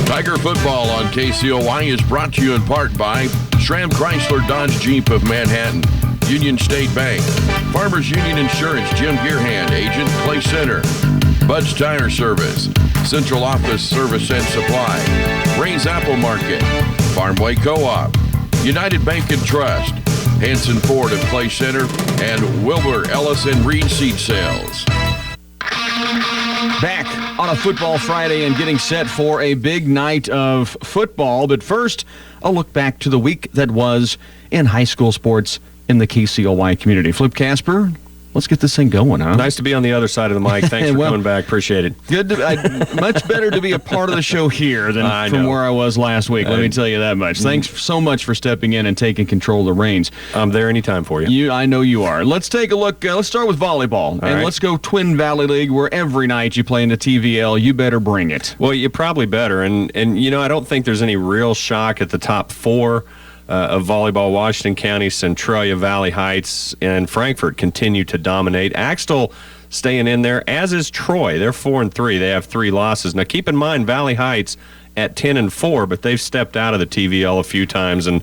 Tiger football on KCOY is brought to you in part by Schramm Chrysler Dodge Jeep of Manhattan, Union State Bank, Farmers Union Insurance, Jim Gearhand, Agent, Clay Center, Bud's Tire Service, Central Office Service and Supply, Ray's Apple Market, Farmway Co-op, United Bank and Trust, Hanson Ford of Clay Center, and Wilbur Ellis and Reed Seed Sales. Back on a Football Friday and getting set for a big night of football. But first, a look back to the week that was in high school sports in the KCOY community. Flip Casper, let's get this thing going, huh? Nice to be on the other side of the mic. Thanks for coming back. Appreciate it. Good. Much better to be a part of the show here than from where I was last week. Let me tell you that much. Thanks so much for stepping in and taking control of the reins. I'm there anytime for you. I know you are. Let's take a look. Let's start with volleyball. Let's go Twin Valley League, where every night you play in the TVL. You better bring it. Well, you probably better. And I don't think there's any real shock at the top four. Of volleyball. Washington County, Centralia, Valley Heights, and Frankfort continue to dominate. Axtell staying in there, as is Troy. They're 4-3. They have 3 losses. Now, keep in mind, Valley Heights at 10-4, but they've stepped out of the TVL a few times and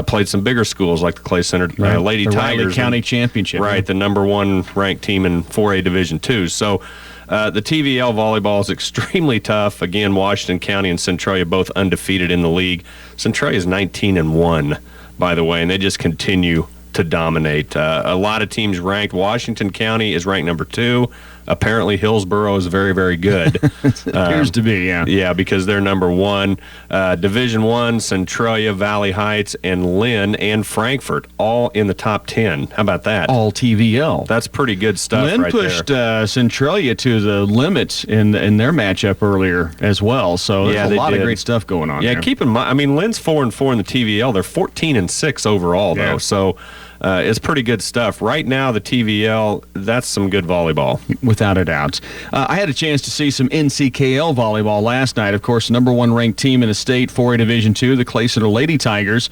played some bigger schools like the Clay Center Lady the Tigers. Riley County Championship. Right, the number 1 ranked team in 4A Division II. So, the TVL volleyball is extremely tough. Again, Washington County and Centralia both undefeated in the league. Centralia is 19-1, by the way, and they just continue to dominate. A lot of teams ranked. Washington County is ranked number 2. Apparently, Hillsboro is very, very good. Appears to be, yeah. Yeah, because they're number 1. Division I, Centralia, Valley Heights, and Lynn and Frankfort, all in the top 10. How about that? All TVL. That's pretty good stuff Lynn right there. Lynn pushed Centralia to the limit in their matchup earlier as well. So there's a lot of great stuff going on there. Keep in mind, Lynn's 4-4 in the TVL. They're 14-6 overall, though. So it's pretty good stuff. Right now, the TVL, that's some good volleyball. Without a doubt. I had a chance to see some NCKL volleyball last night. Of course, number 1 ranked team in the state, 4A Division II, the Clay Center Lady Tigers.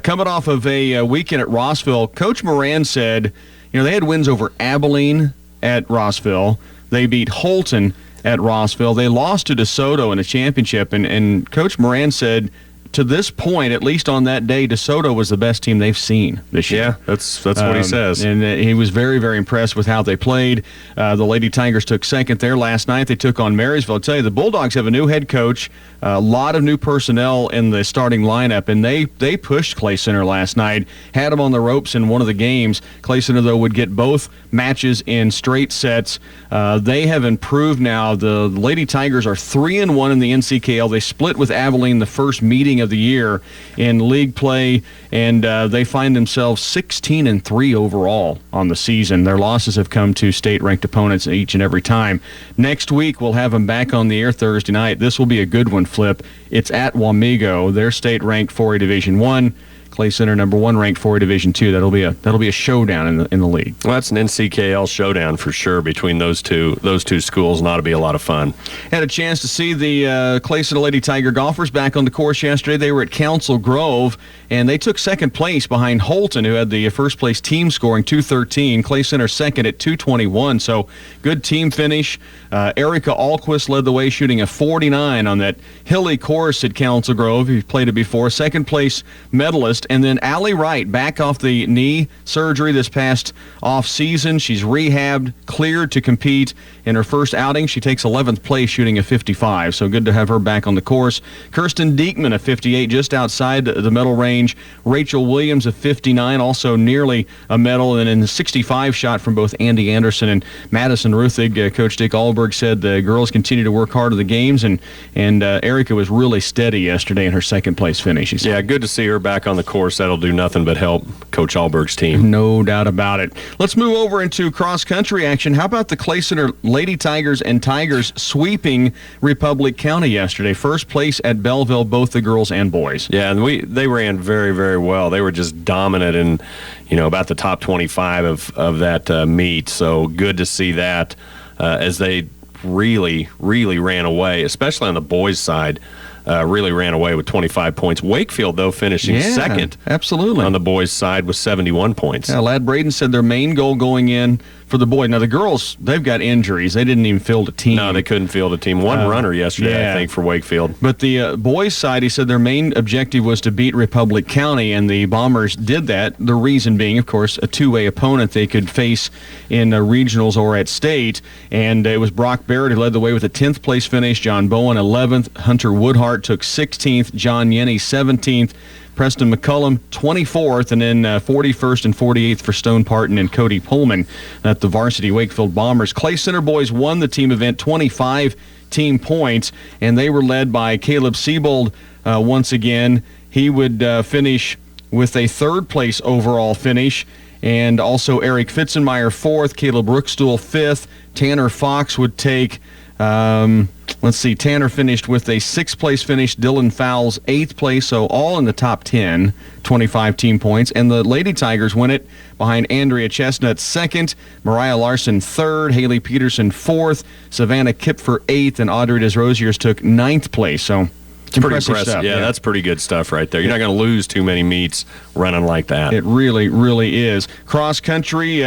Coming off of a weekend at Rossville, Coach Moran said, they had wins over Abilene at Rossville. They beat Holton at Rossville. They lost to DeSoto in the championship, and Coach Moran said, to this point, at least on that day, DeSoto was the best team they've seen this year. Yeah, that's what he says. And he was very, very impressed with how they played. The Lady Tigers took second there last night. They took on Marysville. I'll tell you, the Bulldogs have a new head coach, a lot of new personnel in the starting lineup, and they pushed Clay Center last night, had them on the ropes in one of the games. Clay Center, though, would get both matches in straight sets. They have improved now. The Lady Tigers are 3-1 in the NCKL. They split with Abilene the first meeting of the year in league play, and they find themselves 16-3 overall on the season. Their losses have come to state-ranked opponents each and every time. Next week, we'll have them back on the air Thursday night. This will be a good one, Flip. It's at Wamego. They're state-ranked 4A Division I. Clay Center, number 1 ranked 4A Division II. That'll be a showdown in the league. Well, that's an NCKL showdown for sure between those two schools, and ought to be a lot of fun. Had a chance to see the Clay Center Lady Tiger golfers back on the course yesterday. They were at Council Grove, and they took second place behind Holton, who had the first place team scoring 213. Clay Center second at 221. So good team finish. Erica Alquist led the way, shooting a 49 on that hilly course at Council Grove. You've played it before. Second place medalist. And then Allie Wright, back off the knee surgery this past off-season. She's rehabbed, cleared to compete in her first outing. She takes 11th place, shooting a 55. So good to have her back on the course. Kirsten Diekman, a 58, just outside the medal range. Rachel Williams, a 59, also nearly a medal. And in the 65 shot from both Andy Anderson and Madison Ruthig. Coach Dick Alberg said the girls continue to work hard at the games, and Erica was really steady yesterday in her second-place finish. Yeah, good to see her back on the course. That'll do nothing but help Coach Alberg's team. No doubt about it. Let's move over into cross-country action. How about the Clay Center Lady Tigers and Tigers sweeping Republic County yesterday? First place at Belleville, both the girls and boys. Yeah, and they ran very, very well. They were just dominant in, about the top 25 of that meet. So good to see that as they really, really ran away, especially on the boys' side. Really ran away with 25 points. Wakefield, though, finishing second absolutely. on the boys' side with 71 points. Lad Braden said their main goal going in for the boys. Now, the girls, they've got injuries. They didn't even field a team. No, they couldn't field a team. One runner yesterday, I think, for Wakefield. But the boys' side, he said their main objective was to beat Republic County, and the Bombers did that. The reason being, of course, a two-way opponent they could face in regionals or at state. And it was Brock Barrett who led the way with a 10th place finish. John Bowen, 11th. Hunter Woodhart took 16th. John Yenny, 17th. Preston McCullum, 24th, and then 41st and 48th for Stone Parton and Cody Pullman at the varsity Wakefield Bombers. Clay Center boys won the team event, 25 team points, and they were led by Caleb Siebold once again. He would finish with a third-place overall finish, and also Eric Fitzenmeyer, 4th, Caleb Rookstuhl, 5th. Tanner Fox would take... Tanner finished with a 6th-place finish. Dylan Fowles, 8th place, so all in the top 10, 25 team points. And the Lady Tigers win it behind Andrea Chestnut, 2nd, Mariah Larson, 3rd, Haley Peterson, 4th, Savannah Kipfer, 8th, and Audrey Desrosiers took 9th place. So it's pretty impressive stuff. Yeah, that's pretty good stuff right there. You're not going to lose too many meets running like that. It really, really is. Cross country,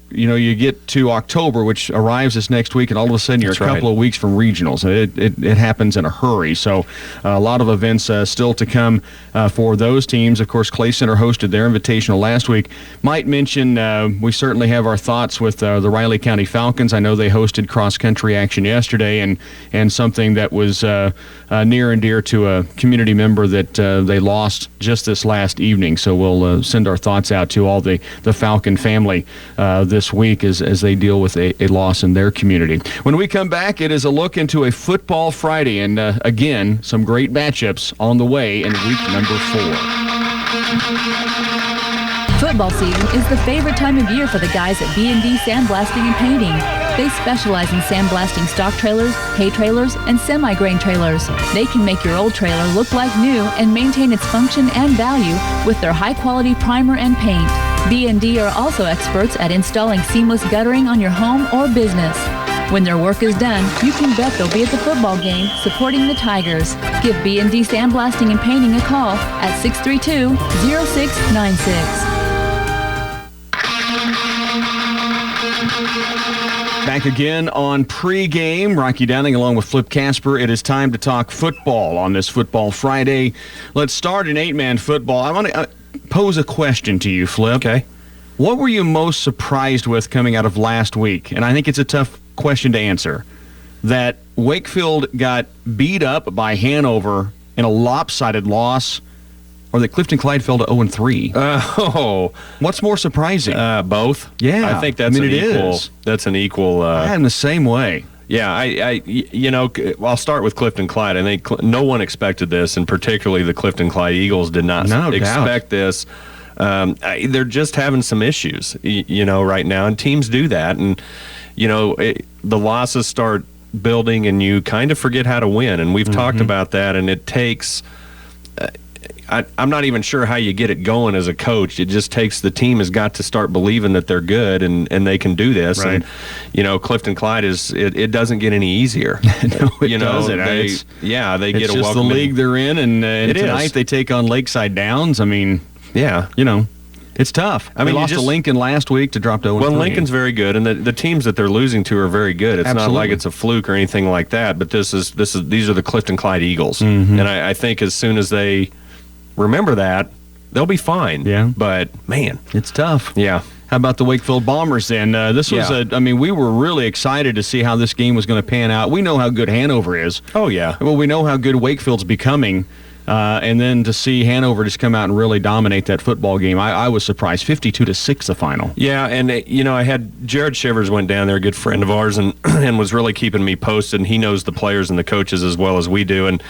you get to October, which arrives this next week, and all of a sudden you're a couple of weeks from regionals. It happens in a hurry. So a lot of events still to come for those teams. Of course, Clay Center hosted their invitational last week. Might mention we certainly have our thoughts with the Riley County Falcons. I know they hosted cross country action yesterday, and something that was near and dear to a community member that they lost just this last evening. So we'll send our thoughts out to all the Falcon family this week as they deal with a loss in their community. When we come back, it is a look into a Football Friday, and again, some great matchups on the way in week number 4. Football season is the favorite time of year for the guys at B&D Sandblasting and Painting. They specialize in sandblasting stock trailers, hay trailers, and semi-grain trailers. They can make your old trailer look like new and maintain its function and value with their high-quality primer and paint. B&D are also experts at installing seamless guttering on your home or business. When their work is done, you can bet they'll be at the football game supporting the Tigers. Give B&D Sandblasting and Painting a call at 632-0696. Back again on pregame. Rocky Downing along with Flip Casper. It is time to talk football on this Football Friday. Let's start in 8-man football. I want to pose a question to you, Flip. Okay. What were you most surprised with coming out of last week? And I think it's a tough question to answer. That Wakefield got beat up by Hanover in a lopsided loss, or that Clifton Clyde fell to 0-3. What's more surprising? Both. Yeah, I think that's That's an equal. I'm the same way. Yeah, I'll start with Clifton Clyde. I think no one expected this, and particularly the Clifton Clyde Eagles did not expect this. They're just having some issues, right now, and teams do that, and the losses start building, and you kind of forget how to win, and we've talked about that, and it takes. I'm not even sure how you get it going as a coach. It just takes the team has got to start believing that they're good and they can do this. Right. And, Clifton Clyde it doesn't get any easier. No, it doesn't. They get it's a just welcome. The league they're in, and tonight they take on Lakeside Downs. I mean, yeah, it's tough. They lost to Lincoln last week to drop to 0-3. Well, Lincoln's very good, and the teams that they're losing to are very good. It's not like it's a fluke or anything like that. But these are the Clifton Clyde Eagles, and I think as soon as they remember that, they'll be fine. Yeah. But, man. It's tough. Yeah. How about the Wakefield Bombers then? This was we were really excited to see how this game was going to pan out. We know how good Hanover is. Oh, yeah. Well, we know how good Wakefield's becoming. And then to see Hanover just come out and really dominate that football game, I was surprised. 52-6 the final. Yeah, and I had Jared Shivers went down there, a good friend of ours, and and was really keeping me posted. And he knows the players and the coaches as well as we do. And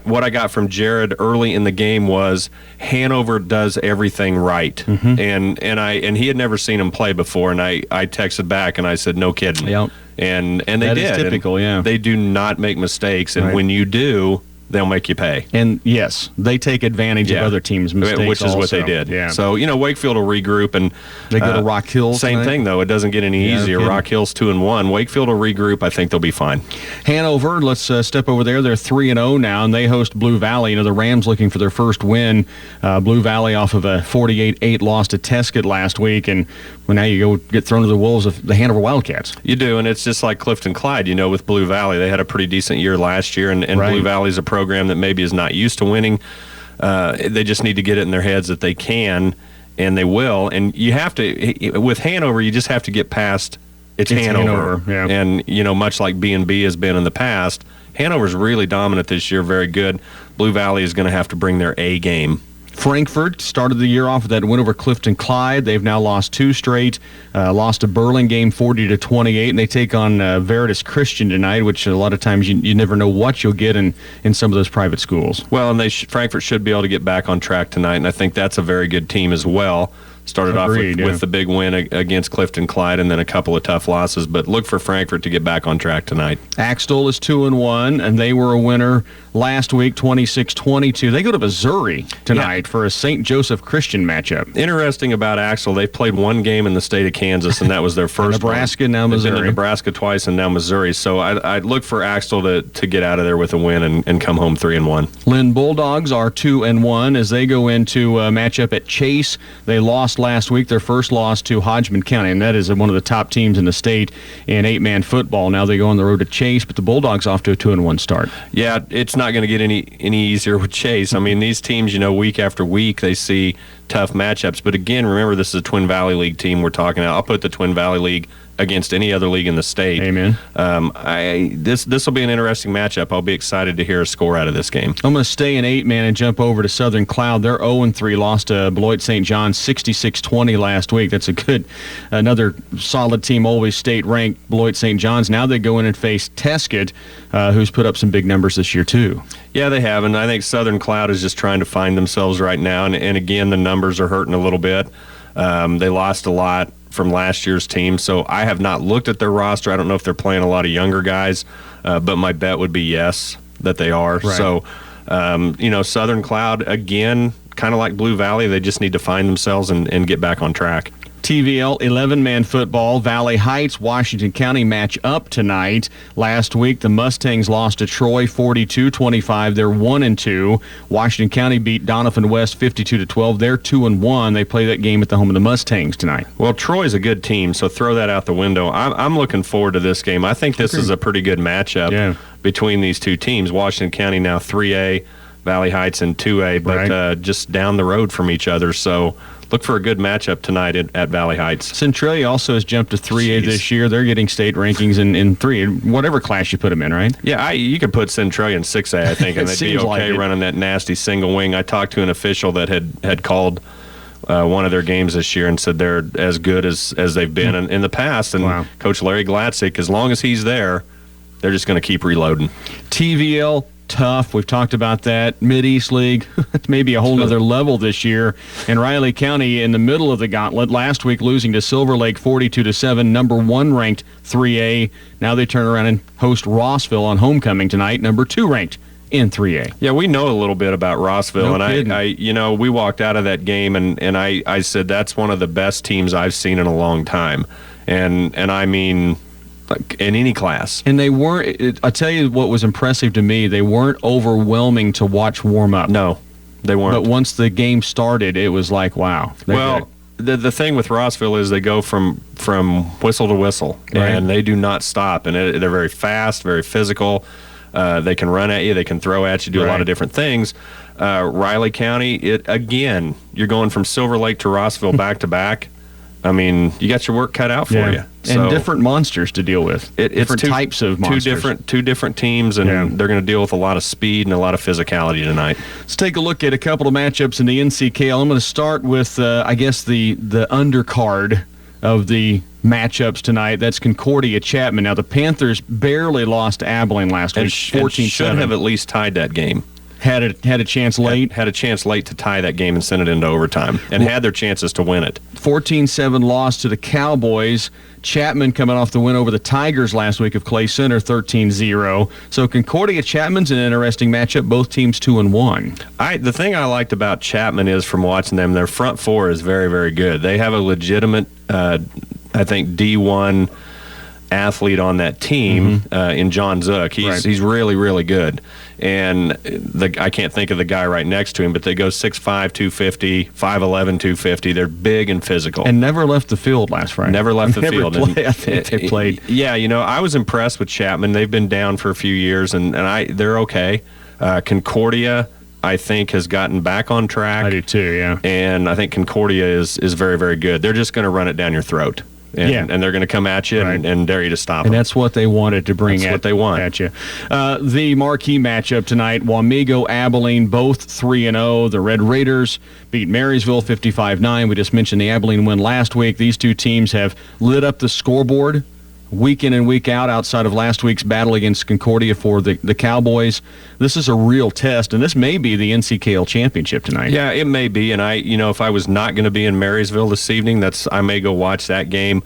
what I got from Jared early in the game was Hanover does everything right. And he had never seen him play before. And I texted back and I said, no kidding. Yep. And they that did. Is typical. And yeah. They do not make mistakes, and when you do. they'll make you pay. And yes, they take advantage of other teams' mistakes, which is what they did. Yeah. So Wakefield will regroup, and they go to Rock Hills. Same thing though. It doesn't get any easier. Rock Hills 2-1. Wakefield will regroup. I think they'll be fine. Hanover, let's step over there. They're 3-0 now, and they host Blue Valley. The Rams looking for their first win. Blue Valley off of a 48-8 loss to Tescott last week, and now you go get thrown to the wolves of the Hanover Wildcats. You do, and it's just like Clifton Clyde. With Blue Valley, they had a pretty decent year last year, and right. Blue Valley's a program that maybe is not used to winning. They just need to get it in their heads that they can, and they will. And you have to, with Hanover, you just have to get past it's Hanover. Yeah. And, much like B&B has been in the past, Hanover's really dominant this year, very good. Blue Valley is going to have to bring their A game. Frankfort started the year off with that win over Clifton Clyde. They've now lost 2 straight. Lost to Burlingame 40-28, and they take on Veritas Christian tonight, which a lot of times you never know what you'll get in some of those private schools. Well, and Frankfort should be able to get back on track tonight, and I think that's a very good team as well. Started Agreed, off with the big win against Clifton Clyde and then a couple of tough losses, but look for Frankfort to get back on track tonight. Axtell is 2-1, and they were a winner last week, 26-22. They go to Missouri tonight for a St. Joseph Christian matchup. Interesting about Axtell, they've played one game in the state of Kansas, and that was their first Nebraska, one. now Missouri. They've been to Nebraska twice and now Missouri, so I'd look for Axtell to get out of there with a win and come home 3-1. Lynn Bulldogs are 2-1 as they go into a matchup at Chase. They lost last week, their first loss to Hodgman County, and that is one of the top teams in the state in 8-man football. Now they go on the road to Chase, but the Bulldogs off to a 2-1 start. Yeah, it's not going to get any easier with Chase. I mean, these teams, week after week, they see tough matchups. But again, remember, this is a Twin Valley League team we're talking about. I'll put the Twin Valley League against any other league in the state. Amen. This will be an interesting matchup. I'll be excited to hear a score out of this game. I'm going to stay in 8-man and jump over to Southern Cloud. They're 0-3, lost to Beloit St. John 66-20 last week. That's another solid team, always state-ranked Beloit St. John's. Now they go in and face Tescott, who's put up some big numbers this year too. Yeah, they have, and I think Southern Cloud is just trying to find themselves right now, and again, the numbers are hurting a little bit. They lost a lot from last year's team, so I have not looked at their roster. I don't know if they're playing a lot of younger guys, but my bet would be yes, that they are. Right. So, Southern Cloud, again, kind of like Blue Valley, they just need to find themselves and get back on track. TVL 11-man football. Valley Heights, Washington County match up tonight. Last week, the Mustangs lost to Troy 42-25. They're 1-2. Washington County beat Doniphan West 52-12. They're 2-1. They play that game at the home of the Mustangs tonight. Well, Troy's a good team, so throw that out the window. I'm looking forward to this game. I think this is a pretty good matchup between these two teams. Washington County now 3A, Valley Heights in 2A, but just down the road from each other. So look for a good matchup tonight at Valley Heights. Centralia also has jumped to 3A this year. They're getting state rankings in 3, whatever class you put them in, right? Yeah, you could put Centralia in 6A, I think, and they'd be okay running that nasty single wing. I talked to an official that had called one of their games this year and said they're as good as they've been in the past. And Coach Larry Glatzik, as long as he's there, they're just going to keep reloading. TVL, tough. We've talked about that. Mid-East League, maybe a whole nother level this year. And Riley County in the middle of the gauntlet. Last week losing to Silver Lake 42-7, number 1 ranked 3A. Now they turn around and host Rossville on homecoming tonight, number 2 ranked in 3A. Yeah, we know a little bit about Rossville. No and kidding. we walked out of that game and I said that's one of the best teams I've seen in a long time. And I mean, like in any class. And they weren't, I tell you what was impressive to me, they weren't overwhelming to watch warm up. No, they weren't. But once the game started, it was like, wow. Well, the thing with Rossville is they go from whistle to whistle, and they do not stop. And they're very fast, very physical. They can run at you, they can throw at you, do a lot of different things. Riley County, again, you're going from Silver Lake to Rossville back to back. I mean, you got your work cut out for you. And different monsters to deal with. Different types of monsters. Two different teams, and they're going to deal with a lot of speed and a lot of physicality tonight. Let's take a look at a couple of matchups in the NCKL. I'm going to start with, I guess, the undercard of the matchups tonight. That's Concordia Chapman. Now, the Panthers barely lost to Abilene last week, 14-7. Should have at least tied that game. had a chance late. Had a chance late to tie that game and send it into overtime, and had their chances to win it. 14-7 loss to the Cowboys. Chapman coming off the win over the Tigers last week of Clay Center, 13-0. So Concordia Chapman's an interesting matchup. Both teams 2-1. The thing I liked about Chapman is, from watching them, their front four is very, very good. They have a legitimate, I think, D1 athlete on that team in John Zook. He's really, really good. And I can't think of the guy right next to him, but they go 6'5", 250, 5'11", 250. They're big and physical. And never left the field last Friday. Never left the field. I think they played. Yeah, I was impressed with Chapman. They've been down for a few years, and they're okay. Concordia, I think, has gotten back on track. I do too, yeah. And I think Concordia is very, very good. They're just going to run it down your throat. And they're going to come at you and dare you to stop them. And that's what they wanted to bring what they want. at you. The marquee matchup tonight, Wamego, Abilene, both 3-0. The Red Raiders beat Marysville 55-9. We just mentioned the Abilene win last week. These two teams have lit up the scoreboard week in and week out outside of last week's battle against Concordia for the Cowboys. This is a real test, and this may be the NCKL championship tonight. Yeah, it may be, and if I was not going to be in Marysville this evening, I may go watch that game.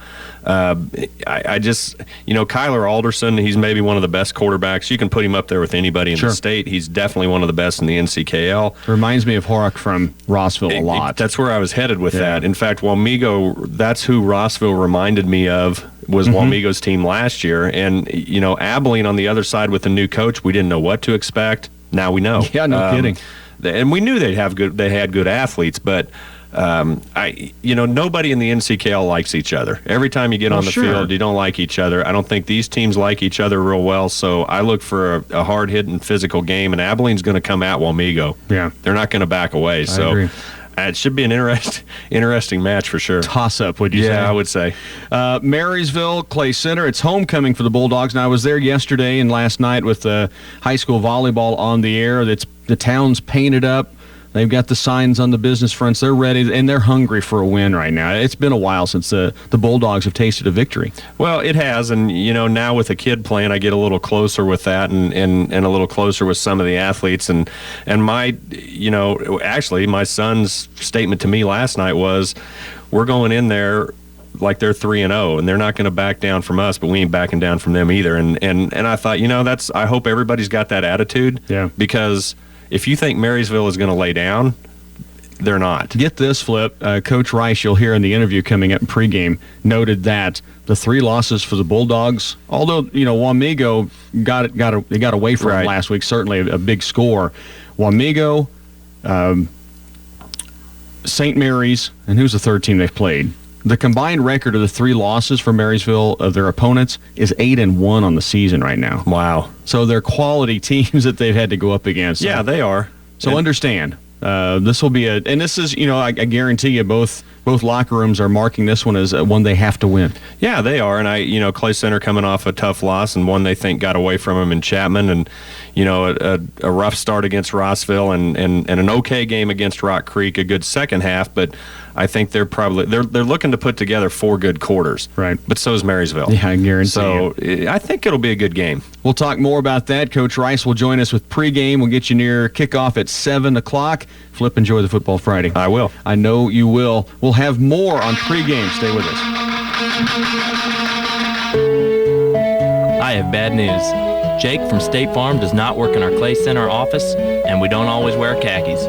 I just, Kyler Alderson, he's maybe one of the best quarterbacks. You can put him up there with anybody in the state. He's definitely one of the best in the NCKL. Reminds me of Horak from Rossville a lot. That's where I was headed with that. In fact, Wamego, that's who Rossville reminded me of, was Wamego's team last year. And, Abilene on the other side with the new coach, we didn't know what to expect. Now we know. Yeah, no kidding. And we knew they had good athletes, but nobody in the NCKL likes each other. Every time you get on the field, you don't like each other. I don't think these teams like each other real well, so I look for a hard-hitting physical game, and Abilene's going to come at Wamego. Yeah. They're not going to back away. I so agree. It should be an interesting match for sure. Toss-up, would you say? Yeah, I would say. Marysville, Clay Center, it's homecoming for the Bulldogs. Now, I was there yesterday and last night with high school volleyball on the air. The town's painted up. They've got the signs on the business fronts. They're ready, and they're hungry for a win right now. It's been a while since the Bulldogs have tasted a victory. Well, it has, and now with a kid playing, I get a little closer with that, and a little closer with some of the athletes. And my, actually, my son's statement to me last night was, we're going in there like they're 3-0, and they're not going to back down from us, but we ain't backing down from them either. And I thought, I hope everybody's got that attitude. Yeah. Because if you think Marysville is going to lay down, they're not. Get this, Flip. Coach Rice, you'll hear in the interview coming up in pregame, noted that the 3 losses for the Bulldogs, although, Wamego got away from them last week, certainly a big score. Wamego, St. Mary's, and who's the third team they've played? The combined record of the 3 losses for Marysville of their opponents is 8-1 on the season right now. Wow. So they're quality teams that they've had to go up against. Yeah, they are. So understand, this will be and this is, I guarantee you both locker rooms are marking this one as one they have to win. Yeah, they are. And Clay Center coming off a tough loss and one they think got away from them in Chapman, and, a rough start against Rossville and an okay game against Rock Creek, a good second half, but I think they're looking to put together 4 good quarters. Right. But so is Marysville. Yeah, I guarantee So I think it'll be a good game. We'll talk more about that. Coach Rice will join us with pregame. We'll get you near kickoff at 7 o'clock. Flip, enjoy the Football Friday. I will. I know you will. We'll have more on pregame. Stay with us. I have bad news. Jake from State Farm does not work in our Clay Center office, and we don't always wear khakis.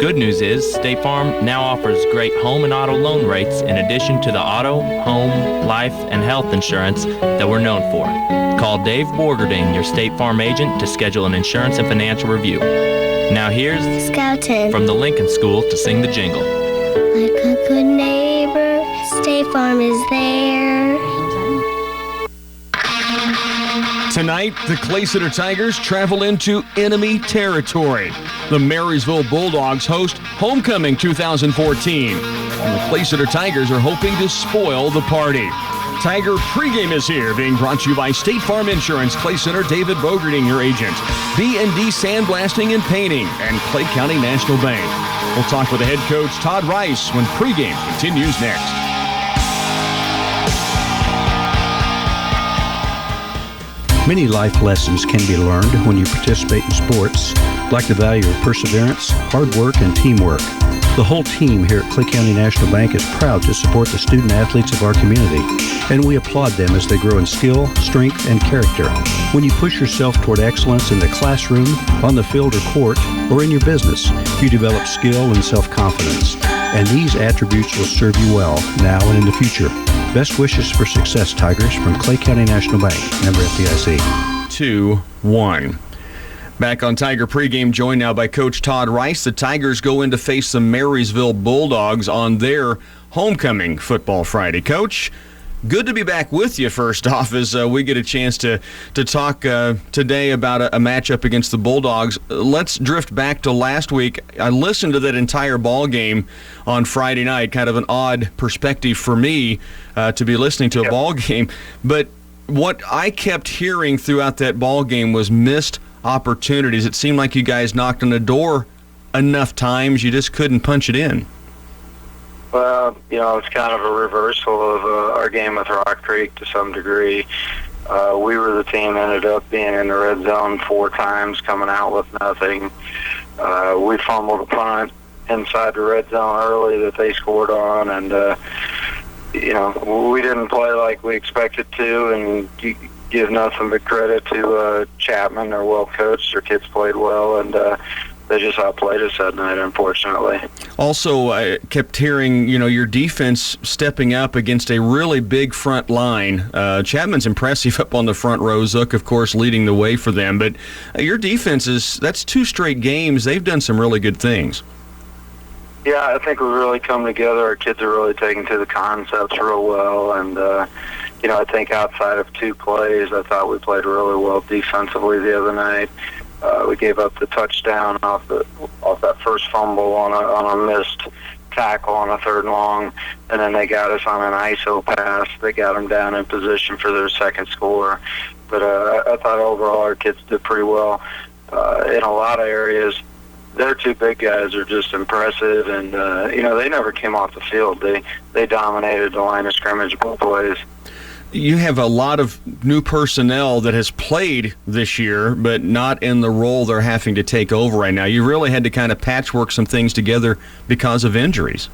Good news is State Farm now offers great home and auto loan rates in addition to the auto, home, life, and health insurance that we're known for. Call Dave Borgerding, your State Farm agent, to schedule an insurance and financial review. Now here's Scoutin' from the Lincoln School to sing the jingle. Like a good neighbor, State Farm is there. Tonight, the Clay Center Tigers travel into enemy territory. The Marysville Bulldogs host Homecoming 2014. And the Clay Center Tigers are hoping to spoil the party. Tiger pregame is here, being brought to you by State Farm Insurance, Clay Center, David Bogerding, your agent, B&D Sandblasting and Painting, and Clay County National Bank. We'll talk with the head coach, Todd Rice, when pregame continues next. Many life lessons can be learned when you participate in sports, like the value of perseverance, hard work, and teamwork. The whole team here at Clay County National Bank is proud to support the student athletes of our community, and we applaud them as they grow in skill, strength, and character. When you push yourself toward excellence in the classroom, on the field or court, or in your business, you develop skill and self-confidence, and these attributes will serve you well now and in the future. Best wishes for success, Tigers, from Clay County National Bank, member FDIC. 2-1. Back on Tiger pregame, joined now by Coach Todd Rice. The Tigers go in to face the Marysville Bulldogs on their homecoming football Friday. Coach, good to be back with you first off as we get a chance to talk today about a matchup against the Bulldogs. Let's drift back to last week. I listened to that entire ball game on Friday night, kind of an odd perspective for me to be listening to a ball game. But what I kept hearing throughout that ball game was missed opportunities. It seemed like you guys knocked on the door enough times, you just couldn't punch it in. Well, it's kind of a reversal of our game with Rock Creek to some degree. We were the team that ended up being in the red zone 4 times, coming out with nothing. We fumbled a punt inside the red zone early that they scored on, and we didn't play like we expected to, and give nothing but credit to Chapman. They're well coached. Their kids played well, and they just outplayed us that night, unfortunately. Also, I kept hearing, your defense stepping up against a really big front line. Chapman's impressive up on the front row. Zook, of course, leading the way for them. But your defense that's 2 straight games. They've done some really good things. Yeah, I think we've really come together. Our kids are really taking to the concepts real well, and I think outside of 2 plays, I thought we played really well defensively the other night. We gave up the touchdown off that first fumble on a missed tackle on a 3rd and long, and then they got us on an ISO pass. They got them down in position for their second score. But I thought overall our kids did pretty well in a lot of areas. Their 2 big guys are just impressive, and they never came off the field. They dominated the line of scrimmage both ways. You have a lot of new personnel that has played this year, but not in the role they're having to take over right now. You really had to kind of patchwork some things together because of injuries.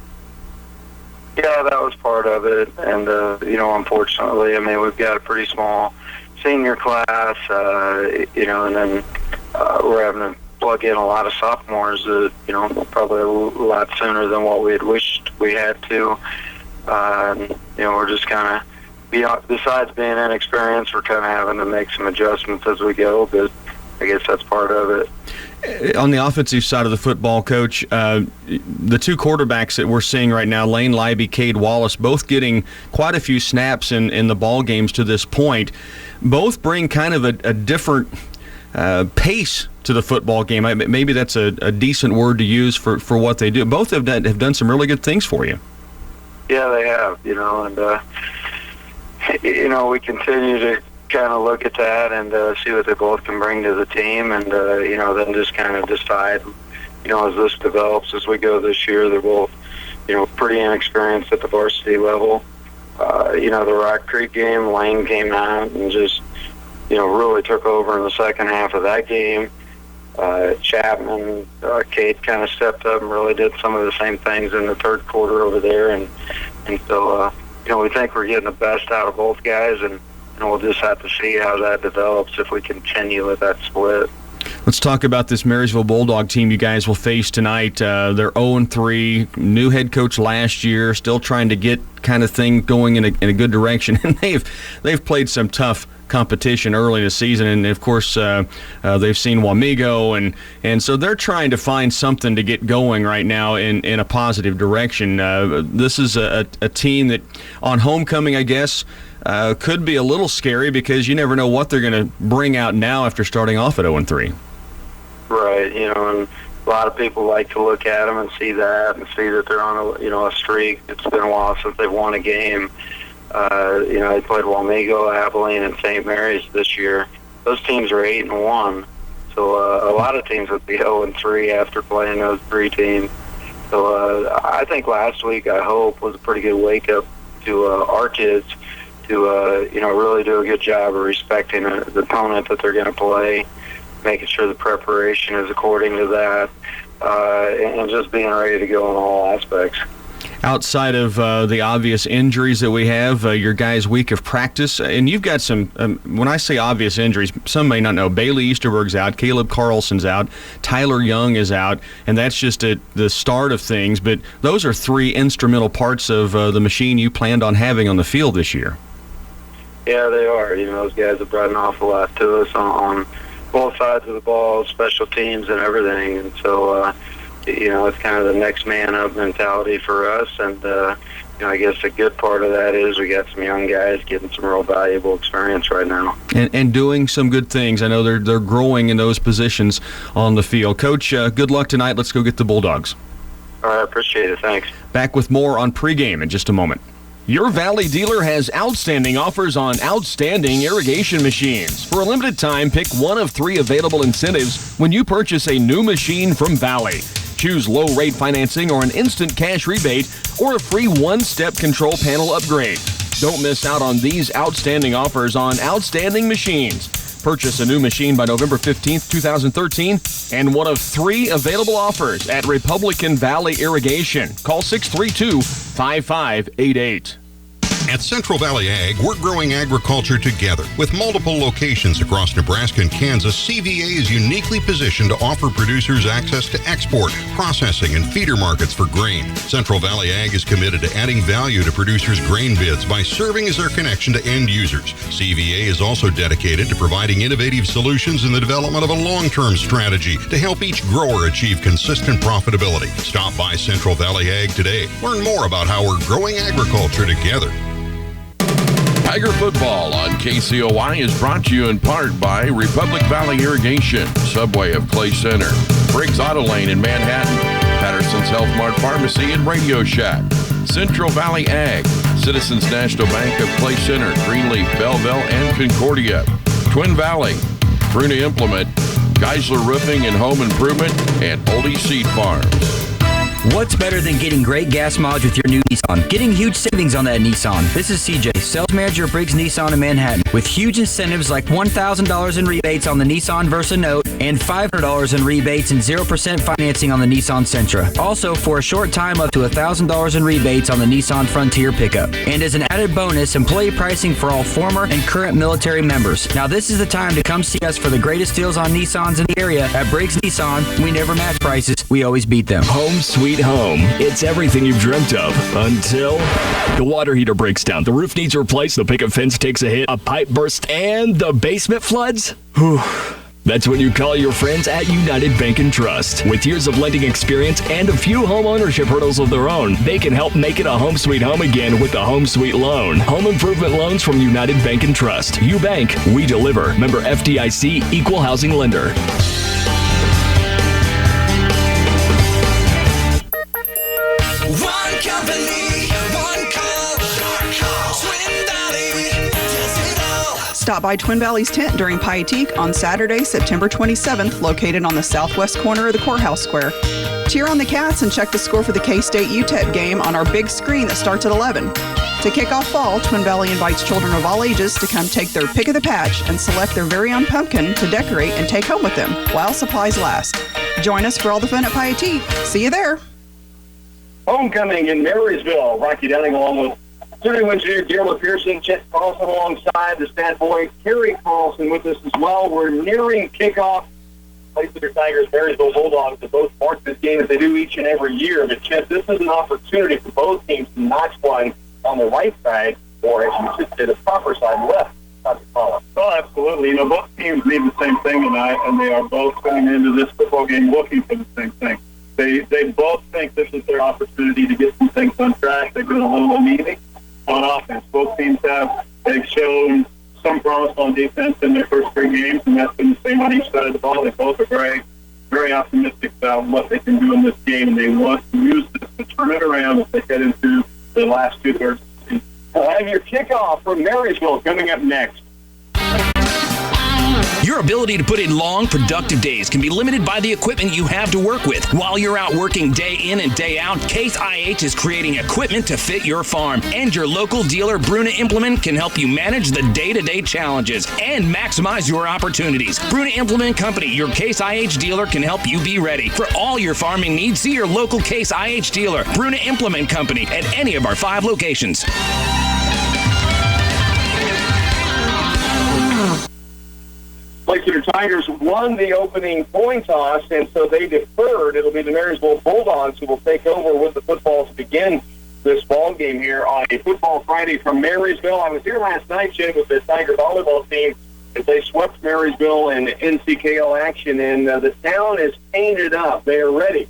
Yeah, that was part of it, and unfortunately, we've got a pretty small senior class, and then we're having to plug in a lot of sophomores that, probably a lot sooner than what we had wished we had to. We're just kind of, besides being inexperienced, we're kind of having to make some adjustments as we go, but I guess that's part of it. On the offensive side of the football, Coach, the 2 quarterbacks that we're seeing right now, Lane Libby, Cade Wallace, both getting quite a few snaps in the ball games to this point, both bring kind of a different pace to the football game. Maybe that's a decent word to use for what they do. Both have done some really good things for you. Yeah, they have, and we continue to kind of look at that and see what they both can bring to the team, and then just kind of decide, as this develops as we go this year. They're both, pretty inexperienced at the varsity level. The Rock Creek game, Lane came out and just, really took over in the second half of that game. Chapman, Cade kind of stepped up and really did some of the same things in the 3rd quarter over there, and so we think we're getting the best out of both guys, and we'll just have to see how that develops if we continue with that split. Let's talk about this Marysville Bulldog team you guys will face tonight. They're 0-3, new head coach last year, still trying to get kind of thing going in a good direction, and they've played some tough competition early in the season, and of course they've seen Wamego, and so they're trying to find something to get going right now in a positive direction. This is a team that on homecoming, I guess, could be a little scary because you never know what they're going to bring out now after starting off at 0-3. Right, and a lot of people like to look at them and see that they're on a streak. It's been a while since they've won a game. They played Wamego, Abilene, and St. Mary's this year. Those teams are 8-1, so a lot of teams would be 0-3 after playing those 3 teams. So I think last week, I hope, was a pretty good wake-up to our kids to really do a good job of respecting the opponent that they're going to play, making sure the preparation is according to that, and just being ready to go in all aspects. Outside of the obvious injuries that we have, your guys' week of practice, and you've got some, when I say obvious injuries, some may not know. Bailey Easterberg's out, Caleb Carlson's out, Tyler Young is out, and that's just the start of things. But those are three instrumental parts of the machine you planned on having on the field this year. Yeah, they are. Those guys have brought an awful lot to us on both sides of the ball, special teams and everything. And so, it's kind of the next man up mentality for us. And, I guess a good part of that is we got some young guys getting some real valuable experience right now. And doing some good things. I know they're growing in those positions on the field. Coach, good luck tonight. Let's go get the Bulldogs. All right, appreciate it. Thanks. Back with more on pregame in just a moment. Your Valley dealer has outstanding offers on outstanding irrigation machines. For a limited time, pick one of 3 available incentives when you purchase a new machine from Valley. Choose low-rate financing or an instant cash rebate or a free one-step control panel upgrade. Don't miss out on these outstanding offers on outstanding machines. Purchase a new machine by November 15th, 2013, and one of 3 available offers at Republican Valley Irrigation. Call 632-5588. At Central Valley Ag, we're growing agriculture together. With multiple locations across Nebraska and Kansas, CVA is uniquely positioned to offer producers access to export, processing, and feeder markets for grain. Central Valley Ag is committed to adding value to producers' grain bids by serving as their connection to end users. CVA is also dedicated to providing innovative solutions in the development of a long-term strategy to help each grower achieve consistent profitability. Stop by Central Valley Ag today. Learn more about how we're growing agriculture together. Tiger football on KCOY is brought to you in part by Republic Valley Irrigation, Subway of Clay Center, Briggs Auto Lane in Manhattan, Patterson's Health Mart Pharmacy and Radio Shack, Central Valley Ag, Citizens National Bank of Clay Center, Greenleaf, Belleville, and Concordia, Twin Valley, Bruna Implement, Geisler Roofing and Home Improvement, and Oldie Seed Farms. What's better than getting great gas mileage with your new Nissan? Getting huge savings on that Nissan. This is CJ, sales manager of Briggs Nissan in Manhattan, with huge incentives like $1,000 in rebates on the Nissan Versa Note and $500 in rebates and 0% financing on the Nissan Sentra. Also, for a short time, up to $1,000 in rebates on the Nissan Frontier pickup. And as an added bonus, employee pricing for all former and current military members. Now, this is the time to come see us for the greatest deals on Nissans in the area. At Briggs Nissan, we never match prices. We always beat them. Home sweet home. It's everything you've dreamt of until the water heater breaks down, the roof needs replaced, the picket fence takes a hit, a pipe bursts, and the basement floods. Whew. That's when you call your friends at United Bank and Trust. With years of lending experience and a few home ownership hurdles of their own, they can help make it a home sweet home again with the Home Sweet Loan. Home improvement loans from United Bank and Trust. You bank, we deliver. Member FDIC, Equal Housing Lender. One company, one call, Twin Valley does it all. Stop by Twin Valley's tent during Pietique on Saturday, September 27th, located on the southwest corner of the Courthouse Square. Cheer on the Cats and check the score for the K-State UTEP game on our big screen that starts at 11. To kick off fall, Twin Valley invites children of all ages to come take their pick of the patch and select their very own pumpkin to decorate and take home with them while supplies last. Join us for all the fun at Pietique. See you there. Homecoming in Marysville. Rocky Downing along with studio engineer Darrell Pearson, Chet Carlson alongside the stat boy Kerry Carlson with us as well. We're nearing kickoff. Place with your Tigers, Marysville Bulldogs to both mark this game as they do each and every year. But Chet, this is an opportunity for both teams to notch one on the right side, or as you should say, the proper side, left. Oh, absolutely. Both teams need the same thing tonight, and they are both coming into this football game looking for the same thing. They both think this is their opportunity to get some things on track. They've been a little anemic on offense. Both teams they've shown some promise on defense in their first 3 games, and that's been the same on each side of the ball. They both are very, very optimistic about what they can do in this game, and they want to use this to turn it around as they head into the last 2/3 of the season. We'll have your kickoff from Marysville coming up next. Your ability to put in long, productive days can be limited by the equipment you have to work with. While you're out working day in and day out, Case IH is creating equipment to fit your farm. And your local dealer, Bruna Implement, can help you manage the day-to-day challenges and maximize your opportunities. Bruna Implement Company, your Case IH dealer, can help you be ready. For all your farming needs, see your local Case IH dealer, Bruna Implement Company, at any of our 5 locations. Clay Center Tigers won the opening coin toss, and so they deferred. It'll be the Marysville Bulldogs who will take over with the football to begin this ball game here on a Football Friday from Marysville. I was here last night, Jim, with the Tiger volleyball team as they swept Marysville in NCKL action, and the town is painted up. They are ready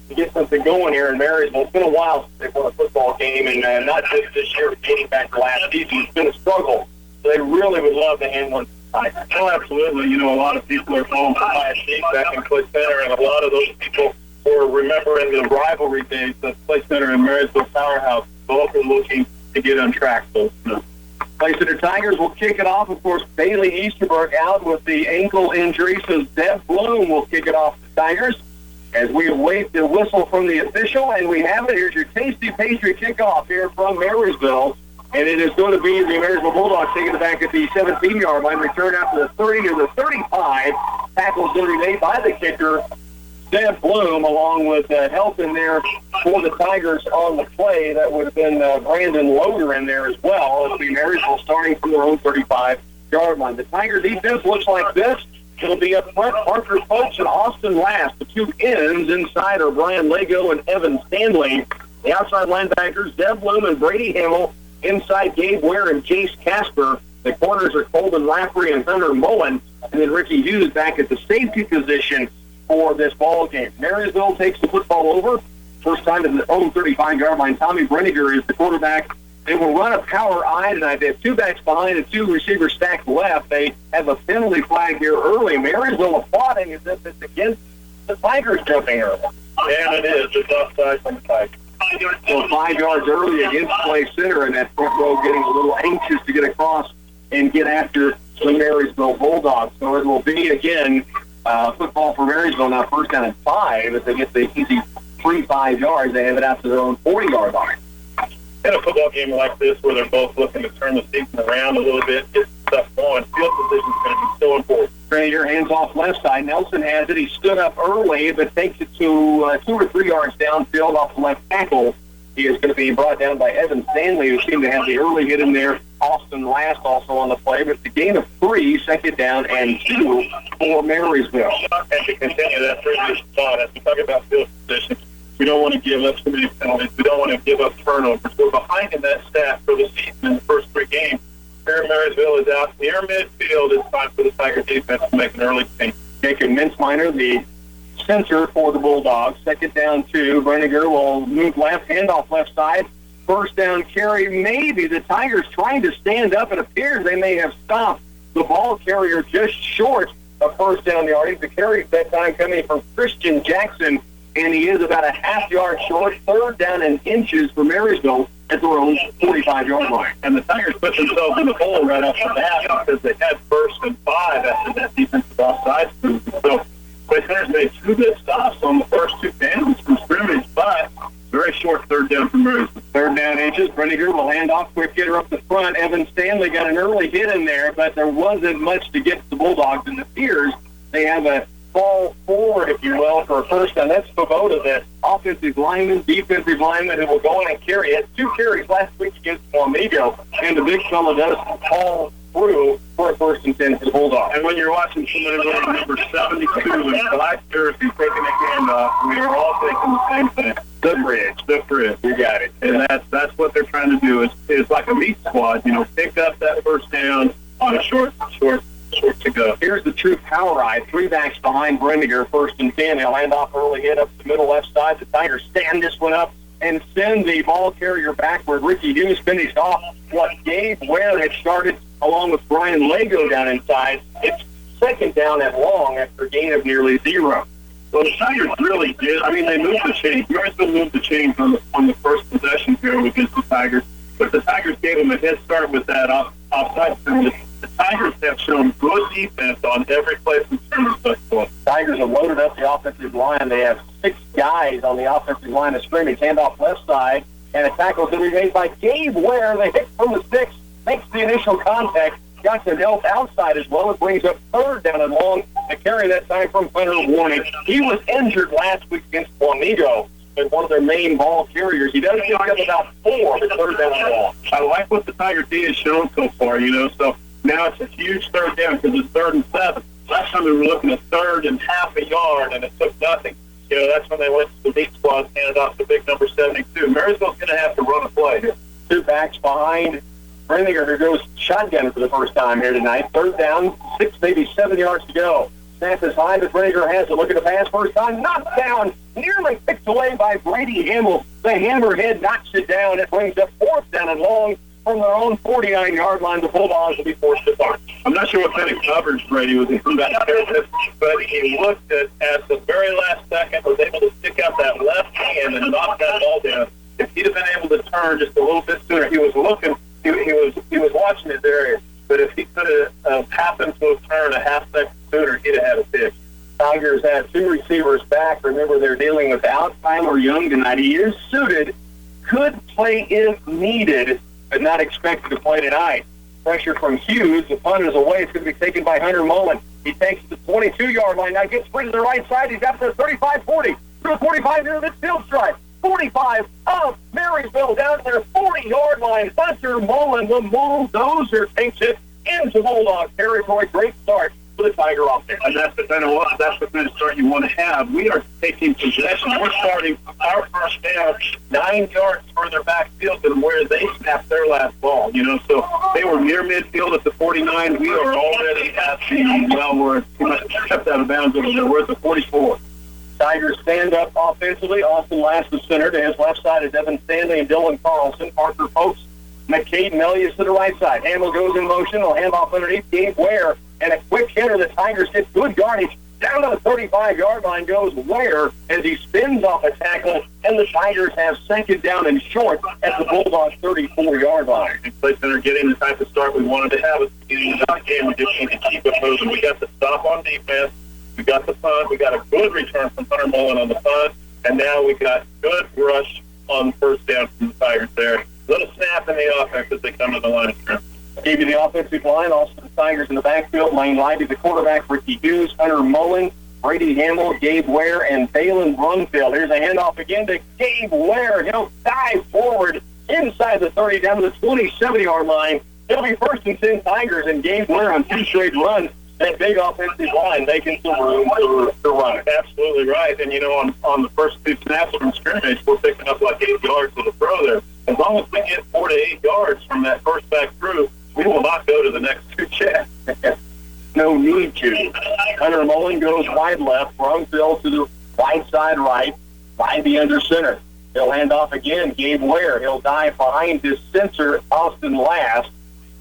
to get something going here in Marysville. It's been a while since they've won a football game, and not just this year, but dating back to last season. It's been a struggle. So they really would love to hand one. Oh, absolutely. You know, a lot of people are calling for ISD back in Clay Center, and a lot of those people were remembering the rivalry days of Clay Center and Marysville Powerhouse. Both are looking to get on track. So, Clay Center Tigers will kick it off. Of course, Bailey Easterberg out with the ankle injury, so Deb Bloom will kick it off the Tigers as we await the whistle from the official. And we have it. Here's your tasty pastry kickoff here from Marysville. And it is going to be the Marysville Bulldogs taking it back at the 17-yard line. Return out to the 30 or the 35. Tackles going to be made by the kicker, Deb Bloom, along with help in there for the Tigers on the play. That would have been Brandon Loader in there as well. It'll be Marysville starting from their own 35-yard line. The Tiger defense looks like this. It'll be up front, Parker Folks and Austin Last. The two ends inside are Brian Lego and Evan Stanley. The outside linebackers, Deb Bloom and Brady Hamill. Inside, Gabe Ware and Jace Casper. The corners are Colvin Lafferty and Hunter Mullen. And then Ricky Hughes back at the safety position for this ball game. Marysville takes the football over. First time at the own 35-yard line. Tommy Brenniger is the quarterback. They will run a power I tonight. They have 2 backs behind and 2 receivers stacked left. They have a penalty flag here early. Marysville applauding as if it's against the Tigers jumping early. Yeah, it is. It's offside from the Tigers. So 5 yards early against Clay Center, and that front row getting a little anxious to get across and get after the Marysville Bulldogs. So it will be, again, football for Marysville now first down and 5. If they get the easy 3-5 yards, they have it out to their own 40-yard line. In a football game like this where they're both looking to turn the season around a little bit, get stuff going, field position is going to be so important. Your hands off left side. Nelson has it. He stood up early, but takes it to 2 or 3 yards downfield off the left tackle. He is going to be brought down by Evan Stanley, who seemed to have the early hit in there. Austin Last also on the play, but it's a gain of 3, second down and 2 for Marysville. And to continue that previous thought, as we talk about field position, we don't want to give up so many penalties. We don't want to give up turnovers. We're behind in that stat for the season in the first 3 games. Marysville is out near midfield. It's time for the Tiger defense to make an early change. Jacob Mintzminer, the center for the Bulldogs. Second down 2. Brenniger will move left, handoff left side. First down carry. Maybe the Tigers trying to stand up. It appears they may have stopped the ball carrier just short of first down yardage. The carry that time coming from Christian Jackson, and he is about a half-yard short. Third down and inches for Marysville at their own 45-yard line. And the Tigers put themselves in the hole right off the bat because they had 1st and 5 after that defensive offside. So Clay Center's made 2 good stops on the first 2 downs from scrimmage, but very short third down for Marysville. Third down inches. Brenniger will hand off, quick hitter up the front. Evan Stanley got an early hit in there, but there wasn't much to get the Bulldogs. And it appears they have a fall forward, if you will, for a first down. That's Svoboda, the offensive lineman, defensive lineman, who will go in and carry it. 2 carries last week against Wamego, and the big fella does fall through for a 1st and 10 for the Bulldogs. And when you're watching somebody wearing number 72 in black jersey taking a handoff, we are all thinking the same thing. The bridge. You got it. And that's what they're trying to do is like a meat squad, pick up that first down on a short to go. Here's the true power eye. 3 backs behind Brenniger, 1st and 10. They'll hand off early hit up the middle left side. The Tigers stand this one up and send the ball carrier backward. Ricky Hughes finished off what Gabe Ware had started along with Brian Lego down inside. It's second down and long after a gain of nearly 0. Well, the Tigers really did. I mean, they moved the chains. Marysville moved the chains on the first possession here against the Tigers. But the Tigers gave them a head start with that offside the Tigers have shown good defense on every play from scrimmage. Tigers have loaded up the offensive line. They have 6 guys on the offensive line of scrimmage. Handoff left side, and a tackle is going to be made by Gabe Ware. They hit from the 6, makes the initial contact. Got some help outside as well. It brings up 3rd down and long to carry that time from Hunter Warning. He was injured last week against Juanito, and one of their main ball carriers. He does pick up about 4 with 3rd down and long. I like what the Tiger D has shown so far, so now it's a huge 3rd down because it's 3rd and 7. Last time we were looking at 3rd and half a yard, and it took nothing. That's when they went to the deep squad, handed off to big number 72. Marysville's going to have to run a play here. 2 backs behind Brenninger, who goes shotgun for the first time here tonight. 3rd down, 6, maybe 7 yards to go. Snap is high, but Brenninger has it. Look at the pass first time. Knocked down, nearly picked away by Brady Hamill. The hammerhead knocks it down. It brings up 4th down and long from their own 49-yard line. The Bulldogs will be forced to punt. I'm not sure what kind of coverage Brady was in back there, but he looked at the very last second, was able to stick out that left hand and knock that ball down. If he'd have been able to turn just a little bit sooner, he was looking. He was watching his area, but if he could have happened to have turned a half second sooner, he'd have had a pick. Tigers have 2 receivers back. Remember, they're dealing without Tyler Young tonight. He is suited, could play if needed, but not expected to play tonight. Pressure from Hughes. The punt is away. It's going to be taken by Hunter Mullen. He takes the 22-yard line. Now gets free to the right side. He's up to the 35-40. Through the 45 near the field stripe. 45 of Marysville down to their 40-yard line. Hunter Mullen, the bulldozer, takes it into Bulldog territory. Great start for the Tiger offense. And that's the kind of start you want to have. We are taking possession. We're starting our first down 9 yards further backfield than where they snapped their last ball. So they were near midfield at the 49. We are already at we're kept out of bounds over there. We're at the 44. Tigers stand up offensively. Austin Last, the center, to his left side is Evan Stanley and Dylan Carlson. Parker Popes, McCade Melius to the right side. Hamill goes in motion. They'll hand off underneath. Gabe Ware, and a quick hitter. The Tigers get good yardage. Down to the 35-yard line goes Ware as he spins off a tackle, and the Tigers have 2nd down and short at the Bulldogs' 34-yard line. Play center getting the type of start we wanted to have at the beginning of the game. We just need to keep it moving. We got the stop on defense. We got the punt. We got a good return from Hunter Mullen on the punt. And now we got good rush on the first down from the Tigers there. Little snap in the offense as they come to the line of scrimmage. Gave you the offensive line. Also the Tigers in the backfield. Lane Lively, the quarterback. Ricky Hughes, Hunter Mullen, Brady Hamill, Gabe Ware, and Dalen Brunfield. Here's a handoff again to Gabe Ware. He'll dive forward inside the 30 down to the 27-yard line. It'll be 1st and 10 Tigers, and Gabe Ware on 2 straight runs. That big offensive line making some room to run. Absolutely right. And, on the first 2 snaps from scrimmage, we're picking up like 8 yards to the throw there. As long as we get 4 to 8 yards from that first back through, we will not go to the next 2 checks. No need to. Hunter Mullen goes wide left. Brunfield to the wide side right. Lively under center. He'll hand off again. Gabe Ware. He'll dive behind his center, Austin Last,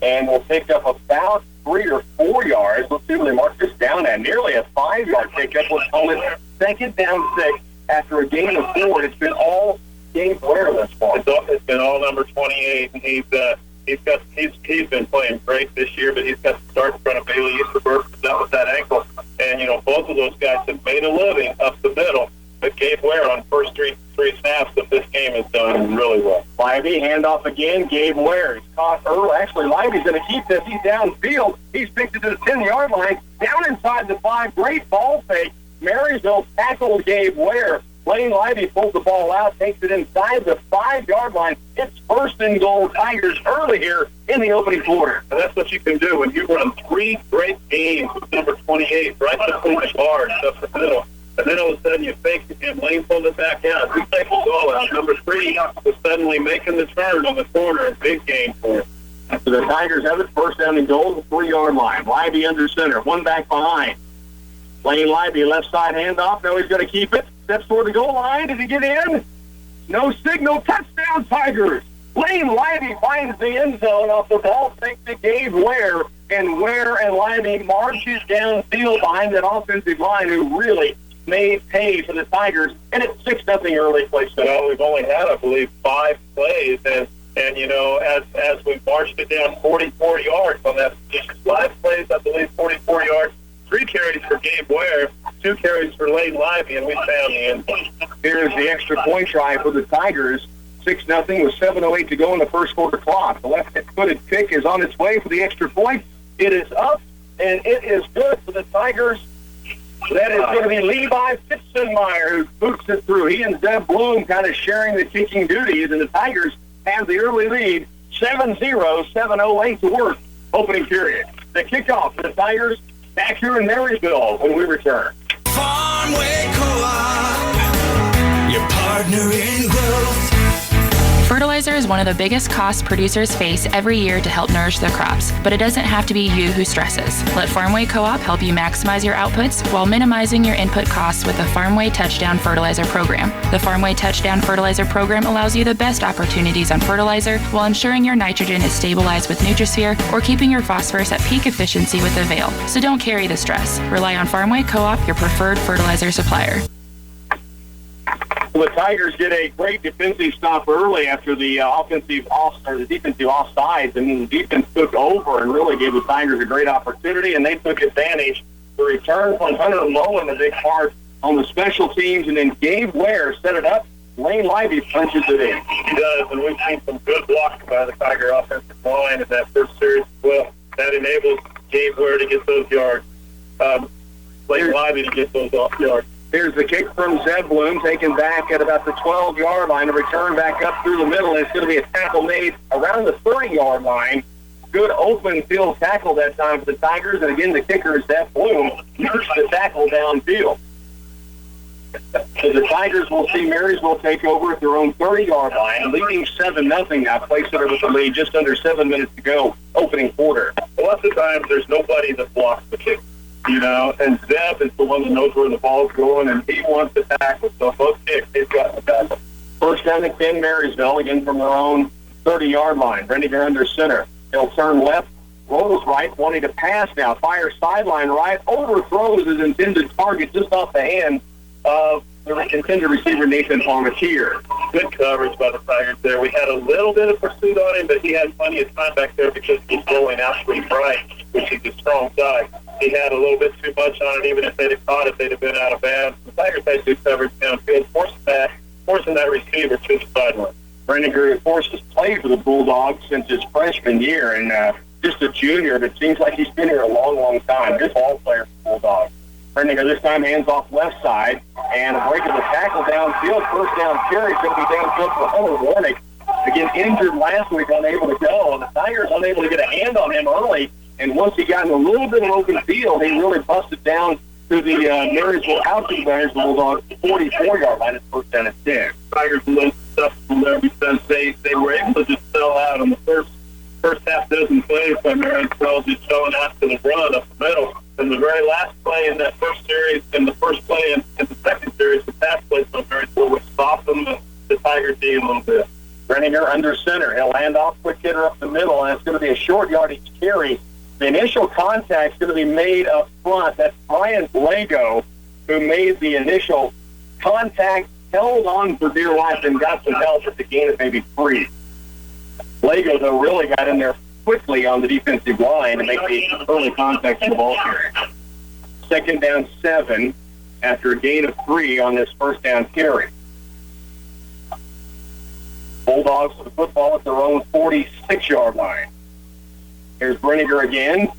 and will pick up about 3 or 4 yards. Let's see what they mark this down at. Nearly a 5-yard pickup. Let's call it 2nd down 6 after a gain of 4. It's been all Gabe Ware thus far. It's been all number 28, and he's been playing great this year, but he's got to start in front of Bailey Easterberg with that ankle. And, both of those guys have made a living up the middle. But Gabe Ware on first three snaps of this game has done really well. Lively, handoff again. Gabe Ware. He's caught early. Actually, Lively's going to keep this. He's downfield. He's picked it to the 10-yard line. Down inside the 5. Great ball fake. Marysville tackled Gabe Ware. Lane Lively pulls the ball out, takes it inside the 5-yard line. It's 1st and goal Tigers early here in the opening quarter. And that's what you can do when you run 3 great games with number 28 right between the bars up the middle. And then all of a sudden you fake it and Lane pulled it back out. We take the ball out. Number 3 was suddenly making the turn on the corner. A big game for him. So the Tigers have it 1st down and goal, the 3-yard line. Lively under center. 1 back behind. Lane Lively, left side handoff. No, he's going to keep it. Steps toward the goal line. Did he get in? No signal. Touchdown, Tigers. Lane Lively finds the end zone off the ball fake to Gabe Ware. And Ware and Lively marches downfield behind that offensive line who really may pay for the Tigers, and it's 6-0 early place. Well, we've only had, I believe, 5 plays, and And, as we marched it down 44 yards on that position, 5 plays, I believe, 44 yards, 3 carries for Gabe Ware, 2 carries for Lane Lively, and we found the end zone. Here's the extra point try for the Tigers. 6-0 with 7:08 to go in the first quarter clock. The left-footed kick is on its way for the extra point. It is up, and it is good for the Tigers. That is going to be Levi Fitzenmeyer who boots it through. He and Zeb Bloom kind of sharing the kicking duties, and the Tigers have the early lead, 7-0, 7:08 to work, opening period. The kickoff for the Tigers back here in Marysville when we return. Farmway Co-op, your partner in growth. Fertilizer is one of the biggest costs producers face every year to help nourish their crops, but it doesn't have to be you who stresses. Let Farmway Co-op help you maximize your outputs while minimizing your input costs with the Farmway Touchdown Fertilizer Program. The Farmway Touchdown Fertilizer Program allows you the best opportunities on fertilizer while ensuring your nitrogen is stabilized with Nutrisphere or keeping your phosphorus at peak efficiency with Avail. So don't carry the stress. Rely on Farmway Co-op, your preferred fertilizer supplier. Well, the Tigers did a great defensive stop early after the defensive offsides, and the defense took over and really gave the Tigers a great opportunity, and they took advantage. The return from Hunter Mullen, a big part on the special teams, and then Gabe Ware set it up. Lane Lively punches it in. He does, and we've seen some good blocks by the Tiger offensive line in that first series as well. That enables Gabe Ware to get those yards. Lane Lively to get those off yards. Here's the kick from Zeb Bloom, taken back at about the 12-yard line. A return back up through the middle. It's going to be a tackle made around the 30-yard line. Good open field tackle that time for the Tigers. And again, the kicker is Zeb Bloom. Nursed the tackle downfield. So the Tigers will see Marysville take over at their own 30-yard line, leading 7-0 now. Place-setter with the lead, just under 7 minutes to go, opening quarter. Lots of times there's nobody that blocks the kick. And Zeb is the one that knows where the ball's going, and he wants to tackle. So both kicks, he's got the tackle. First down and 10, Marysville, again from their own 30-yard line. Rendiger under center. He'll turn left, rolls right, wanting to pass now. Fires sideline right, overthrows his intended target just off the hand of the intended receiver, Nathan Palmatier. Good coverage by the Tigers there. We had a little bit of pursuit on him, but he had plenty of time back there because he's rolling out to his right, which is a strong side. He had a little bit too much on it. Even if they'd have caught it, they'd have been out of bounds. The Tigers had good coverage downfield, forcing that receiver to the sideline. Rendiger forces play for the Bulldogs since his freshman year, and just a junior, but it seems like he's been here a long, long time. Good ball player for the Bulldogs. Rendiger this time hands off left side, and a break of the tackle downfield. First down carry going to be downfield for Hunter Warnick. Again, injured last week, unable to go, and the Tigers unable to get a hand on him early. And once he got in a little bit of open field, he really busted down to the Marysville Bulldogs 44-yard line at first down and 10. Tigers a little stuff from there because they were able to just sell out on the first half dozen plays by Marysville, just selling out to the run up the middle. And the very last play in that first series, and the first play in the second series, the pass plays by Marysville, which softened the Tigers' D a little bit. Rendiger under center. He'll hand off, quick hitter up the middle, and it's going to be a short yardage carry. The initial contact is going to be made up front. That's Brian Lego, who made the initial contact, held on for dear life, and got some help at the gain of maybe 3. Lego, though, really got in there quickly on the defensive line to make the early contact in the ball carry. Second down 7 after a gain of 3 on this first down carry. Bulldogs with the football at their own 46-yard line. Here's Rendiger again.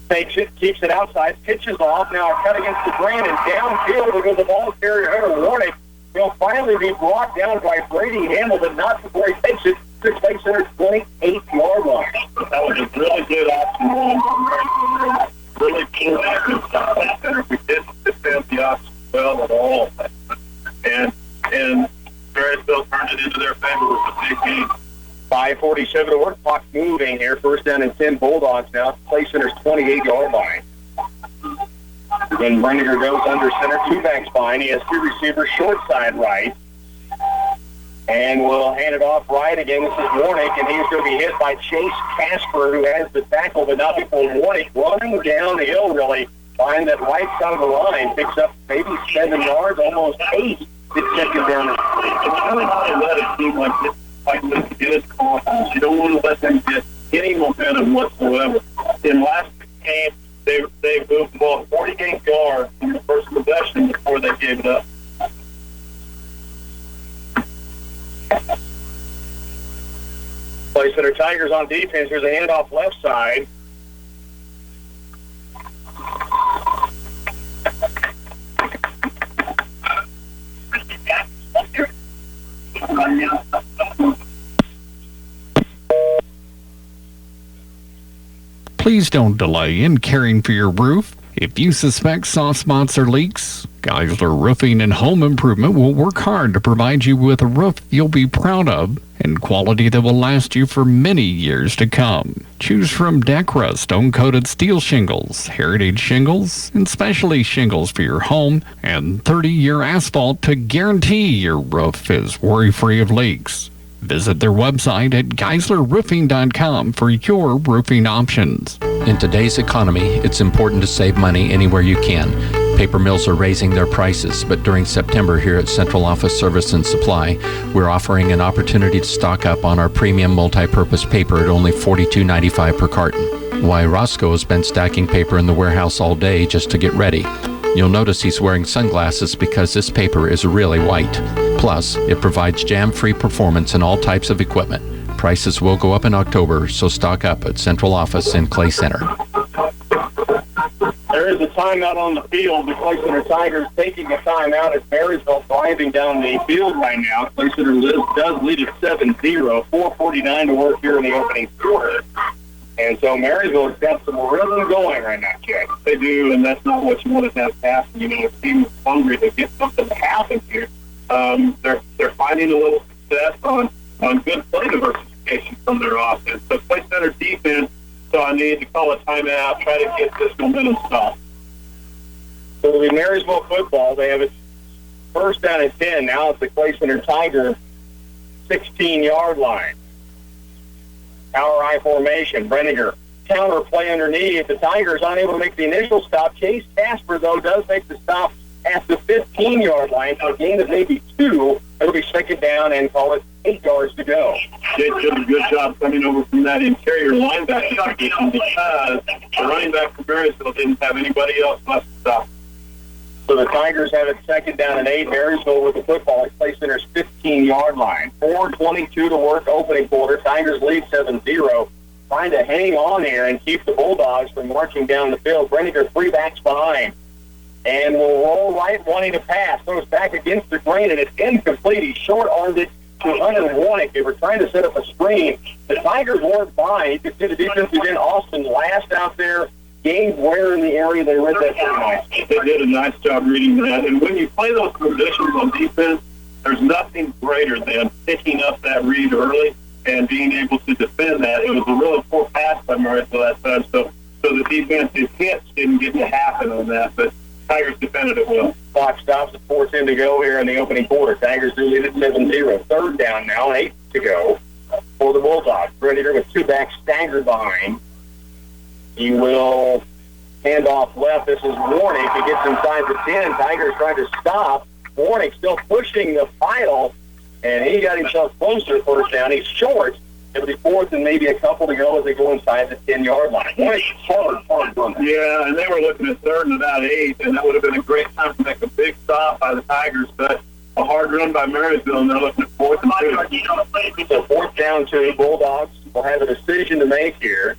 Takes it, keeps it outside, pitches off. Now a cut against the grain, and downfield will go the ball carrier, Hunter Warnick. He'll finally be brought down by Brady Hamill, but not before he takes it to place center 28-yard line. That was a really good option. Really cool action. We didn't defend the option well at all. And Marysville turned it into their favor with the big game. 5:47 to work. Clock moving here. First down and 10 Bulldogs now. Play center's 28-yard line. Then Rendiger goes under center, 2-back spine. He has 2 receivers, short side right. And we'll hand it off right again. This is Warnick, and he's going to be hit by Chase Casper, who has the tackle, but not before Warnick running down the hill, really. Find that right side of the line. Picks up maybe 7 yards, almost 8. It's second down. It's really not let it seem like this like this to get his confidence. You don't want to let them get any momentum whatsoever. In last game, they moved the ball 48 yards in the first possession before they gave it up. Play Center Tigers on defense. Here's a handoff left side. Please don't delay in caring for your roof. If you suspect soft spots or leaks, Geisler Roofing and Home Improvement will work hard to provide you with a roof you'll be proud of and quality that will last you for many years to come. Choose from Decra stone-coated steel shingles, heritage shingles, and specialty shingles for your home, and 30-year asphalt to guarantee your roof is worry-free of leaks. Visit their website at GeislerRoofing.com for your roofing options. In today's economy, it's important to save money anywhere you can. Paper mills are raising their prices, but during September here at Central Office Service and Supply, we're offering an opportunity to stock up on our premium multi-purpose paper at only $42.95 per carton. Why, Roscoe has been stacking paper in the warehouse all day just to get ready. You'll notice he's wearing sunglasses because this paper is really white. Plus, it provides jam-free performance in all types of equipment. Prices will go up in October, so stock up at Central Office in Clay Center. There is a timeout on the field. The Clay Center Tigers taking a timeout as Marysville driving down the field right now. Clay Center does lead at 7-0. 4:49 to work here in the opening quarter. And so Marysville's got some rhythm going right now, Jay. They do, and that's not what you want to have happen. You know, a team is hungry to get something to happen here. They're finding a little success on good play diversification from their offense. So Clay Center defense, so I need to call a timeout, try to get this momentum stopped. So it'll be Marysville football. They have it first down and 10. Now it's the Clay Center Tiger 16-yard line. Power I formation. Brenninger counter play underneath. The Tigers unable to make the initial stop. Chase Casper, though, does make the stop at the 15-yard line. So a gain of maybe 2. It'll be second down and call it 8 yards to go. Jake did a good job coming over from that interior linebacker position because the running back from Marysville didn't have anybody else left to stop. So the Tigers have it second down and 8. Marysville with the football at Clay Center's 15-yard line. 4:22 to work opening quarter. Tigers lead 7-0. Trying to hang on here and keep the Bulldogs from marching down the field. Brenninger 3 backs behind. And will roll right, wanting to pass. Throws back against the grain, and it's incomplete. He short-armed it to Hunter Warnick. They were trying to set up a screen. The Tigers weren't by. You could see the defensive end, Austin Last, out there. Gained where in the area. They read that pretty nice. They did a nice job reading that. And when you play those positions on defense, there's nothing greater than picking up that read early and being able to defend that. It was a really poor pass by Marysville that time. So the defensive hits didn't get to happen on that, but Tigers defended it well. Clock stops at 4:10 to go here in the opening quarter. Tigers do lead at 7-0. Third down now, 8 to go for the Bulldogs. Brenninger with 2 backs staggered behind. He will hand off left. This is Warnick. He gets inside the 10. Tigers trying to stop. Warnick still pushing the final, and he got himself closer to first down. He's short. It'll be 4th and maybe a couple to go as they go inside the 10-yard line. Hard run. Yeah, and they were looking at 3rd and about 8, and that would have been a great time to make a big stop by the Tigers, but a hard run by Marysville, and they're looking at 4th and 2. So 4th down 2. Bulldogs will have a decision to make here.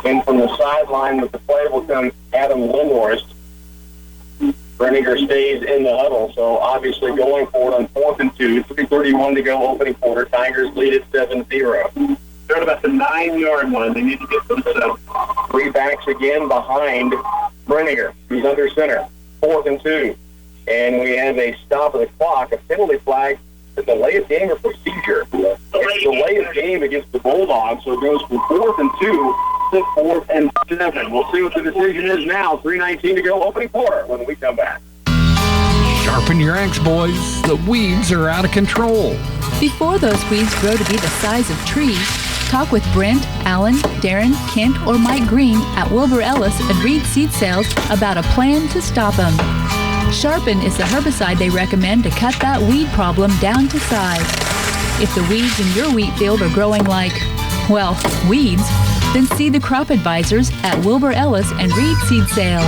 And from the sideline with the play will come Adam Lindhorst. Brenninger stays in the huddle, so obviously going for it on 4th and 2. 3:31 to go opening quarter. Tigers lead at 7-0. They're at about the 9-yard line. They need to get them set. 3 backs again behind Brenninger. He's under center. 4th and 2. And we have a stop of the clock, a penalty flag, a delay of game or procedure. It's delay of game against the Bulldogs, so it goes from 4th and 2 to 4th and 7. We'll see what the decision is now. 3:19 to go, opening quarter, when we come back. Sharpen your axe, boys. The weeds are out of control. Before those weeds grow to be the size of trees, talk with Brent, Alan, Darren, Kent, or Mike Green at Wilbur Ellis and Reed Seed Sales about a plan to stop them. Sharpen is the herbicide they recommend to cut that weed problem down to size. If the weeds in your wheat field are growing like, well, weeds, then see the crop advisors at Wilbur Ellis and Reed Seed Sales.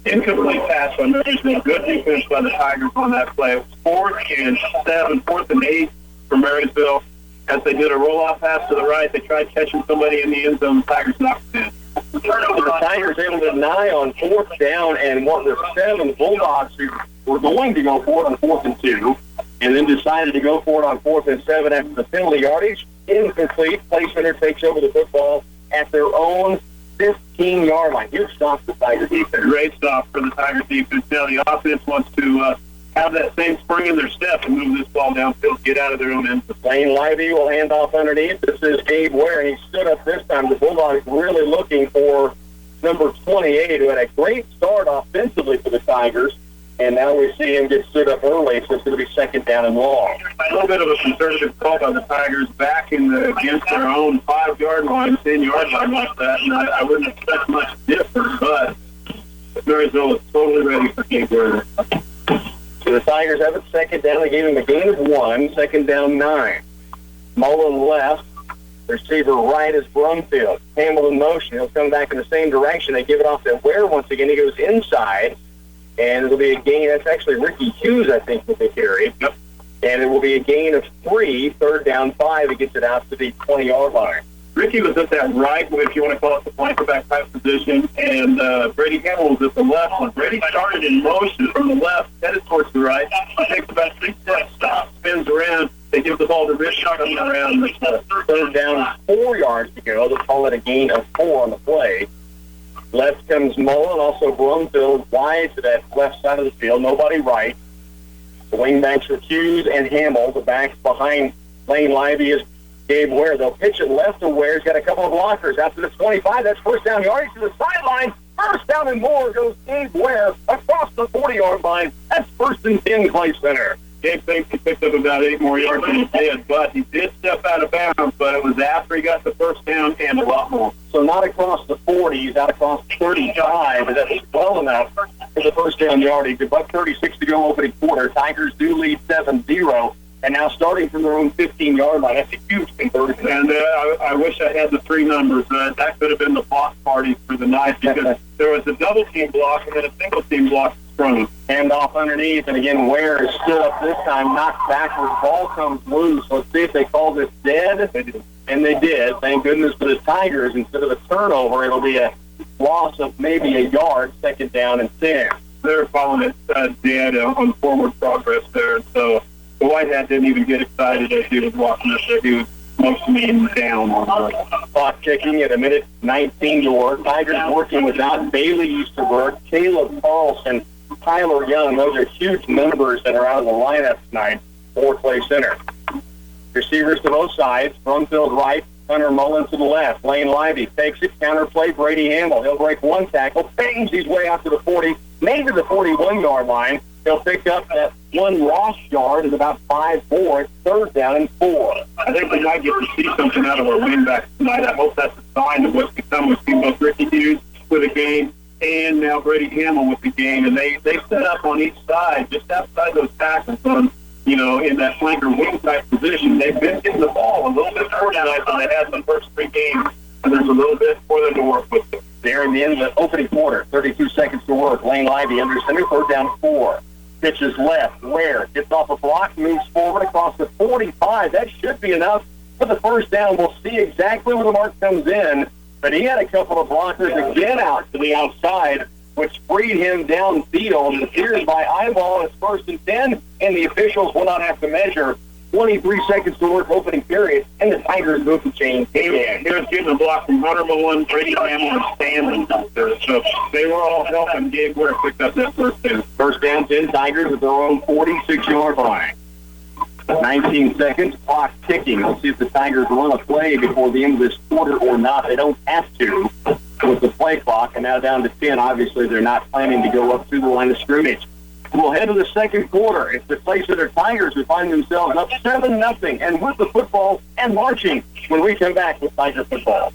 Incomplete pass on Marysville. Good defense by the Tigers on that play. It was 4th and 8 for Marysville. As they did a roll-off pass to the right, they tried catching somebody in the end zone. The Tigers knocked it in. The Tigers able to deny on 4th down and one of the 7 Bulldogs who were going to go for it on 4th and 2 and then decided to go for it on 4th and 7 after the penalty yardage. Incomplete. Play center takes over the football at their own 15-yard line. Huge stop for the Tiger defense. Great stop for the Tiger defense. Now the offense wants to have that same spring in their step and move this ball downfield, get out of their own end. Lane Lively will hand off underneath. This is Gabe Ware, and he stood up this time. The Bulldogs really looking for number 28, who had a great start offensively for the Tigers. And now we see him get stood up early, so it's going to be 2nd down and long. A little bit of a conservative call by the Tigers back against their own 5-yard line, 10-yard line like that. And I wouldn't expect much different, but Marysville is totally ready for Gabe Ware. So the Tigers have it 2nd down. They gave him a gain of 1, 2nd down 9. Mullen left. Receiver right is Brumfield. Hamilton motion. He'll come back in the same direction. They give it off to Ware once again. He goes inside. And it'll be a gain. That's actually Ricky Hughes, I think, that they carry. Yep. And it will be a gain of 3, 3rd down 5. He gets it out to the 20-yard line. Ricky was at that right, if you want to call it the flanker-back type position, and Brady Hamill was at the left one. Brady started in motion from the left, headed towards the right. Takes about 3 steps, stops, spins around. They give the ball to Rich coming around. 3rd down, 4 yards to go. They'll call it a gain of 4 on the play. Left comes Mullen, also Brumfield wide to that left side of the field. Nobody right. The wingbacks are Hughes and Hamill. The backs behind Lane Lively is Gabe Ware. They'll pitch it left to Ware. He's got a couple of blockers. After the 25, that's 1st down yardage to the sideline. 1st down and more goes Gabe Ware across the 40-yard line. That's 1st and 10, Clay Center. Gabe thinks he picked up about 8 more yards than he did, but he did step out of bounds, but it was after he got the 1st down and a lot more. So not across the 40, he's out across 35, but that's well enough for the 1st down yardage. About 36 to go opening quarter. Tigers do lead 7-0, and now starting from their own 15-yard line. That's a huge conversion. And I wish I had the 3 numbers. That could have been the block party for the night because there was a double-team block and then a single-team block. Hand off underneath, and again, Ware is stood up this time, knocked backwards, ball comes loose. Let's see if they call this dead. And they did. Thank goodness for the Tigers. Instead of a turnover, it'll be a loss of maybe a yard, 2nd down and 10. They're calling it dead on forward progress there. So the White Hat didn't even get excited as he was walking up there. He was mostly down on the clock ticking at 1:19 to work. Tigers working without Bailey used to work. Caleb Carlson, Tyler Young, those are huge numbers that are out of the lineup tonight for Clay Center. Receivers to both sides. Brumfield right, Hunter Mullen to the left. Lane Lively takes it, counter play, Brady Hamill. He'll break 1 tackle, bangs his way out to the 40, maybe the 41-yard line. He'll pick up that 1 lost yard at about 5-4. It's 3rd down and 4. I think we might get to see something out of our wingbacks tonight. I hope that's a sign of what's to come. We've seen both Ricky Hughes with a game and now Brady Hamill with the game, and they set up on each side, just outside those tackles, in that flanker wing type position. They've been getting the ball a little bit more tonight than they had in the first 3 games, and there's a little bit for them to work with. There in the end of the opening quarter, 32 seconds to work. Lane Lively under center, 3rd down 4. Pitches left, Ware gets off a block, moves forward across the 45. That should be enough for the 1st down. We'll see exactly where the mark comes in. But he had a couple of blockers again out to the outside, which freed him downfield. It appears by eyeball it's 1st and 10, and the officials will not have to measure. 23 seconds to work opening period, and the Tigers move the chain. He was getting a block from Hunter Mullen, Brady Hamill, and Stanley out there. So they were all helping Gabe Ware pick up that 1st down. 1st down, 10 Tigers at their own 46-yard line. 19 seconds, clock ticking. Let's see if the Tigers run a play before the end of this quarter or not. They don't have to with the play clock, and now down to 10. Obviously, they're not planning to go up to the line of scrimmage. We'll head to the 2nd quarter. It's the Clay Center Tigers who find themselves up 7-0 and with the football and marching when we come back with Tiger football.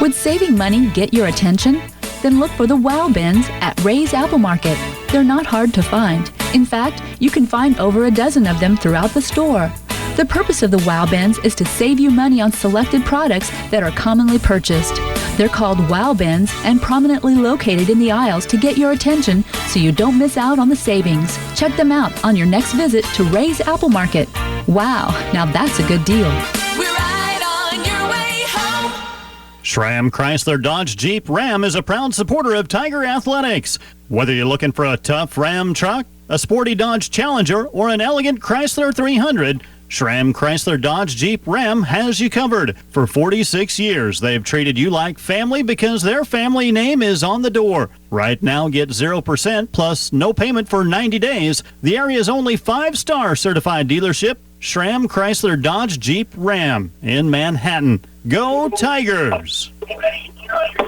Would saving money get your attention? Then look for the Wow Bins at Ray's Apple Market. They're not hard to find. In fact, you can find over a dozen of them throughout the store. The purpose of the Wow Bins is to save you money on selected products that are commonly purchased. They're called Wow Bins and prominently located in the aisles to get your attention so you don't miss out on the savings. Check them out on your next visit to Ray's Apple Market. Wow, now that's a good deal. We're right on your way home. Schramm Chrysler Dodge Jeep Ram is a proud supporter of Tiger Athletics. Whether you're looking for a tough Ram truck, a sporty Dodge Challenger, or an elegant Chrysler 300, Schramm Chrysler Dodge Jeep Ram has you covered. For 46 years, they've treated you like family because their family name is on the door. Right now, get 0% plus no payment for 90 days. The area's only 5-star certified dealership, Schramm Chrysler Dodge Jeep Ram in Manhattan. Go Tigers!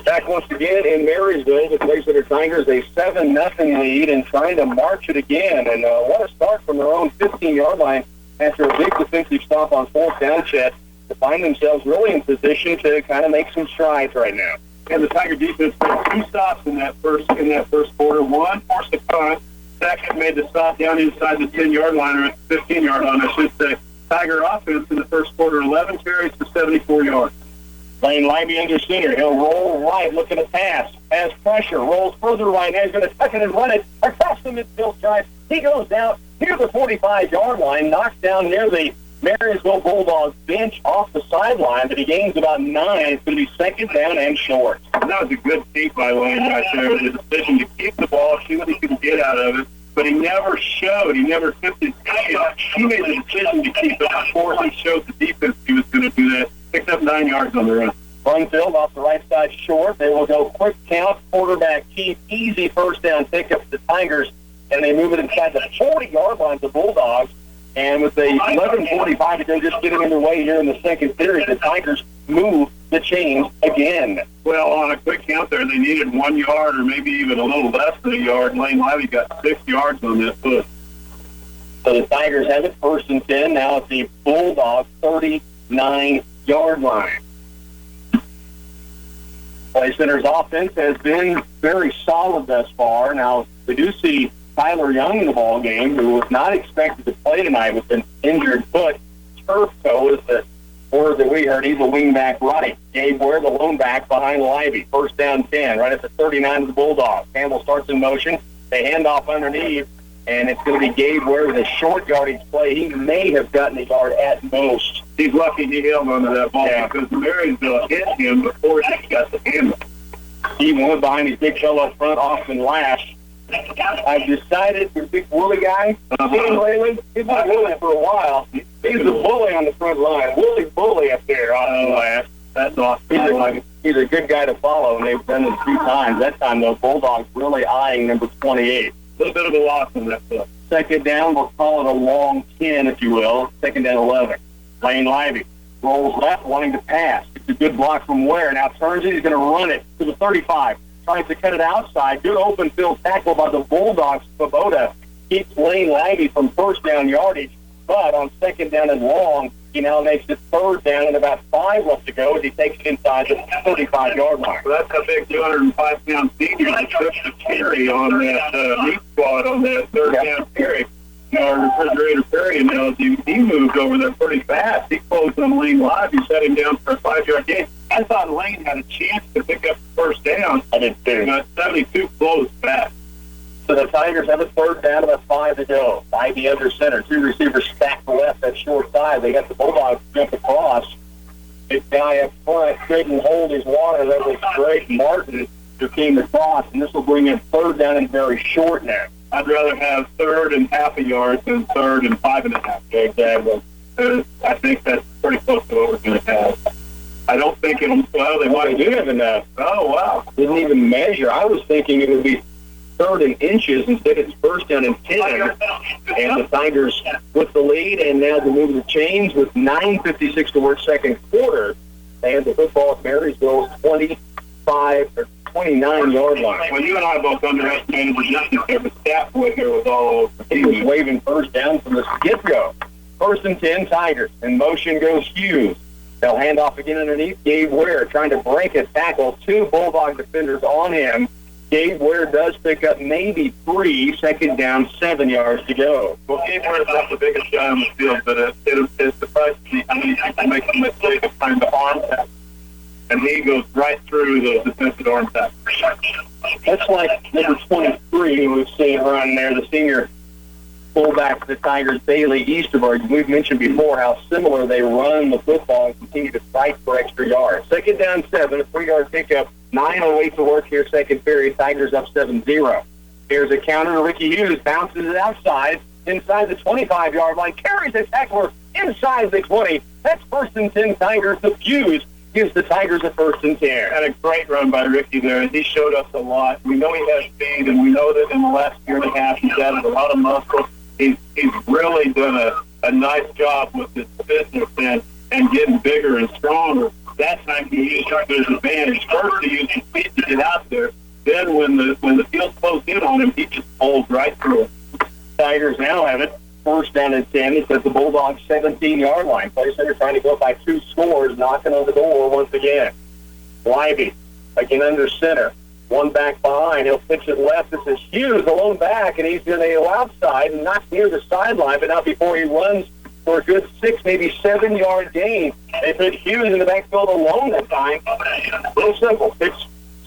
Back once again in Marysville, the Clay Center Tigers a 7-0 lead and trying to march it again. And what a start from their own 15-yard line after a big defensive stop on 4th down, Chet, to find themselves really in position to kind of make some strides right now. And the Tiger defense made 2 stops in that first quarter. One forced a punt. Second made the stop down inside the 10-yard line, or 15-yard line, I should say. Tiger offense in the first quarter, 11 carries for 74 yards. Lane Libby under center. He'll roll right, looking to pass. Has pressure, rolls further right. Now he's going to tuck it and run it across the midfield stripe. He goes down near the 45-yard line, knocked down near the Marysville Bulldogs bench off the sideline, but he gains about 9. It's going to be 2nd down and short. That was a good feat by Lane right there. The decision to keep the ball, see what he could get out of it. But he never showed. He never tipped his hand. He made the decision to keep it before he showed the defense he was going to do that. Picked up 9 yards on the run. Brunfield off the right side short. They will go quick count, quarterback keep, easy first down pickup for the Tigers, and they move it inside the 40-yard line to the Bulldogs. And with the 11:45 to go, just getting underway here in the second period, the Tigers move the chains again. Well, on a quick count there, they needed 1 yard or maybe even a little less than a yard. Lane Lively got 6 yards on that push. So the Tigers have it 1st and 10. Now it's the Bulldogs 39-yard line. Clay Center's offense has been very solid thus far. Now, we do see Tyler Young in the ball game, who was not expected to play tonight with an injured foot. Turf toe is the word that we heard. He's a wingback right. Gabe Ware, the lone back behind Lively. 1st down 10, right at the 39 of the Bulldogs. Campbell starts in motion. They hand off underneath, and it's going to be Gabe Ware with a short yardage play. He may have gotten a yard at most. He's lucky he held onto that ball because Marysville hit him before he got the handle. He went behind his big fellow up front, Austin Lash. I've decided the big Willie guy, seen him lately? He's been Willie for a while. He's the bully on the front line. Willie Bully up there, Austin Lash. That's awesome. He's a good guy to follow, and they've done it 2 times. That time, though, Bulldogs really eyeing number 28. A little bit of a loss in that stuff. 2nd down, we'll call it a long 10, if you will. 2nd down 11. Lane Lively rolls left, wanting to pass. It's a good block from Ware. Now turns it. He's going to run it to the 35. Tries to cut it outside. Good open field tackle by the Bulldogs. Svoboda keeps Lane Lively from 1st down yardage. But on 2nd down and long, he now makes it 3rd down and about 5 left to go as he takes it inside the 35-yard line. Well, that's a big 205-pound senior that took the carry on that meat squad on that 3rd down carry. Refrigerator Perry, and now he moved over there pretty fast. He closed on Lane live. He set him down for a 5-yard gain. I thought Lane had a chance to pick up the 1st down. I did too. But 72 closed fast. So the Tigers have a 3rd down, about 5 to go. Ivy under center. 2 receivers stacked left, that short side. They got the Bulldogs jump across. This guy up front couldn't hold his water. That was Drake Martin who came across, and this will bring in 3rd down and very short now. I'd rather have 3rd and half a yard than 3rd and 5.5. Exactly. I think that's pretty close to what we're going to have. I don't think it'll, well, they might do have enough. Oh, wow. Didn't even measure. I was thinking it would be 3rd in inches. Instead, it's 1st down and 10. And the Tigers with the lead, and now they move the chains with 9:56 to work 2nd quarter. They have the football at Marysville's 25 or 29-yard line. Well, you and I both underestimated the distance there. The staff boy here was all over. He was waving 1st down from the get-go. 1st and 10, Tigers. In motion goes Hughes. They'll hand off again underneath. Gabe Ware trying to break a tackle. 2 Bulldog defenders on him. Gabe Ware does pick up maybe 3, second down, 7 yards to go. Well, Gabe Ware's not the biggest guy on the field, but it surprises me how many people make the mistake of trying to arm tackle. And he goes right through those defensive arm tackles. That's like number 23 we've seen run there, the senior fullback for the Tigers, Bailey Easterberg. We've mentioned before how similar they run the football and continue to fight for extra yards. Second down 7, a 3-yard pickup, 9:08 to work here, second period. Tigers up 7-0. Here's a counter to Ricky Hughes, bounces it outside, inside the 25-yard line, carries a tackler inside the 20. That's first and 10 Tigers. The Hughes gives the Tigers a first and 10. Had a great run by Ricky there. He showed us a lot. We know he has speed, and we know that in the last year and a half he's added a lot of muscle. He's really done a nice job with his fitness and getting bigger and stronger. That time he used his advantage. First, he used his speed to get out there. Then when the field closed in on him, he just pulled right through it. Tigers now have it. First down and 10. It's at the Bulldogs' 17-yard line. Play center trying to go up by 2 scores, knocking on the door once again. Libby again under center. 1 back behind. He'll pitch it left. This is Hughes alone back, and he's going to go outside and not near the sideline, but not before he runs for a good 6, maybe 7-yard gain. They put Hughes in the backfield alone that time. Real simple. Pitch,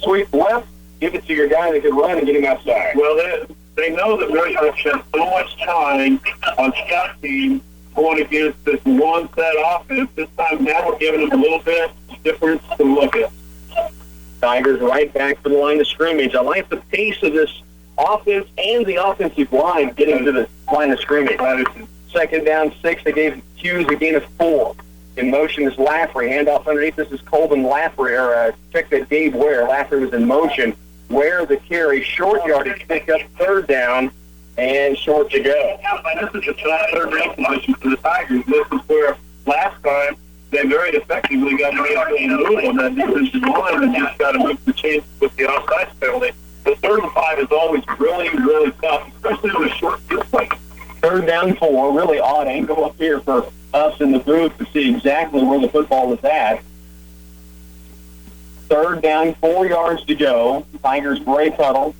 sweep left, give it to your guy that can run and get him outside. Well, they know that Marysville spent so much time on scout team going against this one set offense. This time now we're giving them a little bit difference to look at. Tigers right back for the line of scrimmage. I like the pace of this offense and the offensive line getting to the line of scrimmage. Second down 6. They gave Hughes a gain of 4. In motion is Laffrey. Handoff underneath. This is Colvin Laffrey. Check that Gabe Ware. Laffrey was in motion. Ware the carry. Short yardage pick up, third down, and short to go. This is a flat third down position for the Tigers. This is where last time they very effectively got to move on that defensive line and just got to move the change with the offside penalty. The 3rd and 5 is always really, really tough, especially on a short field play. Third down 4, really odd angle up here for us in the booth to see exactly where the football is at. Third down, 4 yards to go. Tigers break huddle.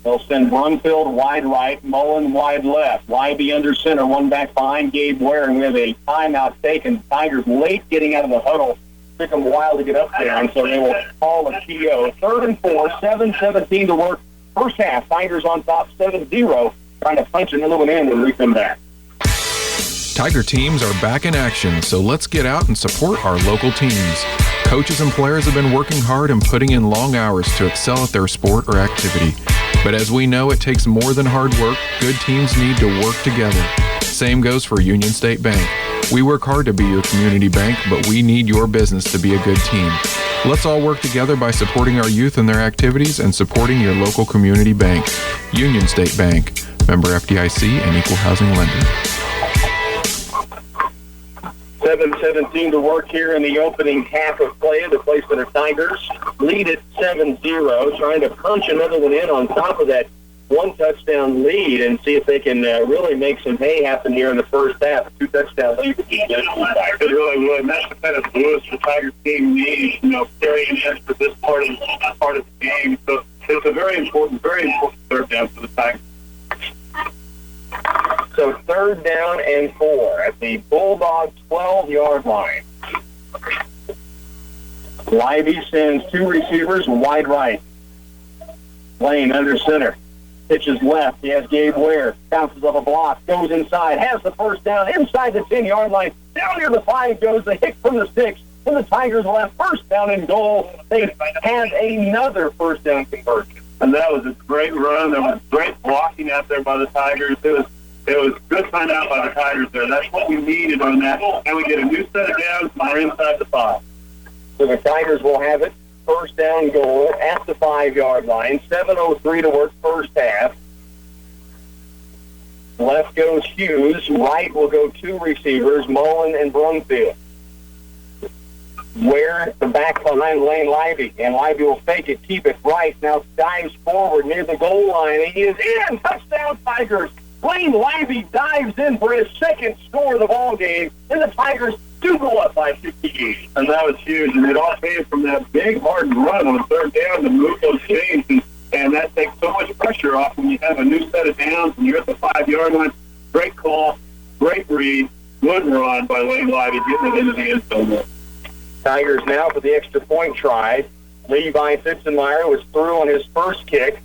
They'll send Brunfield wide right, Mullen wide left. Libby under center, 1 back behind Gabe Ware, and we have a timeout taken. Tigers late getting out of the huddle. Took them a while to get up there, and so they will call a TO. 3rd and 4, 7:17 to work. First half, Tigers on top 7-0, trying to punch another one in when we come back. Tiger teams are back in action, so let's get out and support our local teams. Coaches and players have been working hard and putting in long hours to excel at their sport or activity. But as we know, it takes more than hard work. Good teams need to work together. Same goes for Union State Bank. We work hard to be your community bank, but we need your business to be a good team. Let's all work together by supporting our youth and their activities and supporting your local community bank. Union State Bank. Member FDIC and equal housing lender. 7:17 to work here in the opening half of play. The Clay Center Tigers lead at 7-0, trying to punch another one in on top of that 1 touchdown lead and see if they can really make some hay happen here in the first half. A 2 touchdown lead would be good for the Tigers. It really would. And that's the kind of boost the Tigers team needs, carrying in for this part of the game. So it's a very important third down for the Tigers. So 3rd down and 4 at the Bulldogs 12-yard line. Libby sends 2 receivers wide right. Lane under center. Pitches left. He has Gabe Ware. Bounces off a block. Goes inside. Has the first down inside the 10-yard line. Down near the 5 goes the hit from the 6. And the Tigers will have first down and goal. They had another first down conversion. And that was a great run. There was great blocking out there by the Tigers. It was good timeout by the Tigers there. That's what we needed on that. And we get a new set of downs, and we're inside the 5. So the Tigers will have it. First down goal at the 5-yard line. 7:03 to work first half. Left goes Hughes. Right will go 2 receivers, Mullen and Brunfield. Where the back behind Lane Libby, and Libby will fake it, keep it right. Now dives forward near the goal line, and he is in. Touchdown Tigers. Lane Libby dives in for his 2nd score of the ball game, and the Tigers do go up by 58. And that was huge. And it all came from that big, hard run on the third down to move those chains. And that takes so much pressure off when you have a new set of downs and you're at the 5-yard line. Great call, great read, good run by Lane Lively getting it into the end zone. Tigers now for the extra point try. Levi Fitzenmeyer was through on his first kick.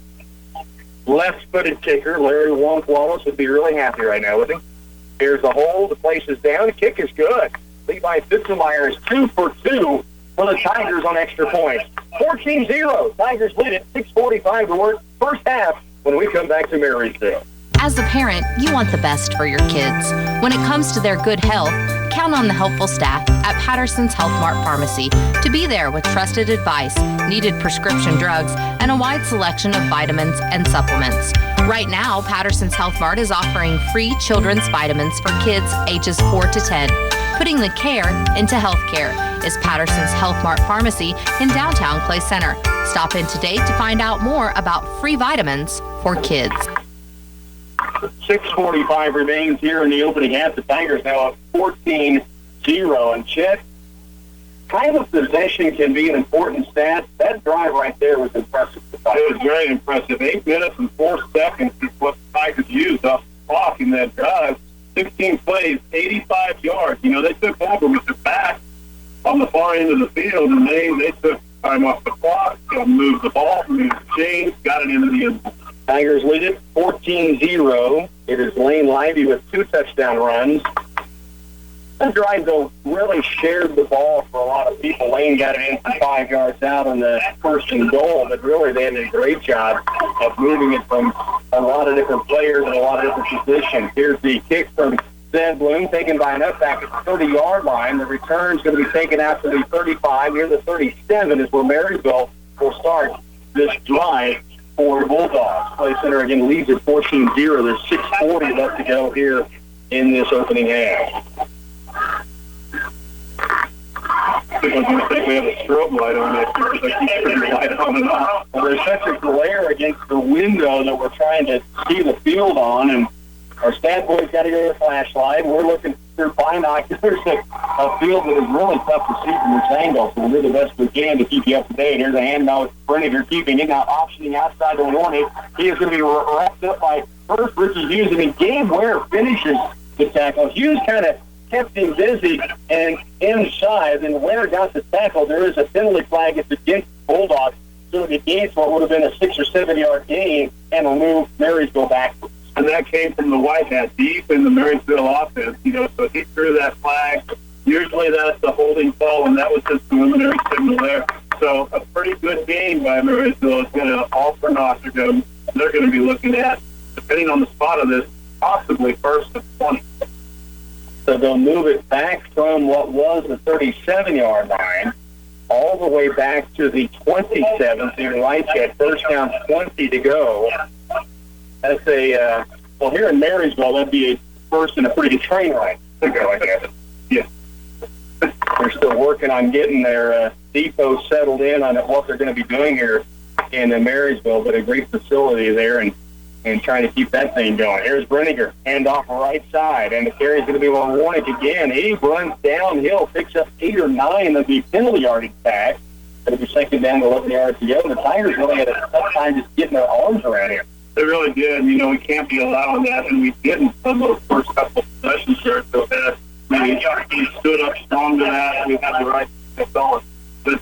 Left-footed kicker, Larry Wonk-Wallace, would be really happy right now with him. Here's the hold. The place is down. The kick is good. Levi Fitzenmeyer is 2 for 2 for the Tigers on extra points. 14-0. Tigers lead it. 6:45 to work. First half when we come back to Marysville. As a parent, you want the best for your kids. When it comes to their good health, count on the helpful staff at Patterson's Health Mart Pharmacy to be there with trusted advice, needed prescription drugs, and a wide selection of vitamins and supplements. Right now, Patterson's Health Mart is offering free children's vitamins for kids ages 4 to 10. Putting the care into healthcare is Patterson's Health Mart Pharmacy in downtown Clay Center. Stop in today to find out more about free vitamins for kids. 6:45 remains here in the opening half. The Tigers now up 14-0. And Chet, time of possession can be an important stat. That drive right there was impressive. It was very impressive. 8 minutes and 4 seconds is what the Tigers used off the clock in that drive. 16 plays, 85 yards. You know, they took over with their back on the far end of the field, and they took time off the clock, moved the ball, moved the chains, got it into the end zone. Tigers lead it 14-0. It is Lane Lively with 2 touchdown runs. That drive, though, really shared the ball for a lot of people. Lane got it in from 5 yards out on the first and goal, but really they did a great job of moving it from a lot of different players and a lot of different positions. Here's the kick from Zed Bloom, taken by enough back at the 30-yard line. The return's going to be taken out to the 35. Near the 37 is where Marysville will start this drive for the Bulldogs. Clay Center again leads at 14-0. There's 6:40 left to go here in this opening half. I think we have a strobe light on that. Light on and off. Well, there's such a glare against the window that we're trying to see the field on, and our stat boys got to go to the flashlight. We're looking through binoculars at a field that is really tough to see from this angle, so we'll do the best we can to keep you up to date. Here's a handout with Brenniger keeping it, now optioning outside the warning. He is going to be wrapped up by first Ricky Hughes, and then Gabe Ware finishes the tackle. Hughes kind of kept him busy and inside, and Ware got the tackle. There is a penalty flag. It's against Bulldogs, so it gains what would have been a 6 or 7 yard gain and will move Marysville backwards. And that came from the White Hat deep in the Marysville offense, you know, so he threw that flag. Usually that's the holding call, and that was his preliminary signal there. So a pretty good game by Marysville is going to all for naught. They're going to be looking at, depending on the spot of this, possibly first and 20. So they'll move it back from what was the 37-yard line all the way back to the 27. So you're right, Chad. First down, 20 to go. That's a, well, here in Marysville, that'd be a first and a pretty good train ride. I guess. Yeah. They're still working on getting their depot settled in on what they're going to be doing here in Marysville, but a great facility there and trying to keep that thing going. Here's Brenniger, hand off right side, and the carry is going to be on Warnick again. He runs downhill, picks up 8 or 9 of the penalty yardage back. It'll be second down to 11 yards to go. The Tigers really had a tough time just getting their arms around him. They really did. You know, we can't be allowing that, and we didn't on those first couple of possessions there. So he stood up strong to that, and we had the right to keep going. But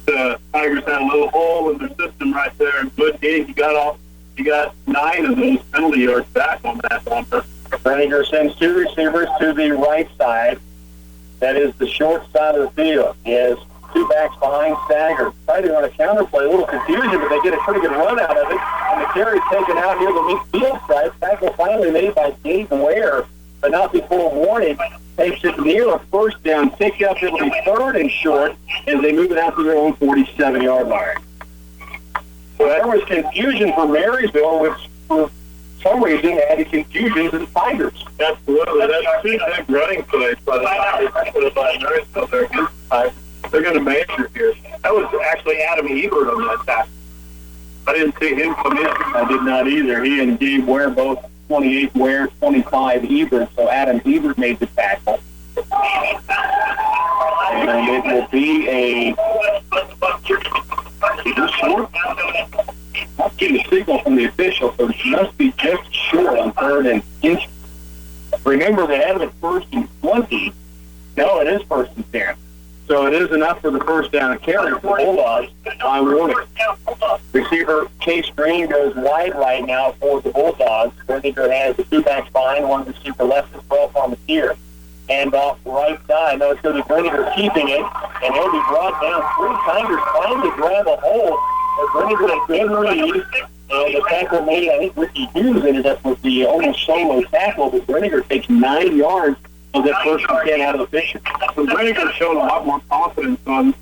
Tigers had a little hole in their system right there. Good game. You got 9 of those penalty yards back on that bumper. Brenniger sends 2 receivers to the right side. That is the short side of the field. He has 2 backs behind Stagger. Trying to run a counterplay, a little confusion, but they get a pretty good run out of it. And the carry's taken out near the midfield side. Tackle finally made by Gabe Ware, but not before Warnick takes it near a first down pickup. It'll be 3rd and short as they move it out to their own 47-yard line. So there was confusion for Marysville, which for some reason added confusion to the Tigers. Absolutely. That's 2 big running plays by the Tigers. By Marysville. They're going to measure here. That was actually Adam Ebert on that tackle. I didn't see him come in. I did not either. He and Gabe Ware both 28 Ware, 25 Ebert. So Adam Ebert made the tackle. And it will be a short. I'm getting a signal from the official, so it must be just short on 3rd and inch. Remember, they had it at 1st and 20. No, it is 1st and 10. So it is enough for the first down carry for Bulldogs on warning. Receiver Chase Green goes wide right now for the Bulldogs. Berninger has the two backs behind, one receiver left as well on the tier. And off right side. No, it's going to be Berninger keeping it, and he'll be brought down. 3 Tigers trying to grab a hold. Berninger a good read, and the tackle made, I think Ricky Hughes ended up with the only solo tackle, but Berninger takes 9 yards. So that first and 10 out of the picture. So Berninger showed a lot more confidence on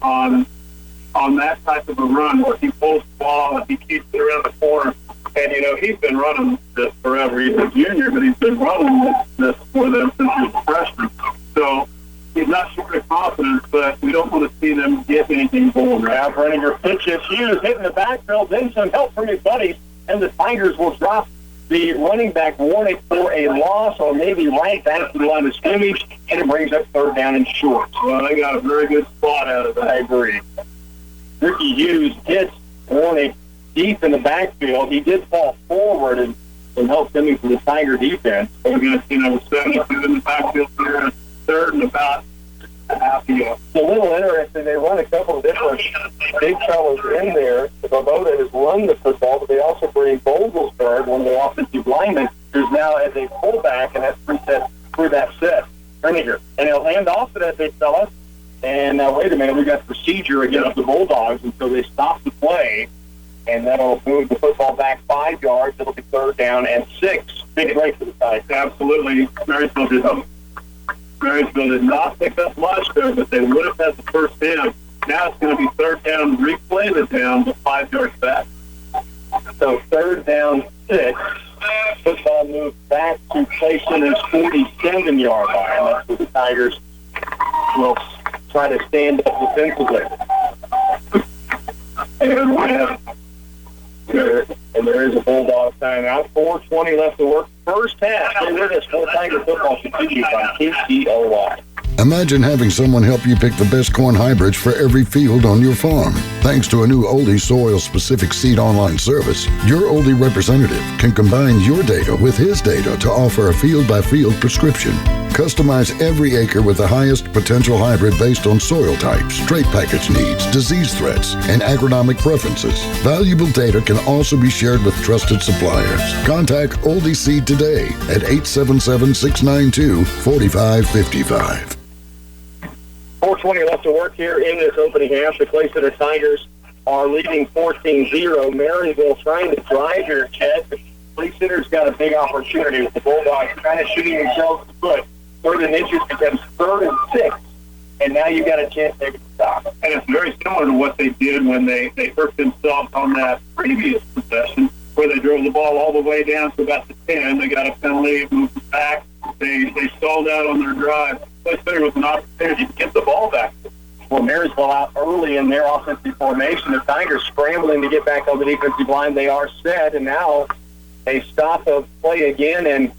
that type of a run where he pulls the ball and he keeps it around the corner. And, he's been running this forever. He's a junior, but he's been running this for them since he was a freshman. So he's not short of confidence, but we don't want to see them get anything going. Now Berninger pitches. Hughes hitting the backfield. Then some help from his buddies, and the Tigers will drop the running back warning for a loss, or maybe right back to the line of scrimmage, and it brings up 3rd down and short. Well, they got a very good spot out of that. I agree. Ricky Hughes hits Warnick deep in the backfield. He did fall forward and help stemming from the Tiger defense. We're going to see number 72 in the backfield here, 3rd and about half a yard. It's a little interesting. They run a couple of different big fellows in there. The Barboda has run the football, but they also bring Vogelsberg, one of the offensive linemen, who's now as a fullback, and that's through that set. Berninger. And he'll hand off to that big fella. And now, wait a minute, we got procedure against the Bulldogs, and so they stop the play, and that'll move the football back 5 yards. It'll be 3rd down and 6. Big play for the Tigers. Absolutely. Marysville did not pick up much there, but they would have had the first down. Now it's going to be 3rd down, replay the down, but 5 yards back. So 3rd down, 6. Football moves back to Claycenter's 47-yard line. That's where the Tigers will try to stand up defensively. And there is a Bulldog timeout. 4:20 left to work. First half. Stay with us. More Tiger football continues on KCOY. Imagine having someone help you pick the best corn hybrids for every field on your farm. Thanks to a new Oldie soil-specific seed online service, your Oldie representative can combine your data with his data to offer a field-by-field prescription. Customize every acre with the highest potential hybrid based on soil types, trait package needs, disease threats, and agronomic preferences. Valuable data can also be shared with trusted suppliers. Contact Oldie Seed today at 877-692-4555. 4:20 left to work here in this opening half. The Claycenter Tigers are leading 14-0. Marysville trying to drive here, Chad. Claycenter's got a big opportunity with the Bulldogs kind of shooting themselves in the foot. 3rd and inches becomes 3rd and 6. And now you got a chance to stop. And it's very similar to what they did when they hurt themselves on that previous possession, where they drove the ball all the way down to about the 10. They got a penalty, moved it back. They stalled out on their drive. Claycenter was an opportunity to get the ball back. Well, Marysville out early in their offensive formation. The Tigers scrambling to get back on the defensive line. They are set, and now they stop of play again, and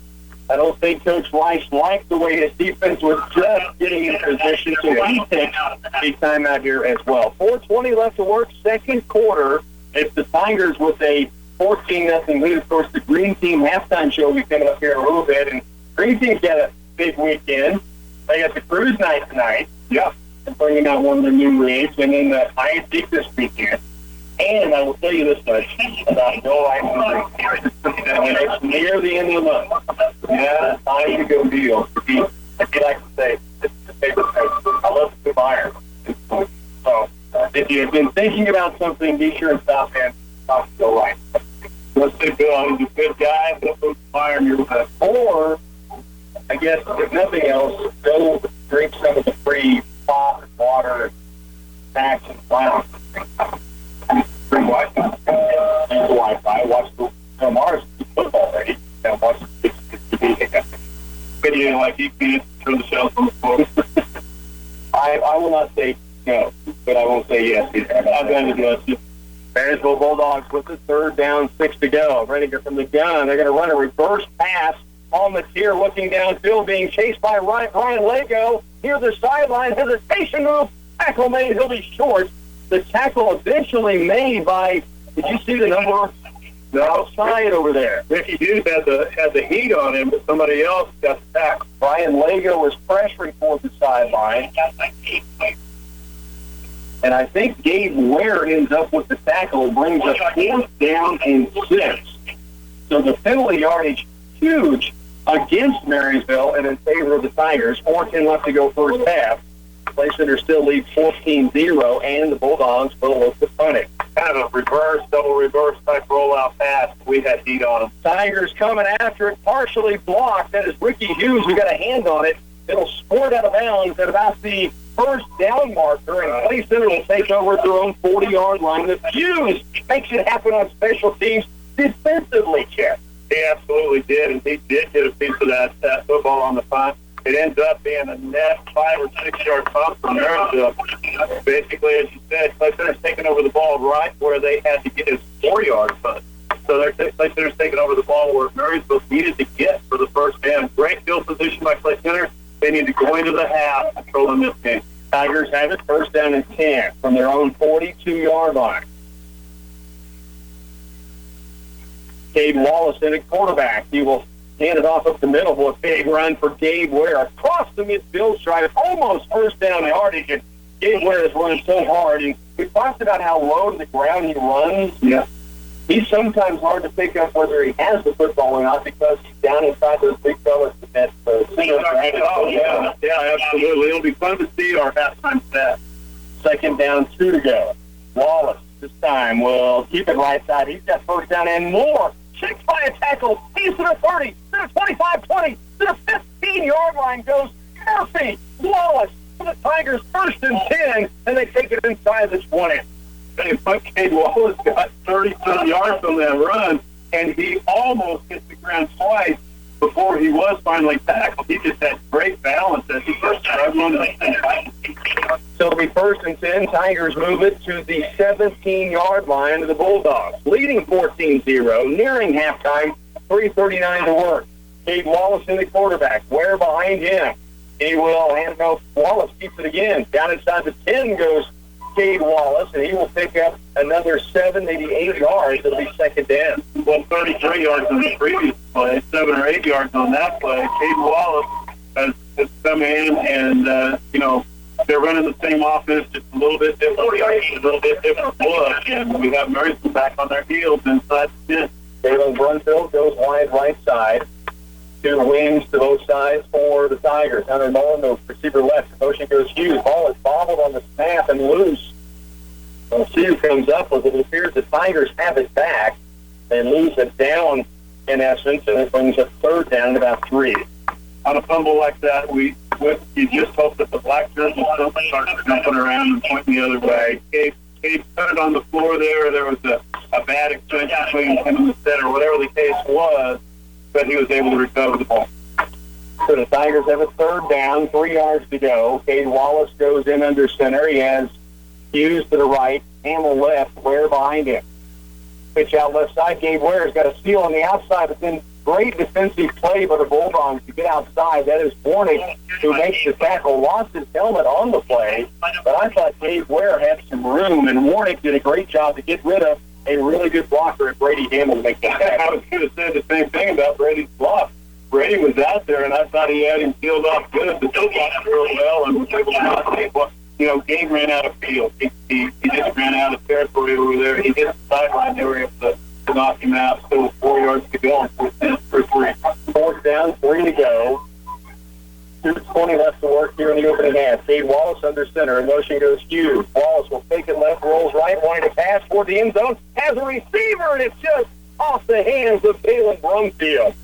I don't think Coach Weiss liked the way his defense was just getting in position, so he takes a timeout here as well. 4:20 left to work, second quarter. It's the Tigers with a 14-0 lead. Of course, the Green Team halftime show will be coming up here in a little bit, and Green Team's got a big weekend. They got the cruise night tonight. Yeah. And bringing out one of their new rigs, and then the High Peak this weekend. And I will tell you this much about Bill Rice. When it's near the end of the month, yeah, it's time to go deal. He like to say, this is the favorite coach. I love the buyer. So, if you've been thinking about something, be sure and stop in. Talk to Bill Rice. Let's say Bill, he's a good guy, but don't fire him your best. Or, I guess, if nothing else, go drink some of the free pop and water, snacks and flowers. Free Wi-Fi. Use the Wi-Fi. Watch the Mars football already. And watch the TV. Video like you can't turn the shelves on the phone. I will not say no, but I won't say yes either. I'll go ahead and yes. Marysville Bulldogs with the 3rd down, 6 to go. Ready to go from the gun. They're going to run a reverse pass on the tier, looking downfield, being chased by Ryan Lego. Near the sideline, hesitation move, tackle made, he'll be short. The tackle eventually made by, did you see the number? No. Outside over there. Ricky Hughes had the heat on him, but somebody else got the tackle. Ryan Lego was pressuring towards the sideline. And I think Gabe Ware ends up with the tackle. It brings us 4th down and 6. So the penalty yardage, huge against Marysville and in favor of the Tigers. 4:10 left to go first half. Clay Center still leads 14-0, and the Bulldogs will look to punt it. Kind of a double reverse type rollout pass. We had heat on them. Tigers coming after it, partially blocked. That is Ricky Hughes who got a hand on it. It'll squirt out of bounds at about the first down marker, and Clay Center will take over at their own 40-yard line. The Hughes makes it happen on special teams defensively, Chip. He absolutely did, and he did get a piece of that football on the punt. It ends up being a net 5 or 6 yard punt from Marysville. Basically, as you said, Clay Center's taking over the ball right where they had to get his 4-yard punt. So Clay Center's taking over the ball where Marysville needed to get for the first down. Great field position by Clay Center. They need to go into the half controlling this game. Tigers have it first down and 10 from their own 42-yard line. Gabe Wallace in at quarterback. He will hand it off up the middle for a big run for Gabe Ware. Across the midfield stripe, almost first down yardage. And Gabe Ware is running so hard. And we talked about how low to the ground he runs. Yeah. He's sometimes hard to pick up whether he has the football or not because he's down inside those big fellas that Yeah, absolutely. It'll be fun to see our halftime stat. 2nd down, 2 to go. Wallace this time will keep it right side. He's got first down and more. Checked by a tackle. He's to the 30, to the 25, 20, to the 15-yard line goes Murphy. Wallace for the Tigers, 1st and 10, and they take it inside the 20. Cade Wallace got 30-some yards on that run, and he almost hit the ground twice before he was finally tackled. He just had great balance as he first tried on the So it'll be 1st and 10. Tigers move it to the 17-yard line of the Bulldogs, leading 14-0, nearing halftime, 3:39 to work. Cade Wallace in the quarterback. Ware behind him. He will hand it off. Wallace keeps it again. Down inside the 10 goes Cade Wallace, and he will pick up another 7, maybe 8 yards. It'll be 2nd down. Well, 33 yards on the previous play, 7 or 8 yards on that play. Cade Wallace has come in, and, they're running the same offense, just a little bit different, a little bit different look, and we have Marysville back on their heels inside the 10. Jalen Brunfield goes wide right side. 2 wings to both sides for the Tigers. Hunter Mullen, the receiver left. The motion goes Hughes. Ball is bobbled on the snap and loose. We'll see who comes up with it. It appears the Tigers have it back. They lose it down, in essence, and it brings up 3rd down at about 3. On a fumble like that, you just hope that the black jerseys don't start jumping around and pointing the other way. Cade put it on the floor there. There was a bad exchange between him and the center, whatever the case was, but he was able to recover the ball. So the Tigers have a 3rd down, 3 yards to go. Cade Wallace goes in under center. He has Hughes to the right, Hamill left, Ware behind him. Pitch out left side. Gabe Ware's got a steal on the outside, but then great defensive play by the Bulldogs to get outside. That is Warnick who makes the tackle. Lost his helmet on the play, but I thought Gabe Ware had some room, and Warnick did a great job to get rid of a really good blocker at Brady Hamill to make that tackle. I was going to say the same thing about Brady's block. Brady was out there, and I thought he had him peeled off good, but he blocked real well and was able to not take one. Gabe ran out of field. He just ran out of territory over there. He hit the sideline. They were able to knock him out. Still 4 yards to go for 3. 4th down, 3 to go. 2:20 left to work here in the opening half. Cade Wallace under center. In motion goes Hughes. Wallace will fake it left, rolls right, wanting to pass toward the end zone. Has a receiver, and it's just off the hands of Balin Brumfield.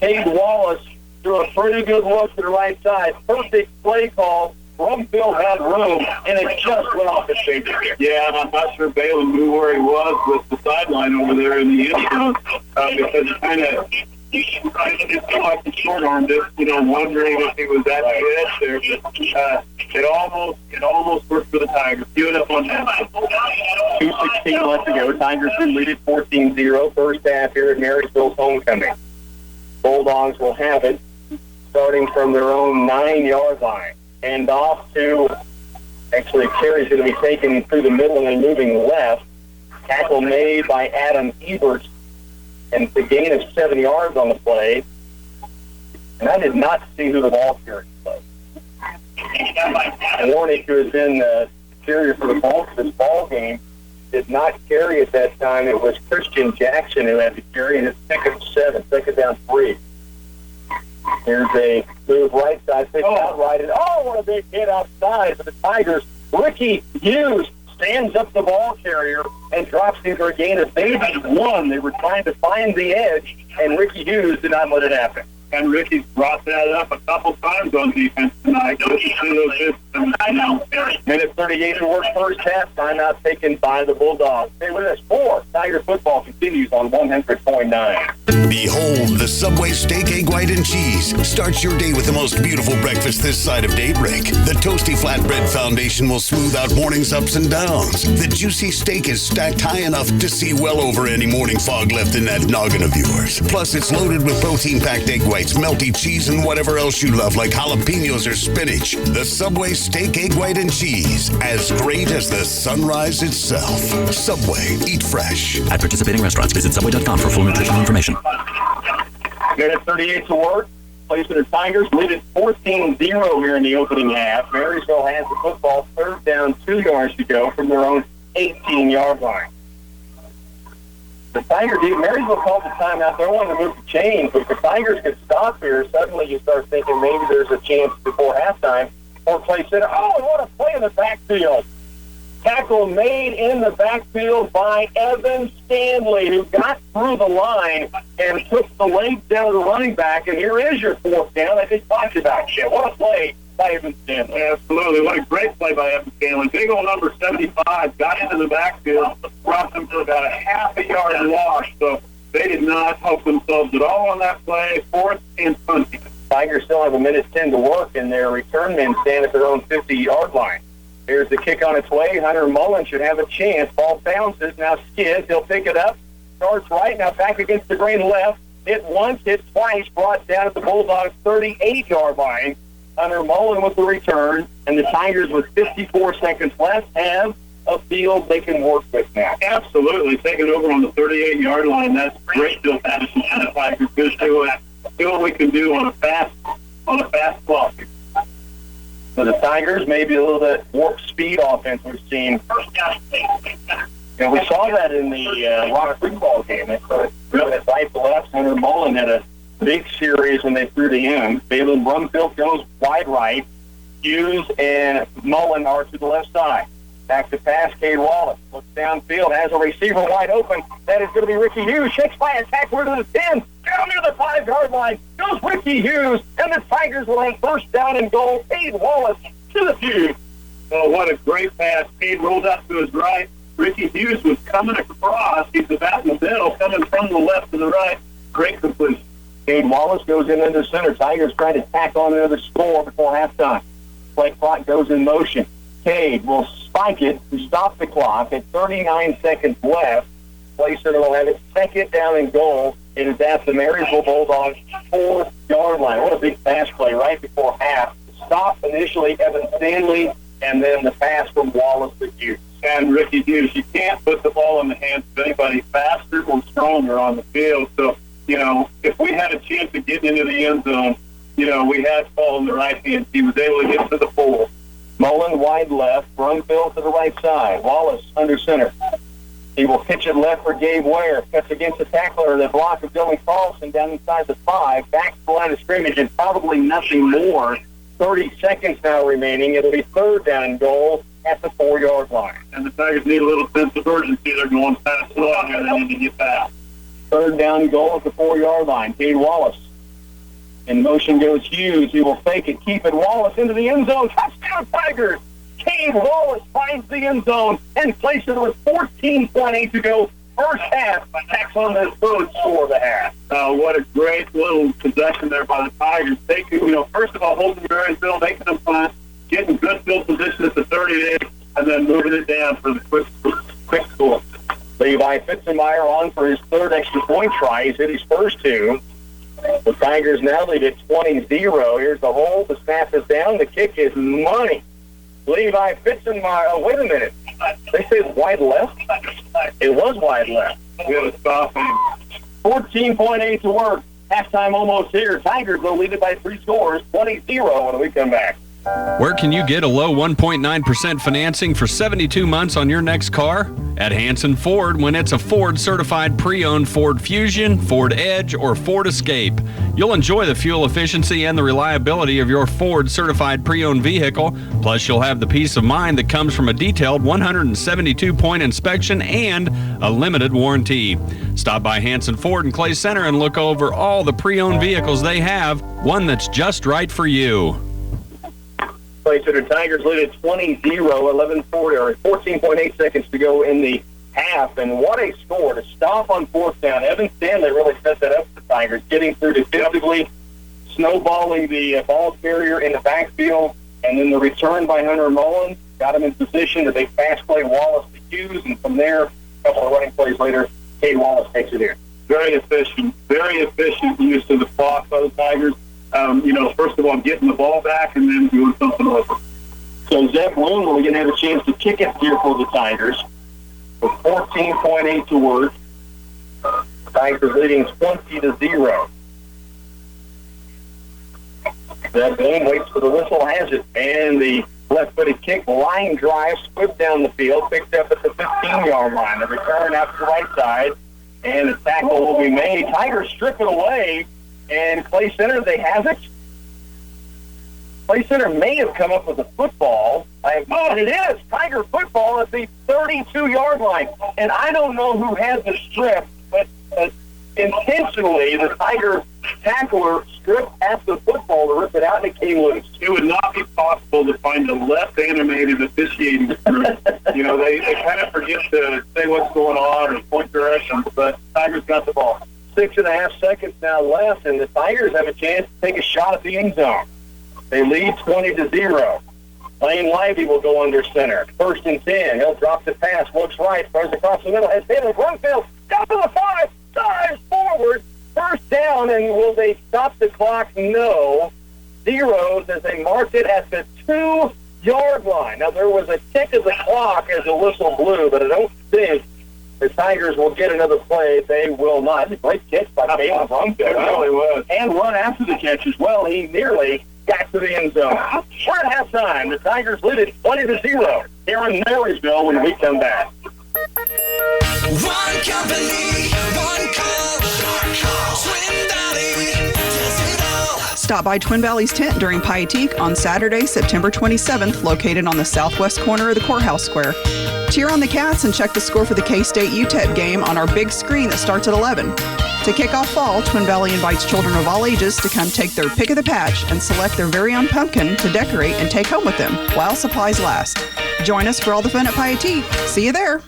Cade Wallace threw a pretty good look to the right side. Perfect play call. Brumfield had room, and it just went off his finger. Yeah, and I'm not sure Balin knew where he was with the sideline over there in the end zone because it kind of it's like he short-armed it, wondering if he was at the edge there. But it almost worked for the Tigers. Give it up on that. 2:16 left to go. Tigers lead it 14-0. First half here at Marysville's homecoming. Bulldogs will have it starting from their own 9-yard line. And off to, actually, carry's going to be taken through the middle and moving left. Tackle made by Adam Ebert, and the gain of 7 yards on the play. And I did not see who the ball carrier was. Warnick, who has been the carrier for the bulk of this ball game, did not carry at that time. It was Christian Jackson who had to carry, and it's second down 3. Here's a move right side, pitch out right, and what a big hit outside for the Tigers. Ricky Hughes stands up the ball carrier and drops him for a gain of maybe 1. They were trying to find the edge, and Ricky Hughes did not let it happen. And Ricky's brought that up a couple times on defense tonight. Minute 38 to work first half. Timeout taken by the Bulldogs. Stay with us. 4. Tiger football continues on 100.9. Behold, the Subway steak, egg white, and cheese. Start your day with the most beautiful breakfast this side of daybreak. The toasty flatbread foundation will smooth out morning's ups and downs. The juicy steak is stacked high enough to see well over any morning fog left in that noggin of yours. Plus, it's loaded with protein-packed egg whites, melty cheese, and whatever else you love, like jalapenos or spinach. The Subway steak, egg white, and cheese. As great as the sunrise itself. Subway. Eat fresh. At participating restaurants, visit Subway.com for full nutritional information. Minute 38 to work. Place for the Tigers. Lead it 14-0 here in the opening half. Marysville has the football. Third down, 2 yards to go from their own 18-yard line. The Tigers, Marysville called the timeout. They're wanting to move the chains, but if the Tigers could stop here, suddenly you start thinking maybe there's a chance before halftime or play center. What a play in the backfield. Tackle made in the backfield by Evan Stanley, who got through the line and took the legs down to the running back. And here is your 4th down. I just talked about you. What a play by Evan Stanley. Absolutely. What a great play by Evan Stanley. Big old number 75 got into the backfield, brought them to about a half a yard loss. So they did not help themselves at all on that play. 4th and 20. Tigers still have a minute 10 to work, and their return men stand at their own 50-yard line. Here's the kick on its way. Hunter Mullen should have a chance. Ball bounces, now skids. He'll pick it up. Starts right, now back against the grain left. Hit once, hit twice, brought down at the Bulldogs' 38-yard line. Hunter Mullen with the return, and the Tigers with 54 seconds left have a field they can work with now. Absolutely. Taking over on the 38-yard line. That's great field position. The Tigers just do what we can do on a fast clock. For the Tigers, maybe a little bit warp speed offense we've seen. And we saw that in the Rock football game. They put it right to left. Hunter Mullen had a big series when they threw the end. Balin Brumfield goes wide right. Hughes and Mullen are to the left side. Back to pass, Cade Wallace. Looks downfield, has a receiver wide open. That is going to be Ricky Hughes. Shakes by attack, we're to the 10. Down near the 5-yard line goes Ricky Hughes. And the Tigers will have first down and goal. Cade Wallace to the Hughes. Oh, what a great pass. Cade rolled out to his right. Ricky Hughes was coming across. He's about in the middle, coming from the left to the right. Great completion. Cade Wallace goes in under center. Tigers trying to tack on another score before halftime. Play clock goes in motion. Cade will spike it to stop the clock at 39 seconds left. Play center will have it second down and goal. It is at the Marysville Bulldogs' 4-yard line. What a big pass play right before half. Stop initially Evan Stanley, and then the pass from Wallace to Hughes. And Ricky Hughes, you can't put the ball in the hands of anybody faster or stronger on the field. So, if we had a chance of getting into the end zone, we had the ball in the right hand. He was able to get to the 4. Mullen wide left, Brumfield to the right side. Wallace under center. He will pitch it left for Gabe Ware. Cuts against the tackler. The block of Dylan Carlson down inside the 5. Back to the line of scrimmage and probably nothing more. 30 seconds now remaining. It'll be third down and goal at the 4-yard line. And the Tigers need a little sense of urgency. They're going fast slow here. They need to get back. Third down and goal at the 4-yard line. Cade Wallace. In motion goes Hughes. He will fake it. Keep it. Wallace into the end zone. Touchdown Tigers. Cade Wallace finds the end zone and places it with 14.8 to go. First half. Tacks on the third score of the half. What a great little possession there by the Tigers. First of all, holding Marysville, making them punt, getting good field position at the 38, and then moving it down for the quick score. Levi Fitzenmeyer on for his third extra point try. He's hit his first 2. The Tigers now lead at 20-0. Here's the hold. The snap is down. The kick is money. Levi Fitzenmeyer. Oh, wait a minute. They say it's wide left? It was wide left. We have a stop. 14.8 to work. Halftime almost here. Tigers, though, lead it by 3 scores. 20-0 when we come back. Where can you get a low 1.9% financing for 72 months on your next car? At Hanson Ford, when it's a Ford-certified pre-owned Ford Fusion, Ford Edge, or Ford Escape. You'll enjoy the fuel efficiency and the reliability of your Ford-certified pre-owned vehicle. Plus, you'll have the peace of mind that comes from a detailed 172-point inspection and a limited warranty. Stop by Hanson Ford in Clay Center and look over all the pre-owned vehicles they have, one that's just right for you. Clay Center Tigers lead at 20-0, 14.8 seconds to go in the half. And what a score to stop on fourth down. Evan Stanley really set that up for the Tigers, getting through defensively, snowballing the ball carrier in the backfield, and then the return by Hunter Mullins got him in position to make fast play Wallace to Hughes, and from there, a couple of running plays later, Cade Wallace takes it in. Very efficient use of the clock by the Tigers. First of all, getting the ball back and then doing something over. So Zach Loon will again have a chance to kick it here for the Tigers with 14.8 to work. Tigers leading 20-0. Zach Loon waits for the whistle, has it, and the left-footed kick, line drive, squib down the field, picked up at the 15-yard line. The return out to the right side, and the tackle will be made. Tigers strip it away. And Clay Center, they have it. Clay Center may have come up with a football. And it is Tiger football at the 32-yard line. And I don't know who has the strip, but intentionally the Tiger tackler stripped at the football to rip it out, and it came loose. It would not be possible to find a less animated officiating crew. They kind of forget to say what's going on or point directions, but Tigers got the ball. 6.5 seconds now left, and the Tigers have a chance to take a shot at the end zone. They lead 20-0. Lane Lively will go under center. 1st and 10. He'll drop the pass, looks right, throws across the middle, has Taylor Brunfield, down to the 5, dives forward, 1st down, and will they stop the clock? No. Zeros as they marked it at the 2-yard line. Now, there was a tick of the clock as the whistle blew, but I don't think the Tigers will get another play. They will not. It's a great catch by Taylor Brunfield. It really was. And run after the catch as well. He nearly got to the end zone. We're at halftime. The Tigers lead it 20-0 here in Marysville when we come back. One company, one call, Twin Valley does it all. Stop by Twin Valley's tent during Pietique on Saturday, September 27th, located on the southwest corner of the courthouse square. Cheer on the Cats and check the score for the K-State UTEP game on our big screen that starts at 11. To kick off fall, Twin Valley invites children of all ages to come take their pick of the patch and select their very own pumpkin to decorate and take home with them while supplies last. Join us for all the fun at Pietique. See you there.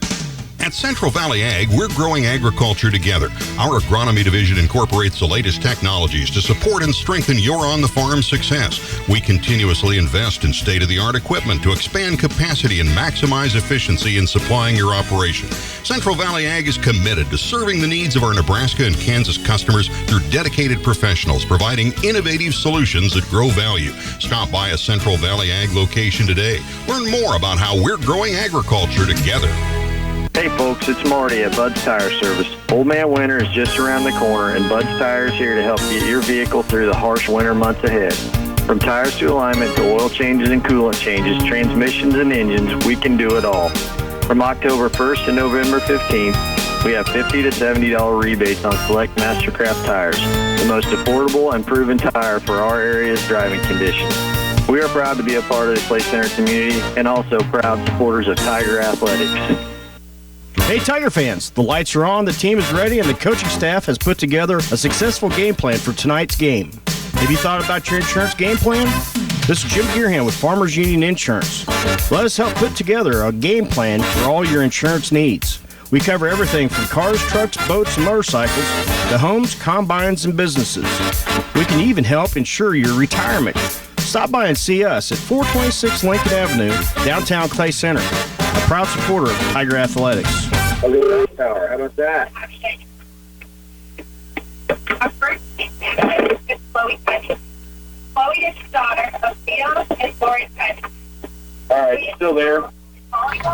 At Central Valley Ag, we're growing agriculture together. Our agronomy division incorporates the latest technologies to support and strengthen your on-the-farm success. We continuously invest in state-of-the-art equipment to expand capacity and maximize efficiency in supplying your operation. Central Valley Ag is committed to serving the needs of our Nebraska and Kansas customers through dedicated professionals providing innovative solutions that grow value. Stop by a Central Valley Ag location today. Learn more about how we're growing agriculture together. Hey folks, it's Marty at Bud's Tire Service. Old Man Winter is just around the corner, and Bud's Tire is here to help get your vehicle through the harsh winter months ahead. From tires to alignment to oil changes and coolant changes, transmissions and engines, we can do it all. From October 1st to November 15th, we have $50 to $70 rebates on select Mastercraft tires, the most affordable and proven tire for our area's driving conditions. We are proud to be a part of the Clay Center community and also proud supporters of Tiger Athletics. Hey Tiger fans, the lights are on, the team is ready, and the coaching staff has put together a successful game plan for tonight's game. Have you thought about your insurance game plan? This is Jim Gearham with Farmers Union Insurance. Let us help put together a game plan for all your insurance needs. We cover everything from cars, trucks, boats, and motorcycles to homes, combines, and businesses. We can even help insure your retirement. Stop by and see us at 426 Lincoln Avenue, downtown Clay Center. A proud supporter of Tiger Athletics. A little power. How about that? Chloe Touch. Chloe is the daughter of Theo and Lori Touch. All right, still there.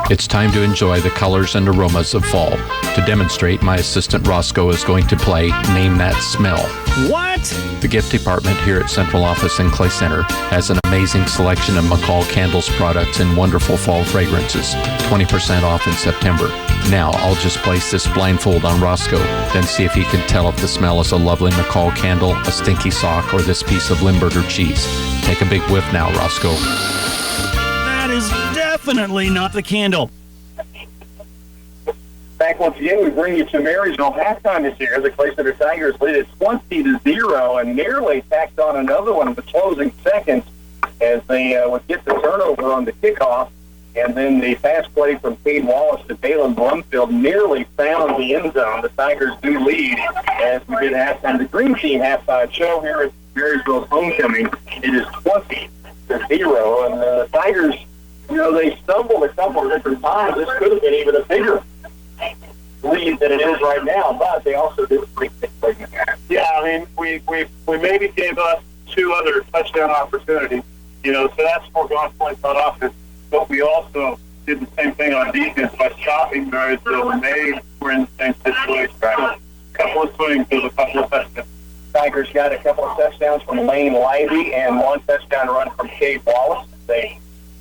It's time to enjoy the colors and aromas of fall. To demonstrate, my assistant Roscoe is going to play Name That Smell. What? The gift department here at Central Office and Clay Center has an amazing selection of McCall Candles products and wonderful fall fragrances. 20% off in September. Now, I'll just place this blindfold on Roscoe, then see if he can tell if the smell is a lovely McCall candle, a stinky sock, or this piece of Limburger cheese. Take a big whiff now, Roscoe. That is definitely not the candle. Back once again, we bring you to Marysville halftime this year. The Clay Center Tigers lead it 20-0 and nearly tacked on another one in the closing seconds as they would get the turnover on the kickoff. And then the pass play from Cade Wallace to Balin Blumfield nearly found the end zone. The Tigers do lead as we did halftime. The Green Team halftime show here at Marysville's homecoming. It is 20-0, and the Tigers, they stumbled a couple of different times. This could have been even a bigger lead than it is right now, but they also did pretty big play. Yeah, I mean, we maybe gave us 2 other touchdown opportunities, so that's 4 gone points on offense. But we also did the same thing on defense by stopping Marysville, and they were in the same situation. Right? A couple of swings, there's a couple of touchdowns. Tigers got a couple of touchdowns from Lane Lively and 1 touchdown run from Cade Wallace. They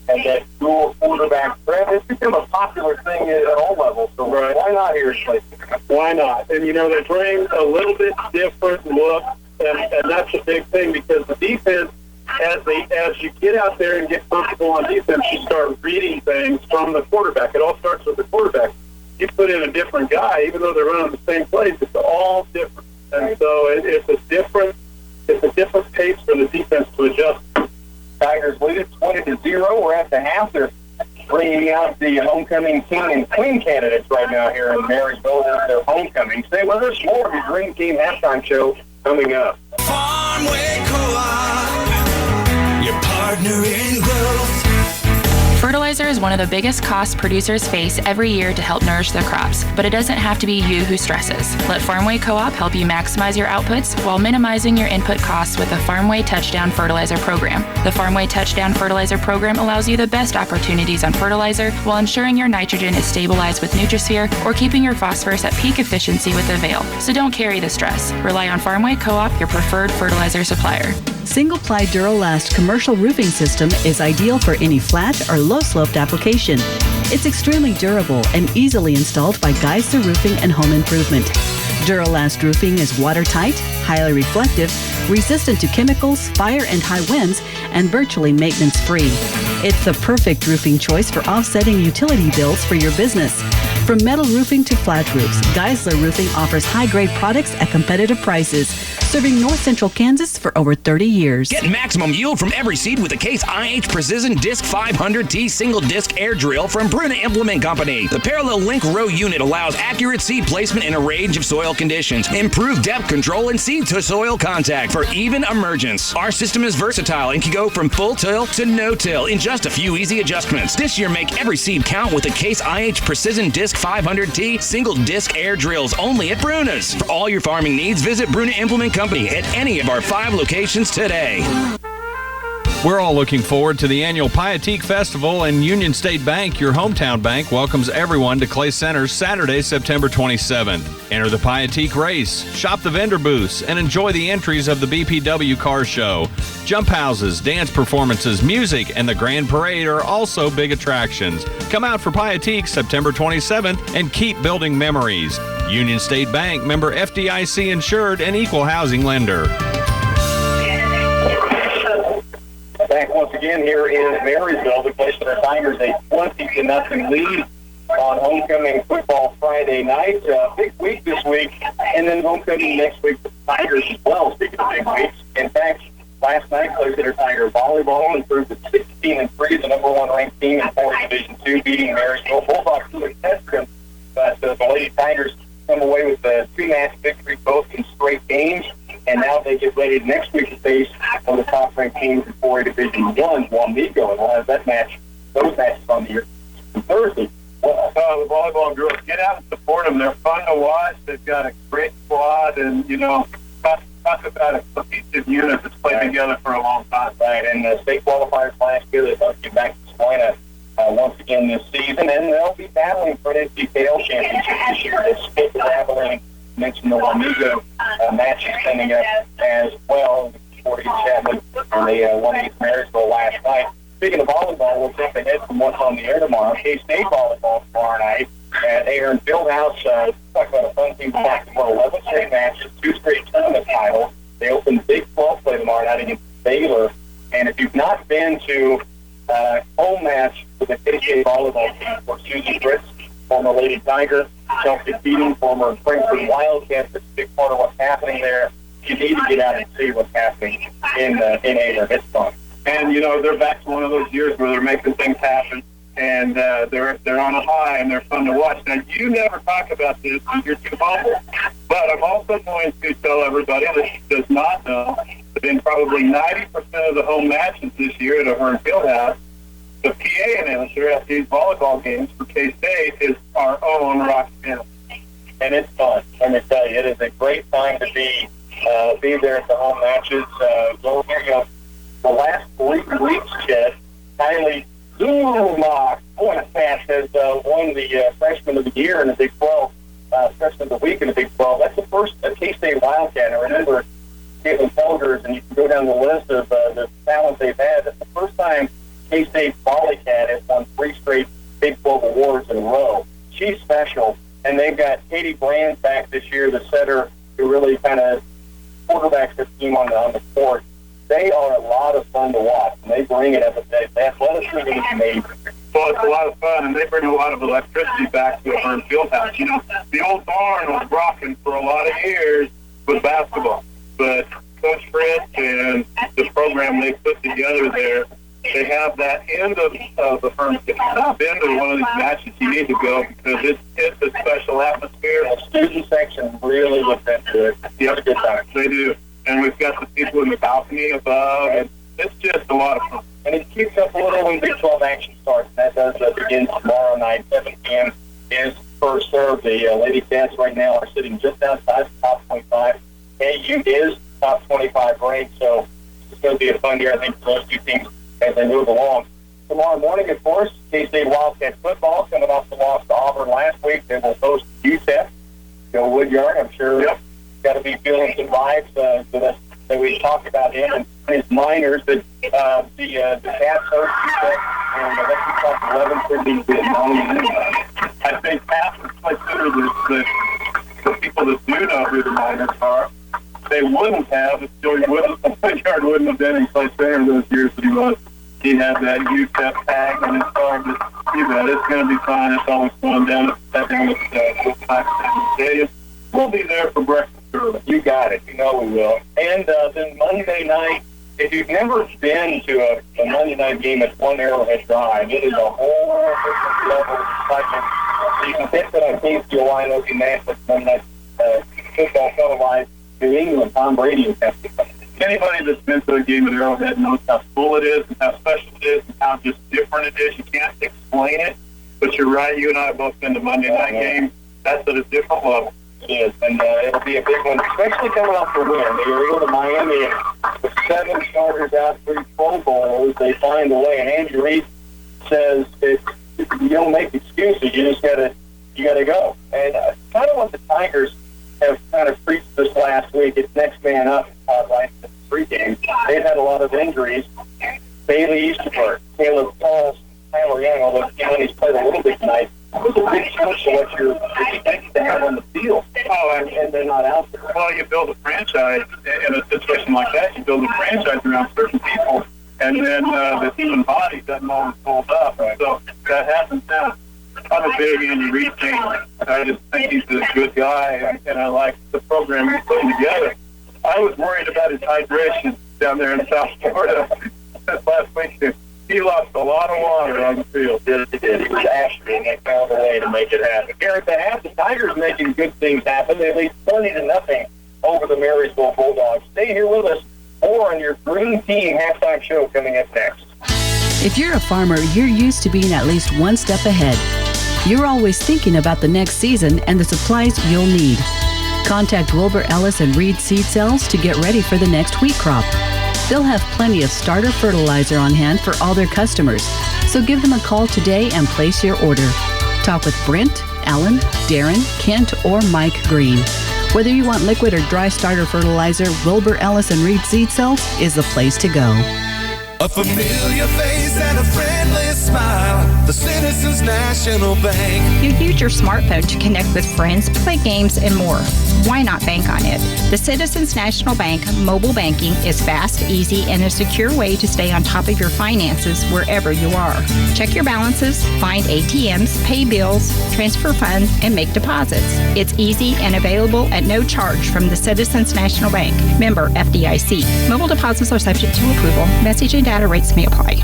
had that dual quarterback threat. It's become a popular thing at all levels, so why not here at Clay? Why not? And, they bring a little bit different look, and that's a big thing because the defense, as you get out there and get comfortable on defense, you start reading things from the quarterback. It all starts with the quarterback. You put in a different guy, even though they're running the same plays, it's all different. And so it's a different pace for the defense to adjust. Tigers lead it 20-0. We're at the half. They're bringing out the homecoming king and queen candidates right now here in Marysville. That's their homecoming. Stay with us. More of the Green Team halftime show coming up. Farmway Co-op, your partner in growth. Fertilizer is one of the biggest costs producers face every year to help nourish their crops, but it doesn't have to be you who stresses. Let Farmway Co-op help you maximize your outputs while minimizing your input costs with the Farmway Touchdown Fertilizer Program. The Farmway Touchdown Fertilizer Program allows you the best opportunities on fertilizer while ensuring your nitrogen is stabilized with Nutrisphere or keeping your phosphorus at peak efficiency with Avail. So don't carry the stress. Rely on Farmway Co-op, your preferred fertilizer supplier. Single-ply Duralast commercial roofing system is ideal for any flat or low-sloped application. It's extremely durable and easily installed by Geisler Roofing and Home Improvement. Duralast roofing is watertight, highly reflective, resistant to chemicals, fire and high winds, and virtually maintenance-free. It's the perfect roofing choice for offsetting utility bills for your business. From metal roofing to flat roofs, Geisler Roofing offers high-grade products at competitive prices, serving North Central Kansas for over 30 years. Get maximum yield from every seed with the Case IH Precision Disc 500T single disc air drill from Bruna Implement Company. The parallel link row unit allows accurate seed placement in a range of soil conditions, improved depth control, and seed to soil contact for even emergence. Our system is versatile and can go from full till to no till in just a few easy adjustments. This year, make every seed count with the Case IH Precision Disc 500T single disc air drills only at Bruna's. For all your farming needs, visit Bruna Implement Company at any of our 5 locations today. We're all looking forward to the annual Piatique Festival, and Union State Bank, your hometown bank, welcomes everyone to Clay Center Saturday, September 27th. Enter the Piatique race, shop the vendor booths, and enjoy the entries of the BPW car show. Jump houses, dance performances, music, and the Grand Parade are also big attractions. Come out for Piatique September 27th and keep building memories. Union State Bank, member FDIC insured and equal housing lender. Back once again here in Marysville, the Clay Center Tigers a 20-0 lead on homecoming football Friday night. Big week this week, and then homecoming next week for the Tigers as well, speaking of big weeks. In fact, last night, Clay Center Tiger volleyball improved to 16-3, the number 1 ranked team in Florida Division II, beating Marysville. Bulldogs really tested them, but the Lady Tigers come away with a 2-match victory, both in straight games. And now they get ready next week to face one of the top-ranked teams in 4A Division I, Wamego, and we'll have those matches on the year Thursday. Well, the volleyball girls, get out and support them. They're fun to watch. They've got a great squad, and, talk about a cohesive unit that's played together for a long time. Right, and the state qualifiers last year, they thought get back to Salina once again this season, and they'll be battling for an NCKL championship this year. It's Skip Abilene mentioned the Wamego match is coming up as well. 47, and they won against Marysville last night. Speaking of volleyball, we'll jump ahead from what's on the air tomorrow. K-State volleyball tomorrow night at Aaron Fieldhouse. Talk about a fun team basketball. 11 straight matches, 2 straight tournament titles. They open Big 12 play tomorrow night against Baylor. And if you've not been to home match with the K-State volleyball team for Susie Fritz, former Lady Tiger, Chelsea Keating, former Frankfurt Wildcats, that's a big part of what's happening there. You need to get out and see what's happening in Aaron. It's fun. And, you know, they're back to one of those years where they're making things happen, and they're on a high, and they're fun to watch. Now, you never talk about this because you're too humble, but I'm also going to tell everybody that does not know that in probably 90% of the home matches this year at Aaron Fieldhouse, the PA announcer at these volleyball games for K-State is our own Rocky Hill. And it's fun. Let me tell you, it is a great time to be there at the home matches. The last 3 weeks, Chet, Kylie Zumach, has won the Freshman of the Year in the Big 12, Freshman of the Week in the Big 12. That's the first K-State Wildcat. I remember Caitlin Felgers, and you can go down the list of the talent they've had. That's the first time K-State Volleycat has won 3 straight Big 12 awards in a row. She's special, and they've got Katie Brand back this year, the setter, who really kind of quarterbacks the team on the court. They are a lot of fun to watch, and they bring it every day. The athleticism is amazing. Well, it's a lot of fun, and they bring a lot of electricity back to Aaron Fieldhouse. You know, the old barn was rocking for a lot of years with basketball, but Coach Fritz and the program they put together there, they have that end of the firm. If you've not been to one of these matches, you need to go because it's a special atmosphere. The student section really looks into it. You have a good time. They do. And we've got the people in the balcony above, and it's just a lot of fun. And it keeps up a little when Big 12 action starts. That does begin tomorrow night. 7 p.m. is first serve. The Lady Cats right now are sitting just outside the top 25. KU is top 25 ranked, so it's going to be a fun year, I think, for those two teams as they move along. Tomorrow morning, of course, K-State Wildcat football coming off the loss to Auburn last week. They will host UTEP. Joe Woodyard, I'm sure, got to be feeling some vibes that we talked about him and his minors. But the Cats host UTEP, and let's talk 11:30. I think Pat would consider the people that do know who the minors are. They wouldn't have if Joey Woodyard wouldn't have been in Clay Center those years that he was. He had that UTEP tag on his arm. You bet it's going to be fun. It's always fun down at the stadium. We'll be there for breakfast early. You got it. You know we will. And then Monday night, if you've never been to a Monday night game at One Arrowhead Drive, it is a whole different level of excitement. So you can pick that on KCOI and Okie National Monday night football televised. New England, Tom Brady is happy. Anybody that's been to a game at Arrowhead knows how full it is and how special it is and how just different it is. You can't explain it, but you're right. You and I have both been to Monday night games. That's at a different level. It is, and it'll be a big one, especially coming off the win. They were able to Miami, and with 7 starters out, 3 Pro Bowlers, they find a way. And Andy Reid says that you don't make excuses. You just gotta go. And kind of what the Tigers have kind of preached this last week. It's next man up, right? The 3 games. They've had a lot of injuries. Bailey Easterberg, Caleb Pauls, Tyler Young, although he's played a little bit tonight. It's a big chance of what you're expected to have on the field. Oh, and they're not out there. Well, you build a franchise in a situation like that. You build a franchise around certain people, and then the human body doesn't always hold up. Right. So that happens now. I'm a big Andy Reid fan. I just think he's a good guy, and I like the program he's putting together. I was worried about his hydration down there in South Florida last week. He lost a lot of water on the field. Yes, he did. He was ashy, and they found a way to make it happen. Garrett, to have the Tigers making good things happen, they lead 20-0 over the Marysville Bulldogs. Stay here with us. More on your Green Team halftime show coming up next. If you're a farmer, you're used to being at least one step ahead. You're always thinking about the next season and the supplies you'll need. Contact Wilbur Ellis and Reed Seed Cells to get ready for the next wheat crop. They'll have plenty of starter fertilizer on hand for all their customers, so give them a call today and place your order. Talk with Brent, Alan, Darren, Kent, or Mike Green. Whether you want liquid or dry starter fertilizer, Wilbur Ellis and Reed Seed Cells is the place to go. A familiar face and a friendly smile. The Citizens National Bank. You use your smartphone to connect with friends, play games, and more. Why not bank on it? The Citizens National Bank mobile banking is fast, easy, and a secure way to stay on top of your finances wherever you are. Check your balances, find ATMs, pay bills, transfer funds, and make deposits. It's easy and available at no charge from the Citizens National Bank. Member FDIC. Mobile deposits are subject to approval. Message and data rates may apply.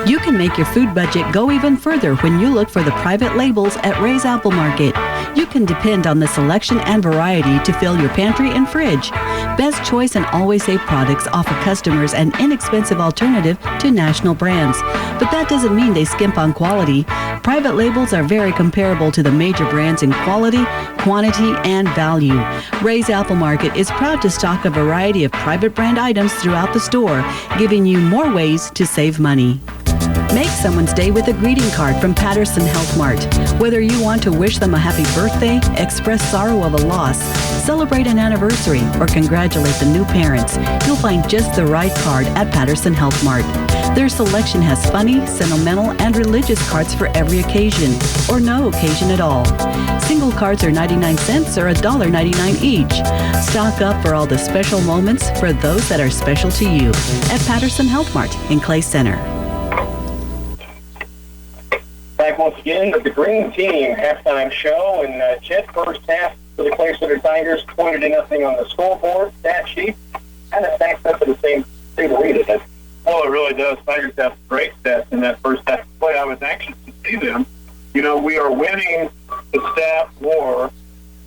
You can make your food budget go even further when you look for the private labels at Ray's Apple Market. You can depend on the selection and variety to fill your pantry and fridge. Best Choice and Always Safe products offer customers an inexpensive alternative to national brands. But that doesn't mean they skimp on quality. Private labels are very comparable to the major brands in quality, quantity, and value. Ray's Apple Market is proud to stock a variety of private brand items throughout the store, giving you more ways to save money. Make someone's day with a greeting card from Patterson Health Mart. Whether you want to wish them a happy birthday, express sorrow of a loss, celebrate an anniversary, or congratulate the new parents, you'll find just the right card at Patterson Health Mart. Their selection has funny, sentimental, and religious cards for every occasion, or no occasion at all. Single cards are 99 cents or $1.99 each. Stock up for all the special moments for those that are special to you at Patterson Health Mart in Clay Center. Back once again with the Green Team halftime show, and Chet, first half for the Clay Center Tigers, 20-0 on the scoreboard. Stat sheet kind of stacks up at the same rate, doesn't it? Oh, it really does. Tigers have great stats in that first half of play. I was anxious to see them. You know, we are winning the stat war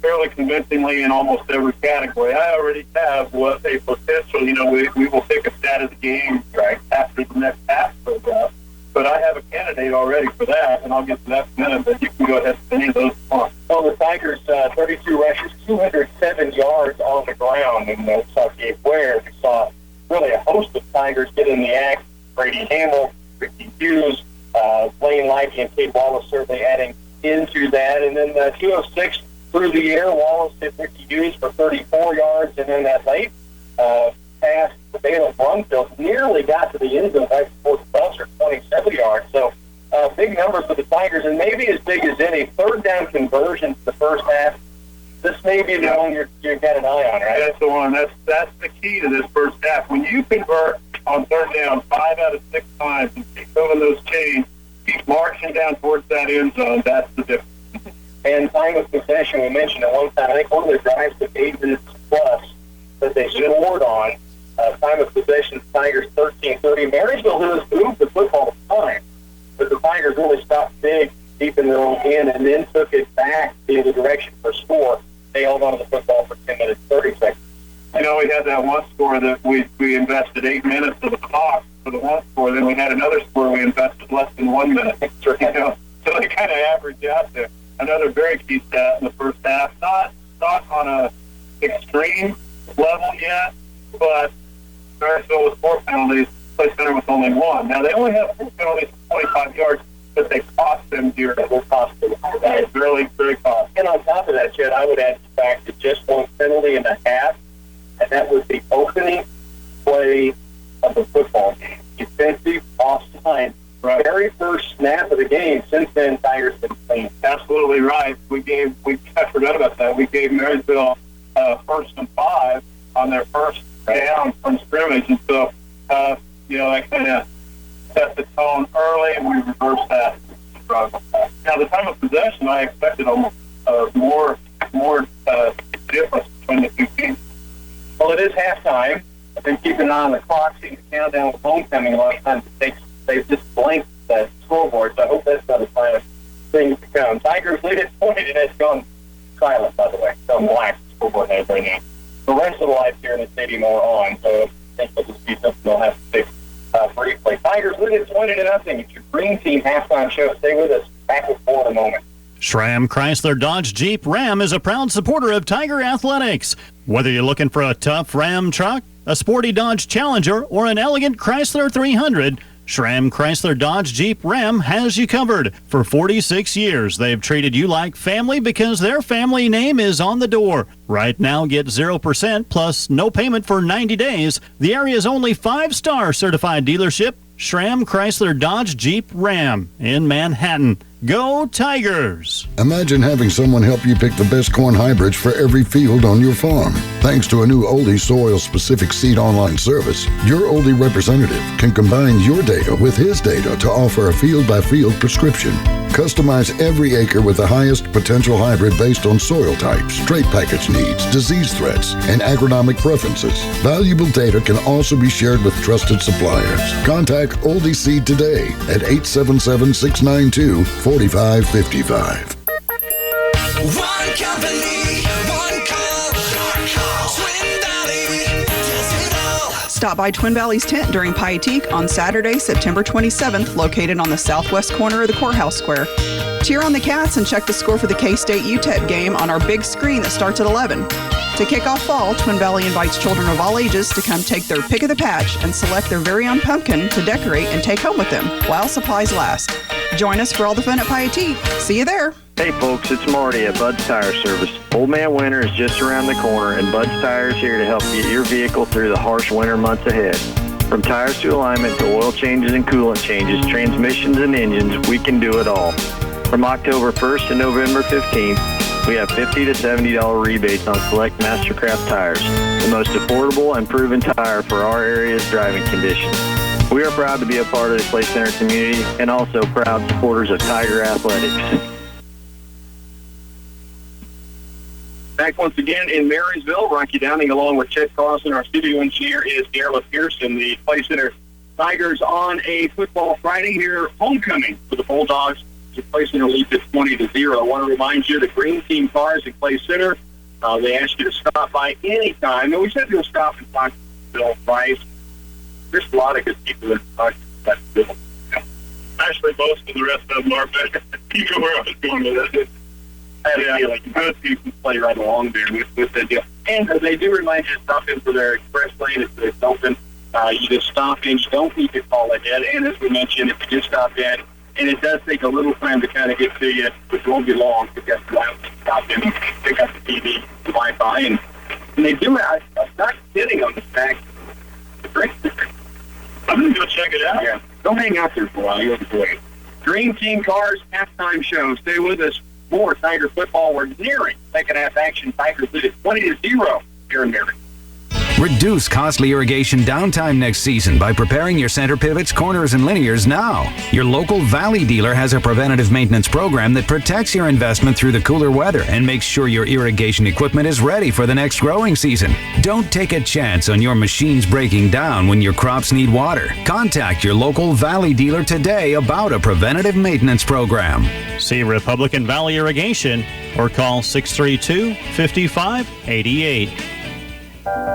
fairly convincingly in almost every category. I already have what a potential, we will pick a stat of the game right after the next half goes up. But I have a candidate already for that, and I'll get to that in a minute, but you can go ahead and any of those on. Well, the Tigers, 32 rushes, 207 yards on the ground in South Gate Ware. We saw really a host of Tigers get in the act. Brady Hamill, Ricky Hughes, Blaine Lively, and Kate Wallace certainly adding into that. And then 206 through the air. Wallace hit Ricky Hughes for 34 yards, and then that late pass to Baylor Brumfield nearly got to the end zone right before the buzzer, 27 yards. So big numbers for the Tigers, and maybe as big as any. Third down conversions the first half. This may be the one you've got an eye on, right? That's the one. That's the key to this first half. When you convert on third down 5 out of 6 times and keep moving those chains, keep marching down towards that end zone, that's the difference. And time of possession, we mentioned at one time, I think one of the drives took 8 minutes plus that they scored on. Time of possession, Tigers 13-30. Marysville has moved the football time, but the Tigers really stopped big deep in their own end and then took it back the other direction for score. They held on to the football for 10 minutes, 30 seconds. We had that one score that we invested 8 minutes of the clock for the one score. Then we had another score we invested less than 1 minute. So they kind of average out there. Another very key stat in the first half. Not on a extreme level yet, but Marysville with 4 penalties, Clay Center with only 1. Now, they only have 4 penalties for 25 yards, but they cost them dear. That will cost them. That is very, very costly. And on top of that, Chet, I would add the fact that just 1 penalty and a half, and that was the opening play of the football game. Defensive offside. Right. Very first snap of the game. Since then, Tigers have been clean. Absolutely right. I forgot about that. We gave Marysville first and 5 on their first down from scrimmage, and so that kind of set the tone early, and we reversed that. Now, the time of possession, I expected almost more difference between the two teams. Well, it is halftime. I've been keeping an eye on the clock, seeing the countdown with homecoming. A lot of times they've just blanked the scoreboard, so I hope that's not a sign of things to come. Tigers lead at 20, and it's gone silent, by the way. It's gone black, the scoreboard has right now. The rest of the lights here in the stadium are on, so I think this will be something they'll have to fix briefly. Tigers lead at 20-0. It's your Green Team halftime show. Stay with us. Back with more in a moment. Schramm Chrysler Dodge Jeep Ram is a proud supporter of Tiger Athletics. Whether you're looking for a tough Ram truck, a sporty Dodge Challenger, or an elegant Chrysler 300, Schramm Chrysler Dodge Jeep Ram has you covered. For 46 years, they've treated you like family because their family name is on the door. Right now, get 0% plus no payment for 90 days. The area's only 5-star certified dealership, Schramm Chrysler Dodge Jeep Ram in Manhattan. Go Tigers! Imagine having someone help you pick the best corn hybrids for every field on your farm. Thanks to a new Oldie soil-specific seed online service, your Oldie representative can combine your data with his data to offer a field-by-field prescription. Customize every acre with the highest potential hybrid based on soil types, trait package needs, disease threats, and agronomic preferences. Valuable data can also be shared with trusted suppliers. Contact Oldie Seed today at 877-692-4555. One company, one call, Twin Valley does it all. Stop by Twin Valley's tent during Pietique on Saturday, September 27th, located on the southwest corner of the courthouse square. Cheer on the Cats and check the score for the K-State UTEP game on our big screen that starts at 11. To kick off fall, Twin Valley invites children of all ages to come take their pick of the patch and select their very own pumpkin to decorate and take home with them while supplies last. Join us for all the fun at Pietique. See you there. Hey folks, it's Marty at Bud's Tire Service. Old Man Winter is just around the corner, and Bud's Tire is here to help get your vehicle through the harsh winter months ahead. From tires to alignment to oil changes and coolant changes, transmissions and engines, we can do it all. From October 1st to November 15th, we have $50 to $70 rebates on select Mastercraft tires, the most affordable and proven tire for our area's driving conditions. We are proud to be a part of the Clay Center community and also proud supporters of Tiger Athletics. Back once again in Marysville, Rocky Downing along with Chet Carlson. Our studio engineer is Darla Pearson. The Clay Center Tigers on a football Friday here, homecoming for the Bulldogs. The Clay Center leads at 20-0. I want to remind you the green team cars at Clay Center, they ask you to stop by anytime. And we said you'll stop and talk to Bill Price. There's a lot of good people that talk to that Bill. Actually, most of the rest of them are, but you know where I was going with it. I have a feeling good people play right along there with that deal. And they do remind you to stop in for their express lane. It's open. You just stop in. You don't need to call ahead. And as we mentioned, if you just stop in, and it does take a little time to kind of get to you, which won't be long to get to stop in, pick up the TV, the Wi-Fi, and they do. I'm not kidding on the fact. I'm going to go check it out. Yeah. Don't hang out there for a while. You'll enjoy it. Green Team Cars halftime show. Stay with us. More Tiger football. We're nearing second half action. Tigers lead at 20-0 here in Maryland. Reduce costly irrigation downtime next season by preparing your center pivots, corners, and linears now. Your local Valley dealer has a preventative maintenance program that protects your investment through the cooler weather and makes sure your irrigation equipment is ready for the next growing season. Don't take a chance on your machines breaking down when your crops need water. Contact your local Valley dealer today about a preventative maintenance program. See Republican Valley Irrigation or call 632-5588.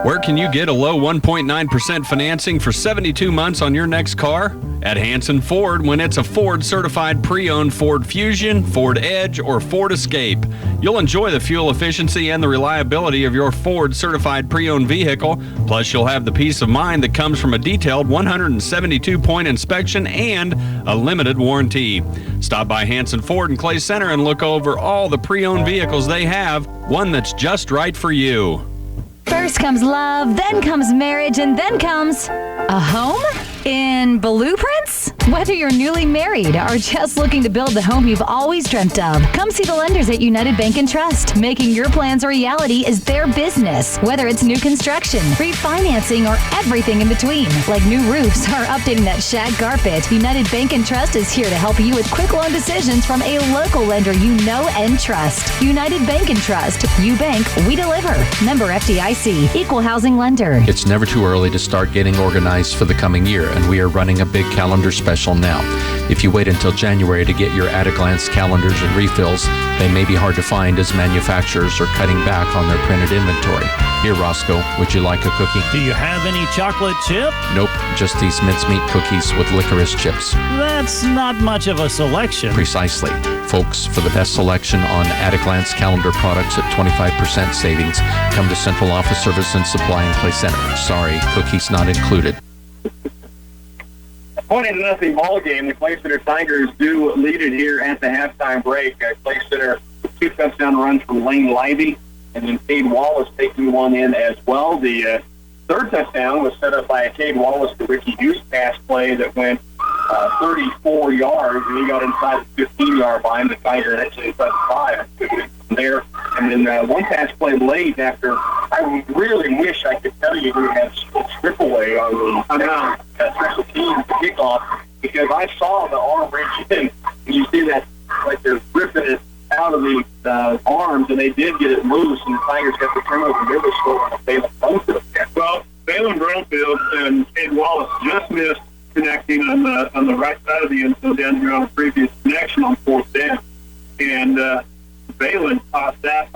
Where can you get a low 1.9% financing for 72 months on your next car? At Hanson Ford, when it's a Ford certified pre-owned Ford Fusion, Ford Edge, or Ford Escape. You'll enjoy the fuel efficiency and the reliability of your Ford certified pre-owned vehicle. Plus, you'll have the peace of mind that comes from a detailed 172-point inspection and a limited warranty. Stop by Hanson Ford in Clay Center and look over all the pre-owned vehicles they have, one that's just right for you. First comes love, then comes marriage, and then comes a home in Blueprints? Whether you're newly married or just looking to build the home you've always dreamt of, come see the lenders at United Bank and Trust. Making your plans a reality is their business. Whether it's new construction, refinancing, or everything in between, like new roofs or updating that shag carpet, United Bank and Trust is here to help you with quick loan decisions from a local lender you know and trust. United Bank and Trust. You bank, we deliver. Member FDIC. Equal housing lender. It's never too early to start getting organized for the coming year, and we are running a big calendar special now. If you wait until January to get your at-a-glance calendars and refills, they may be hard to find as manufacturers are cutting back on their printed inventory. Here, Roscoe, would you like a cookie? Do you have any chocolate chip? Nope, just these mincemeat cookies with licorice chips. That's not much of a selection. Precisely. Folks, for the best selection on at-a-glance calendar products at 25% savings, come to Central Office Service and Supply in Clay Center. Sorry, cookies not included. 20-0 ball game. The Clay Center Tigers do lead it here at the halftime break. Clay Center, 2 touchdown runs from Lane Lively, and then Cade Wallace taking one in as well. The third touchdown was set up by a Cade Wallace to Ricky Hughes pass play that went 34 yards, and he got inside the 15-yard line. The Tigers actually got 5 there. And then one pass play late after, I really wish I could tell you who had strip away on the special teams kickoff, because I saw the arm reach in, and you see that like they're ripping it out of the arms, and they did get it loose, and the Tigers got the turnover. They were still on the Balaam Brumfield. Well, Balaam Brumfield and Cade Wallace just missed connecting on the right side of the end zone down here on a previous connection on 4th down. And Balin tossed that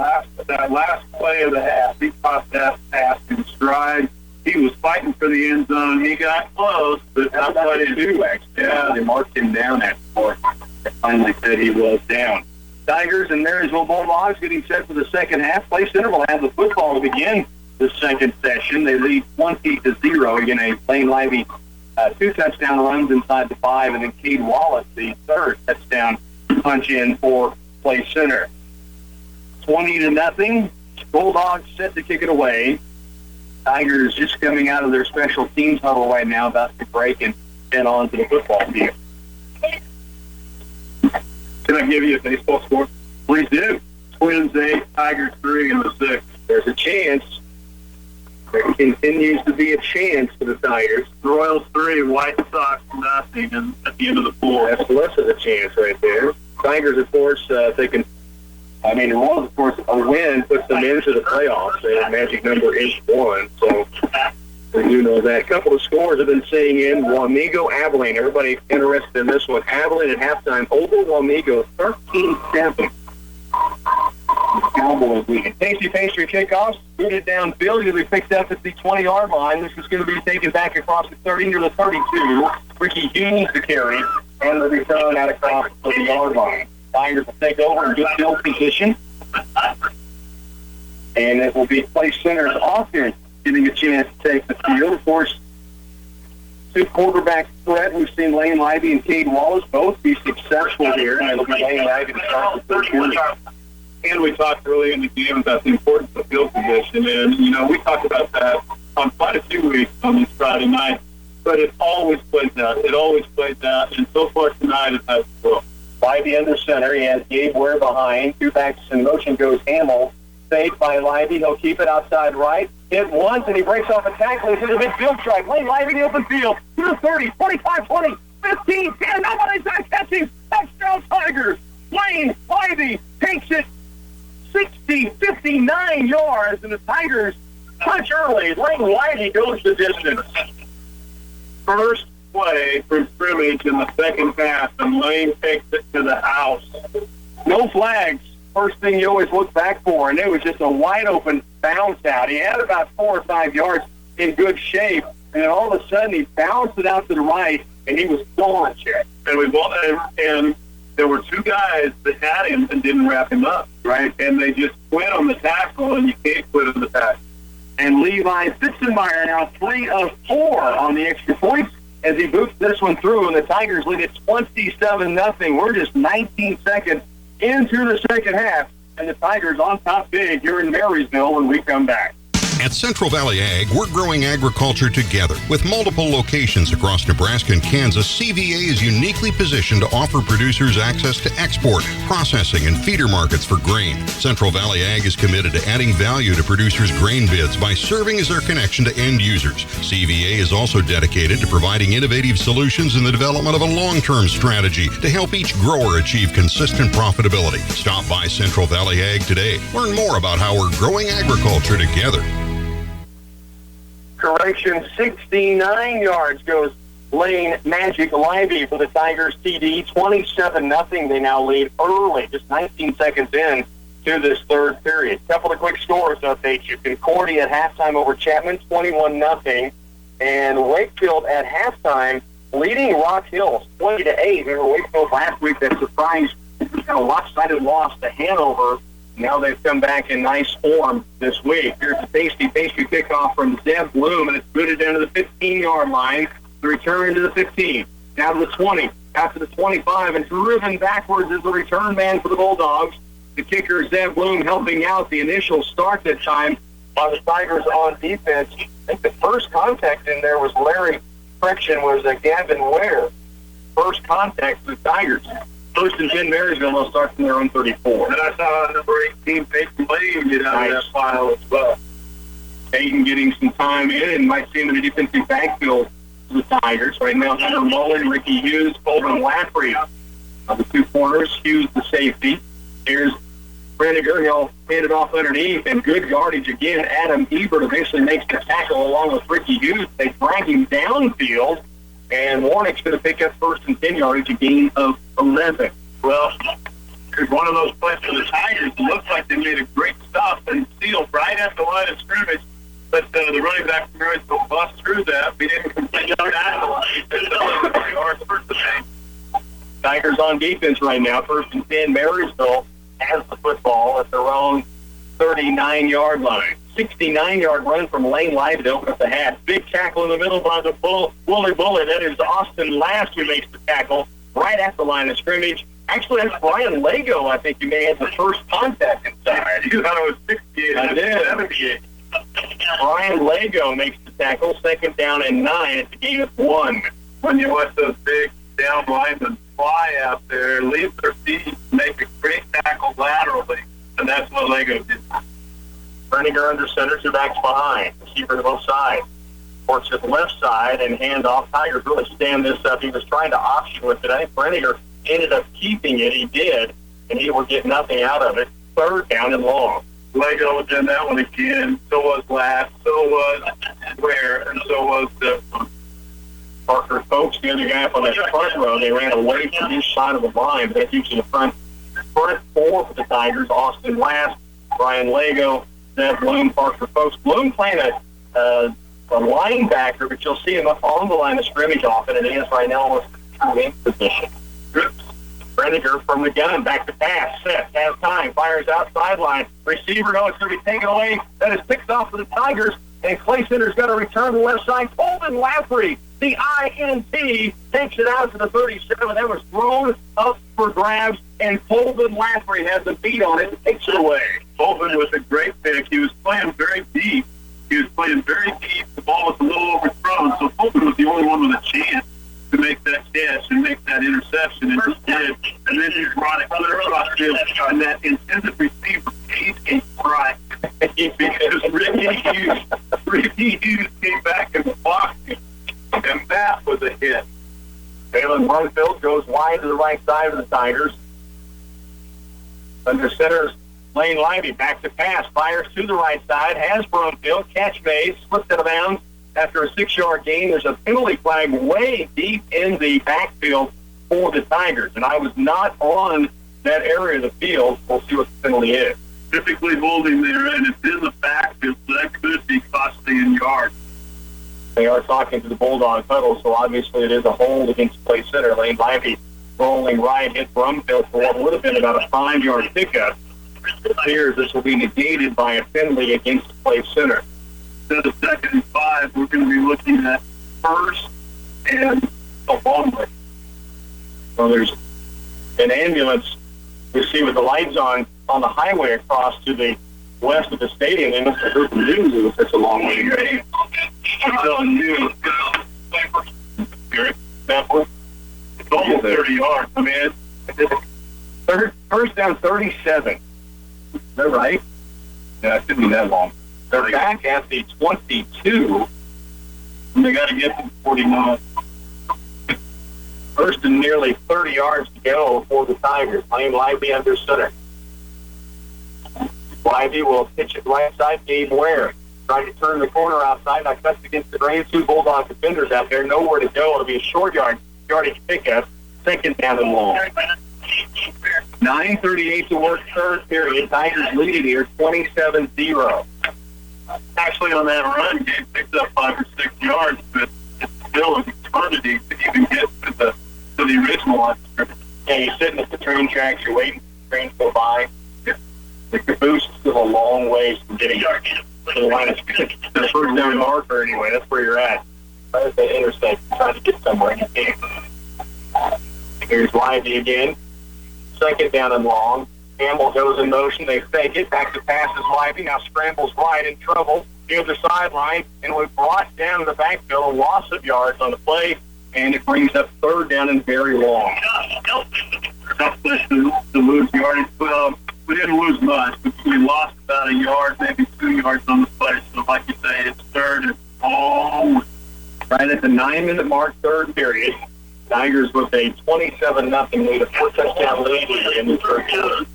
last play of the half. He tossed that pass in stride. He was fighting for the end zone. He got close, but not quite in two, actually. Yeah, they marked him down at the point. They finally said he was down. Tigers and Marysville Bulldogs getting set for the second half. Clay Center will have the football to begin the second session. They lead 20-0. Again, a Lane Lively 2 touchdown runs inside the 5, and then Cade Wallace, the third touchdown punch in for Clay Center. 20-0. Bulldogs set to kick it away. Tigers just coming out of their special teams huddle right now, about to break and head on to the football field. Can I give you a baseball score? Please do. Twins 8, Tigers 3 in the 6th. There's a chance. There continues to be a chance for the Tigers. Royals 3, White Sox 0, and at the end of the 4th. That's less of a chance right there. Tigers, of course, they can. I mean, the Royals, of course, a win puts them into the playoffs. Their magic number is 1, so we do know that. A couple of scores have been saying in. Wamego, Abilene. Everybody interested in this one. Abilene at halftime over Wamego, 13-7. Cowboys leading. Tasty Pastry kickoffs, booted downfield. It'll be picked up at the 20-yard line. This is going to be taken back across the 30 near the 32. Ricky Hughes to carry, and the return out across the 30-yard line. Tigers will take over in good field position. And it will be Clay Center's offense getting a chance to take the field. Of course, 2 quarterback threat. We've seen Lane Lively and Cade Wallace both be successful here. And it'll be Lane Lively to start the first quarter. And we talked early in the game about the importance of field position. And, we talked about that on quite a few weeks on this Friday night. But it always plays out. And so far tonight, it has to go. Lively under center. He has Gabe Ware behind. 2 backs in motion goes Hamill. Saved by Lively. He'll keep it outside right. Hit once, and he breaks off a tackle. He's in the midfield strike. Lane Lively in the open field. To the 30, 45, 20, 15, 10. Nobody's not catching. Touchdown Tigers. Lane Lively takes it 60, 59 yards, and the Tigers punch early. Lane Lively goes the distance. First play from scrimmage in the second half, and Lane takes it to the house. No flags. First thing you always look back for, and it was just a wide-open bounce out. He had about 4 or 5 yards in good shape, and then all of a sudden he bounced it out to the right, and he was gone, Chet. And there were 2 guys that had him and didn't wrap him up, right? And they just quit on the tackle, and you can't quit on the tackle. And Levi Fitzenmeyer now 3 of 4 on the extra points as he boots this one through, and the Tigers lead it 27-0. We're just 19 seconds into the second half, and the Tigers on top big here in Marysville when we come back. At Central Valley Ag, we're growing agriculture together. With multiple locations across Nebraska and Kansas, CVA is uniquely positioned to offer producers access to export, processing, and feeder markets for grain. Central Valley Ag is committed to adding value to producers' grain bids by serving as their connection to end users. CVA is also dedicated to providing innovative solutions in the development of a long-term strategy to help each grower achieve consistent profitability. Stop by Central Valley Ag today. Learn more about how we're growing agriculture together. Correction, 69 yards goes Lane Magic Lively for the Tigers TD. 27-0. They now lead early, just 19 seconds in to this third period. Couple of quick scores to update you. Concordia at halftime over Chapman, 21-0. And Wakefield at halftime leading Rock Hills, 20-8. Remember Wakefield last week that surprised kind of lopsided loss to Hanover. Now they've come back in nice form this week. Here's a tasty kickoff from Zeb Bloom, and it's booted down to the 15-yard line. The return to the 15, down to the 20, out to the 25, and driven backwards is the return man for the Bulldogs. The kicker, Zeb Bloom, helping out the initial start that time on the Tigers on defense. I think the first contact in there was Larry Friction, was Gavin Ware. First contact with the Tigers. First and 10 Marysville, they'll start from their own 34. And I saw number 18, Peyton Lane, get out of that file as well. Peyton getting some time in and might see him in a defensive backfield for the Tigers. Right now, Hunter Mullen, Ricky Hughes, Colvin Lafferty on the two corners. Hughes the safety. Here's Breniger. He'll hand it off underneath, and good yardage again. Adam Ebert eventually makes the tackle along with Ricky Hughes. They drag him downfield, and Warnick's going to pick up first and 10 yardage, a gain of 11. Well, it's one of those plays for the Tigers. It looks like they made a great stop and sealed right at the line of scrimmage, but the running back from Marysville bust through that. We didn't complete our tackle. Tigers on defense right now. First and 10, Marysville has the football at their own 39-yard line. 69-yard run from Lane Lively to open up the half. Big tackle in the middle by the Wooly Bullet. That is Austin Last who makes the tackle right at the line of scrimmage. Actually, that's Brian Lago. I think you may have the first contact inside. You thought it was 68. I did. 78. Brian Lago makes the tackle. Second down and 9. It's a gain of 1. When you watch those big down linemen fly out there, leave their feet, make a great tackle laterally, and that's what Lago did. Berninger under center, two backs behind. Receiver to both sides. Works at the left side and hand off. Tigers really stand this up. He was trying to option with it. I think Berninger ended up keeping it. He did, and he will get nothing out of it. Third down and long. Lego was in that one again. So was Last. So was Ware, and so was the Parker Folks, the other guy up on that front row. They ran away from his side of the line, but that's usually the front four for the Tigers. Austin Last, Brian Lago, Zeb Bloom, Parker Folks. Bloom playing a linebacker, but you'll see him up on the line of scrimmage often, and he is right now almost in position. Breniger from the gun, back to pass, set, has time, fires out sideline. Receiver, no, it's going to be taken away. That is picked off for the Tigers, and Clay Center's got to return to the left side. Colvin Lafferty, the INT, takes it out to the 37. That was thrown up for grabs, and Colvin Lafferty has the beat on it and takes it away. Colvin was a great pick. He was playing very deep. The ball was a little overthrown, so Colvin was the only one with a chance to make that catch and make that interception, and he did. And then he brought it clear across field, and that intended receiver paid a price because Ricky Hughes came back and blocked him, and that was a hit. Jalen Brunfield goes wide to the right side of the Tigers. Under center's Lane Lively, back to pass, fires to the right side, has Brunfield, catch made, slipped out of bounds. After a 6-yard gain, there's a penalty flag way deep in the backfield for the Tigers, and I was not on that area of the field. We'll see what the penalty is. Typically holding there, and it's in the backfield, so that could be costly in yards. They are talking to the Bulldogs huddle, so obviously it is a hold against Clay Center. Lane Lively rolling right, hit Brumfield for what would have been about a 5-yard pickup. It appears this will be negated by a penalty against Clay Center. Instead of 2nd and 5, we're going to be looking at first and a long way. Well, there's an ambulance we see with the lights on the highway across to the west of the stadium. They must have heard the news. It's a long way to go. It's almost 30 yards, man. First down 37. Is that right? Yeah, it shouldn't be that long. They're back at the 22. And they got to get to 49. First and nearly 30 yards to go for the Tigers. Lane Lively under center. Lively will pitch it right side. Gabe Ware trying to turn the corner outside. Now cuts against the grain. 2 Bulldog defenders out there. Nowhere to go. It'll be a short yardage pickup. Second down and long. 9:38 to work, third period. Tigers lead it here, 27-0. Actually, on that run, he picked up 5 or 6 yards, but it's still an eternity to even get to the original line. Yeah, you're sitting at the train tracks, you're waiting for the train to go by. The caboose is still a long ways from getting to the line of the first down marker anyway. That's where you're at. Right at the intersection, trying to get somewhere. Here's Lively again. Second down and long. Campbell goes in motion. They fake it. Back to passes Lively. Now scrambles wide in trouble. Near the sideline. And we brought down to the backfield a loss of yards on the play. And it brings up third down and very long. Tough place to lose yardage. Well, we didn't lose much, but we lost about a yard, maybe 2 yards on the play. So like you say, it's third and long. Right at the 9-minute mark, third period. Tigers with a 27-0 lead, a 4-touchdown lead in the third quarter.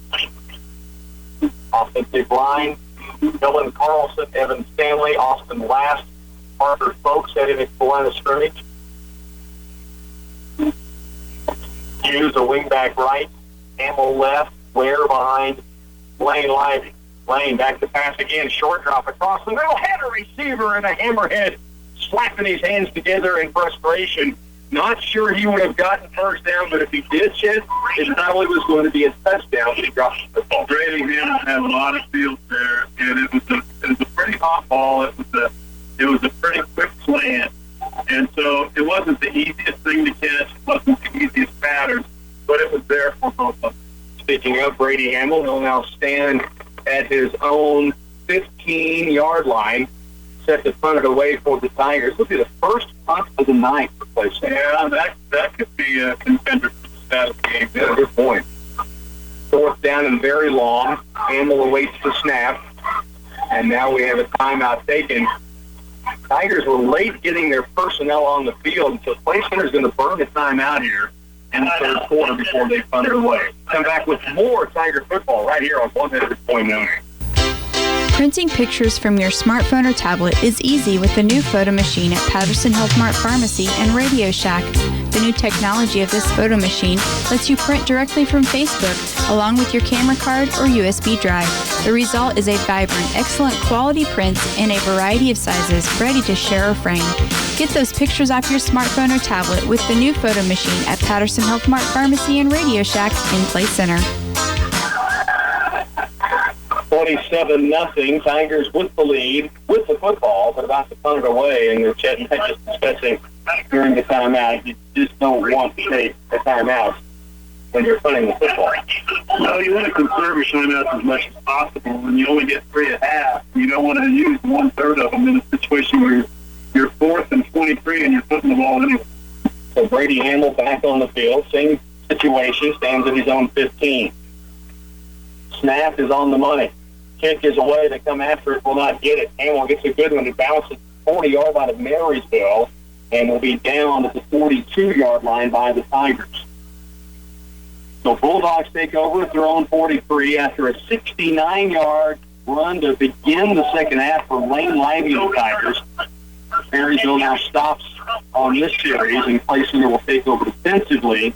Offensive line, Dylan Carlson, Evan Stanley, Austin Last, Parker Folks heading to the line of scrimmage. Hughes, a wingback right, Hamill left, Ware behind Lane Lively. Lane back to pass again, short drop across the middle, had a receiver and a hammerhead slapping his hands together in frustration. Not sure he would have gotten first down, but if he did, Chet, it probably was going to be a touchdown. He dropped the football. Brady Hamill had a lot of field there, and it was a pretty hot ball. It was a pretty quick slant, and so it wasn't the easiest thing to catch. It wasn't the easiest pattern, but it was there for both of them. Speaking of Brady Hamill, he'll now stand at his own 15-yard line, set to punt it away for the Tigers. This will be the first punt of the night for Clay Center. Yeah, that could be a contender for the status game. Yeah, good point. Fourth down and very long. Hamill awaits the snap, and now we have a timeout taken. Tigers were late getting their personnel on the field, so Clay Center's going to burn a timeout here in the third quarter before they punt it away. Come back with more Tiger football right here on 100.9. Printing pictures from your smartphone or tablet is easy with the new photo machine at Patterson Health Mart Pharmacy and Radio Shack. The new technology of this photo machine lets you print directly from Facebook along with your camera card or USB drive. The result is a vibrant, excellent quality print in a variety of sizes ready to share or frame. Get those pictures off your smartphone or tablet with the new photo machine at Patterson Health Mart Pharmacy and Radio Shack in Clay Center. 27-0. Tigers with the lead, with the football, but about to punt it away. And Chet and I just discussing during the timeout, you just don't want to take a timeout when you're punting the football. No, you want to conserve your timeouts as much as possible, and you only get 3.5. You don't want to use 1/3 of them in a situation where you're 4th and 23 and you're putting the ball anyway. So Brady Hamill back on the field, same situation, stands at his own 15. Snap is on the money. Kick is away. They come after it, will not get it. Hamill gets a good one. It bounces 40-yard line of Marysville and will be down at the 42-yard line by the Tigers. So Bulldogs take over at their own 43 after a 69-yard run to begin the second half for Lane Lively of the Tigers. Marysville now stops on this series, and Clay Center will take over defensively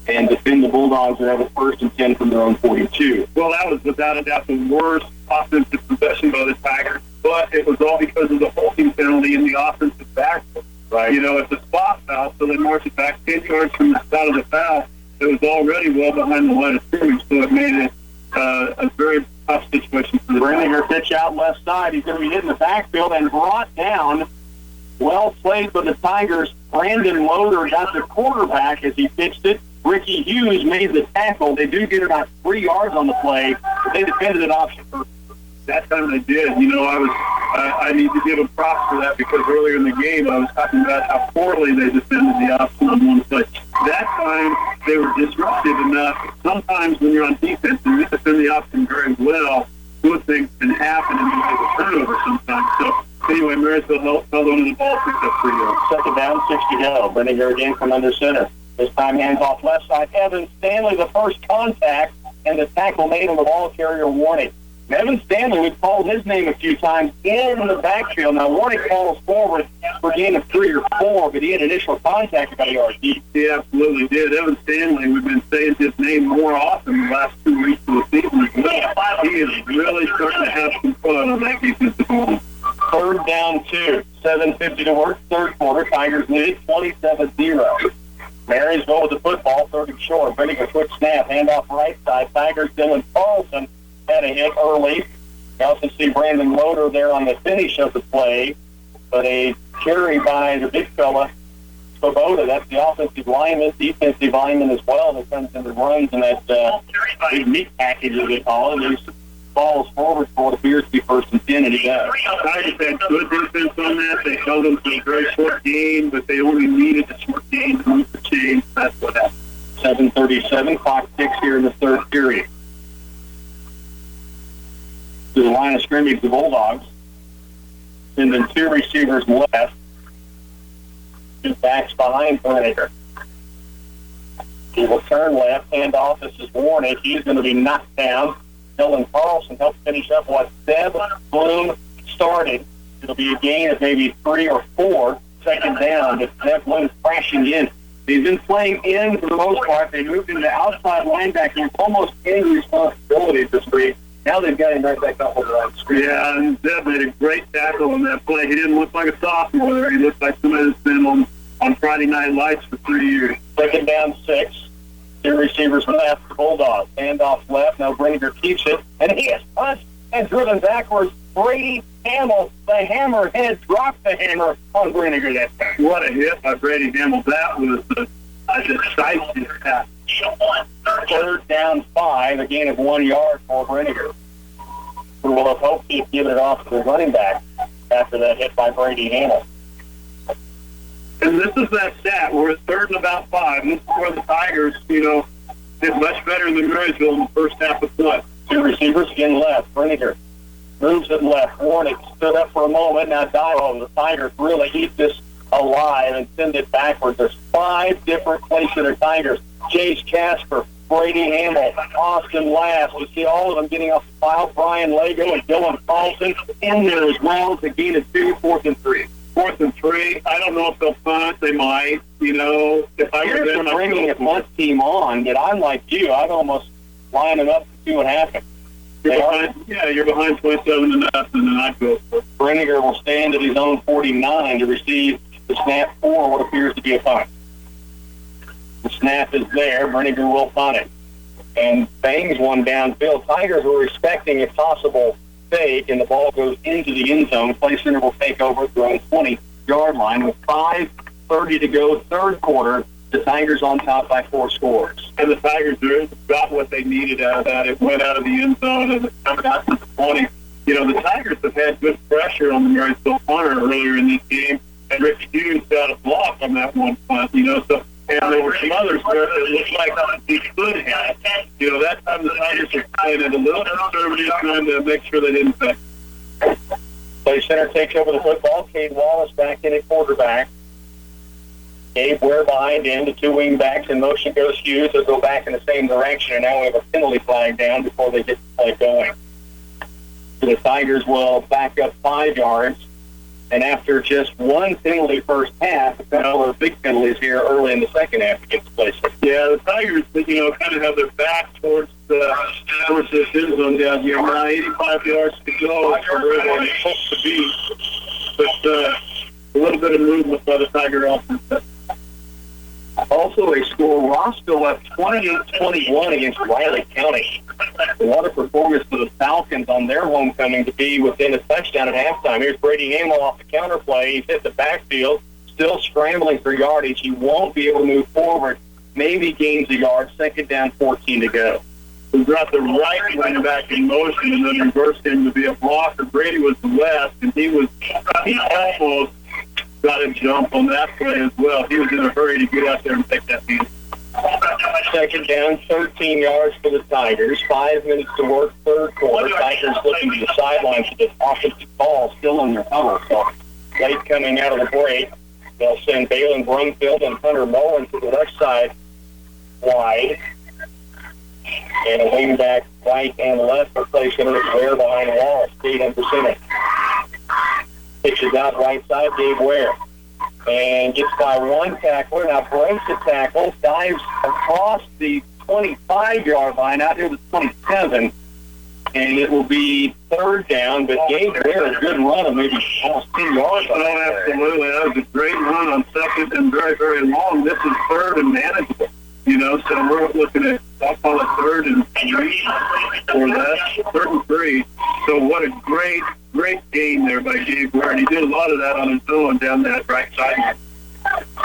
and defend the Bulldogs that have a 1st and 10 from their own 42. Well, that was without a doubt the worst offensive possession by the Tigers, but it was all because of the holding penalty in the offensive backfield. Right. You know, it's a spot foul, so they march it back 10 yards from the side of the foul. It was already well behind the line of scrimmage, so it made it a very tough situation for the Brenninger pitch out left side. He's going to be hitting the backfield and brought down. Well played by the Tigers. Brandon Loader got the quarterback as he pitched it. Ricky Hughes made the tackle. They do get about 3 yards on the play, but they defended it option first. That time they did. You know, I need to give them props for that because earlier in the game I was talking about how poorly they defended the option on one play. That time they were disruptive enough. Sometimes when you're on defense and you defend the option very well, good things can happen and you have a turnover sometimes. So anyway, Marysville held on to the ball, picked up 3 yards. Second down, 60 to go. Brenninger again from under center. This time hands off left side. Evan Stanley, the first contact, and the tackle made him a ball carrier warning. Evan Stanley, we've called his name a few times in the backfield. Now, warning calls forward for a gain of 3 or 4, but he had initial contact about a yard deep. He absolutely did. Evan Stanley, we've been saying his name more often the last 2 weeks of the season. He is really starting to have some fun on that defensive ball. Third down 2. 7:50 to work, third quarter. Tigers lead 27-0. Marysville with the football, 30 short. Brenning a quick snap, handoff right side. Tigers, Dylan Carlson had a hit early. You also see Brandon Loader there on the finish of the play, but a carry by the big fella, Svoboda. That's the offensive lineman, defensive lineman as well, that comes in the runs in that big meat package, as they call it. There's balls forward for what appears to be 1st and 10, and he does. Tigers had good defense on that. They held them to a very short game, but they only needed a short game to move the chains. That's what happened. 7:37, clock ticks here in the third period. To the line of scrimmage, the Bulldogs. And then 2 receivers left. 2 backs behind Berniger. He will turn left, handoff. This is Warnick. He's going to be knocked down. Dylan Carlson helped finish up what Seb Bloom started. It'll be a gain of maybe 3 or 4, second down, but Seb Bloom's crashing in. He's been playing in for the most part. They moved into outside linebacker, almost any responsibility this week. Now they've got him right back up over that screen. Yeah, and Seb made a great tackle on that play. He didn't look like a sophomore there. He looked like somebody that's been on Friday Night Lights for 3 years. Second down 6. 2 receivers left, the Bulldogs. Handoff left, now Brenninger keeps it, and he is punched and driven backwards. Brady Hamill, the hammerhead, dropped the hammer on Brenninger that time. What a hit by Brady Hamill. That was a decisive pass. 3rd down 5, a gain of 1 yard for Brenninger. We will have hoped he'd given it off to the running back after that hit by Brady Hamill. And this is that stat. We're at 3rd and about 5. And this is where the Tigers, did much better than Marysville in the first half of play. 2 receivers again left. Brenninger moves it left. Warnick stood up for a moment. Now dive the Tigers really eat this alive and send it backwards. There's 5 different Clay Tigers. Chase Casper, Brady Hamill, Austin Lass. We see all of them getting off the file. Brian Lago and Dylan Carlson in there as well. It's a gain of 2, 4th and 3. 4th and 3. I don't know if they'll punt. They might. If I were them, bringing a punt team on, but I'm like you. I'd almost line them up to see what happens. You're behind 27-0, and I'd go for it. Brenninger will stand at his own 49 to receive the snap for what appears to be a punt. The snap is there. Brenninger will punt it. And bangs one downfield. Tigers were expecting a possible fake, and the ball goes into the end zone. Play Center will take over at their own 20-yard line with 5:30 to go, third quarter. The Tigers on top by 4 scores. And the Tigers got what they needed out of that. It went out of the end zone and it's coming out to the 20. The Tigers have had good pressure on the Marysville punter earlier in this game, and Ricky Hughes got a block on that one punt, so. And there were some others where it looked like he could have. That time the Tigers were playing it a little conservative, trying to make sure they didn't fail. Play Center takes over the football. Cade Wallace back in at quarterback. Gabe Ware behind him. The 2 wing backs in motion goes Hughes. They'll go back in the same direction, and now we have a penalty flag down before they get the play going. So the Tigers will back up 5 yards. And after just 1 penalty first half, a couple of big penalties here early in the second half against Play Center. Yeah, the Tigers, kind of have their back towards the end zone down here. Now 85 yards to go for where they're supposed to be. But a little bit of movement by the Tiger offense. Also a score, Rossville left 28-21 against Riley County. What a performance for the Falcons on their homecoming to be within a touchdown at halftime. Here's Brady Hamill off the counter play. He's hit the backfield, still scrambling for yardage. He won't be able to move forward. Maybe gains a yard. Second down, 14 to go. We brought the right wing back in motion and then reversed him to be a blocker. Brady was the left, and he almost got a jump on that play as well. He was in a hurry to get out there and take that lead. Second down, 13 yards for the Tigers. 5 minutes to work, third quarter. Tigers looking to the sidelines for this offensive ball, still in their huddle. So late coming out of the break, they'll send Balin Brumfield and Hunter Mullen to the left side wide. And a wing back right and left for Play Center Ware behind Wallace. 8% pitches out right side, Gabe Ware. And gets by one tackler. Now breaks the tackle, dives across the 25-yard line out near the 27. and it will be third down, but Gabe Ware, a good run of maybe almost 10 yards. Oh, absolutely. That was a great run on second and very, very long. This is third and manageable. So we're looking at, I'll call it third and 3 or that, third and 3. So what a great game there by Gabe Ware. And he did a lot of that on his own down that right side.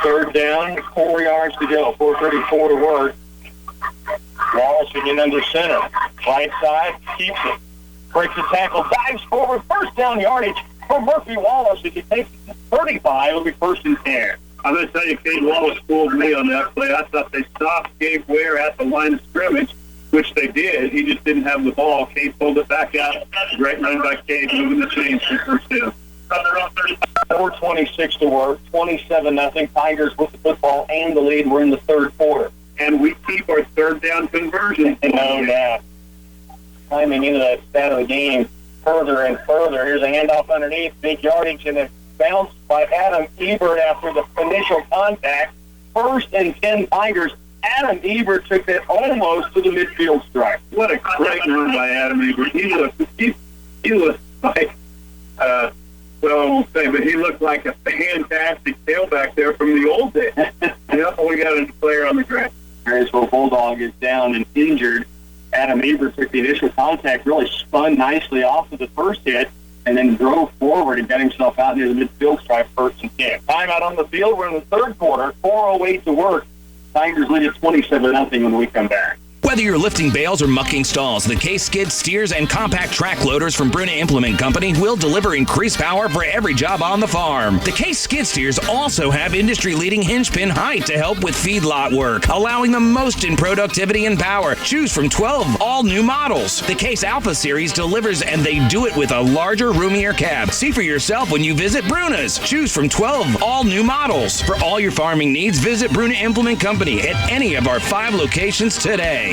Third down, 4 yards to go, 4:34 to work. Wallace again under center. Right side, keeps it. Breaks the tackle, dives forward, first down yardage for Murphy Wallace. If he takes it to 35, it'll be first and 10. I'm going to tell you, Cade Wallace fooled me on that play. I thought they stopped Gabe Ware at the line of scrimmage, which they did. He just didn't have the ball. Cade pulled it back out. Great run by Cade, moving the chains for first down. 4:26 to work, 27-0. Tigers with the football and the lead. We're in the third quarter. And we keep our third down conversion. No doubt. Climbing into that stat of the game further and further. Here's a handoff underneath, big yardage, and a bounce by Adam Ebert after the initial contact. First and 10 Tigers. Adam Ebert took that almost to the midfield stripe. What a great run by Adam Ebert. He looked like, well, I won't say, but he looked like a fantastic tailback there from the old days. We got a player on the ground. Marysville Bulldog is down and injured. Adam Ebert took the initial contact, really spun nicely off of the first hit, and then drove forward and got himself out near the midfield stripe, first and 10. Timeout on the field. We're in the third quarter. 4:08 to work. Tigers lead at 27-0 when we come back. Whether you're lifting bales or mucking stalls, the Case skid steers and compact track loaders from Bruna Implement Company will deliver increased power for every job on the farm. The Case skid steers also have industry-leading hinge pin height to help with feedlot work, allowing the most in productivity and power. Choose from 12 all-new models. The Case Alpha Series delivers, and they do it with a larger, roomier cab. See for yourself when you visit Bruna's. Choose from 12 all-new models. For all your farming needs, visit Bruna Implement Company at any of our 5 locations today.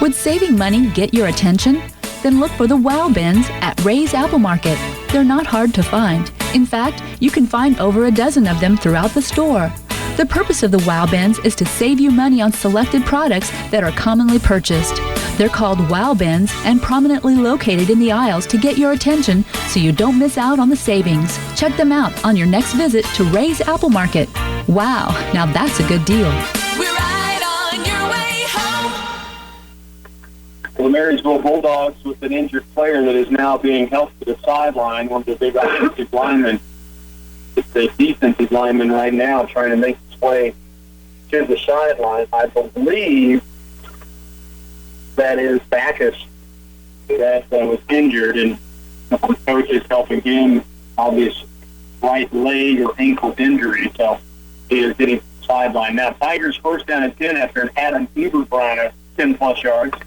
Would saving money get your attention? Then look for the Wow Bins at Ray's Apple Market. They're not hard to find. In fact, you can find over a dozen of them throughout the store. The purpose of the Wow Bins is to save you money on selected products that are commonly purchased. They're called Wow Bins and prominently located in the aisles to get your attention so you don't miss out on the savings. Check them out on your next visit to Ray's Apple Market. Wow, now that's a good deal. The Marysville Bulldogs with an injured player that is now being helped to the sideline. One of the big offensive linemen. It's the defensive lineman right now trying to make his way to the sideline. I believe that is Backus that was injured, and the coach is helping him, obvious right leg or ankle injury. So he is getting to the sideline. Now, Tigers first down and 10 after an Adam Ebert run of 10-plus yards.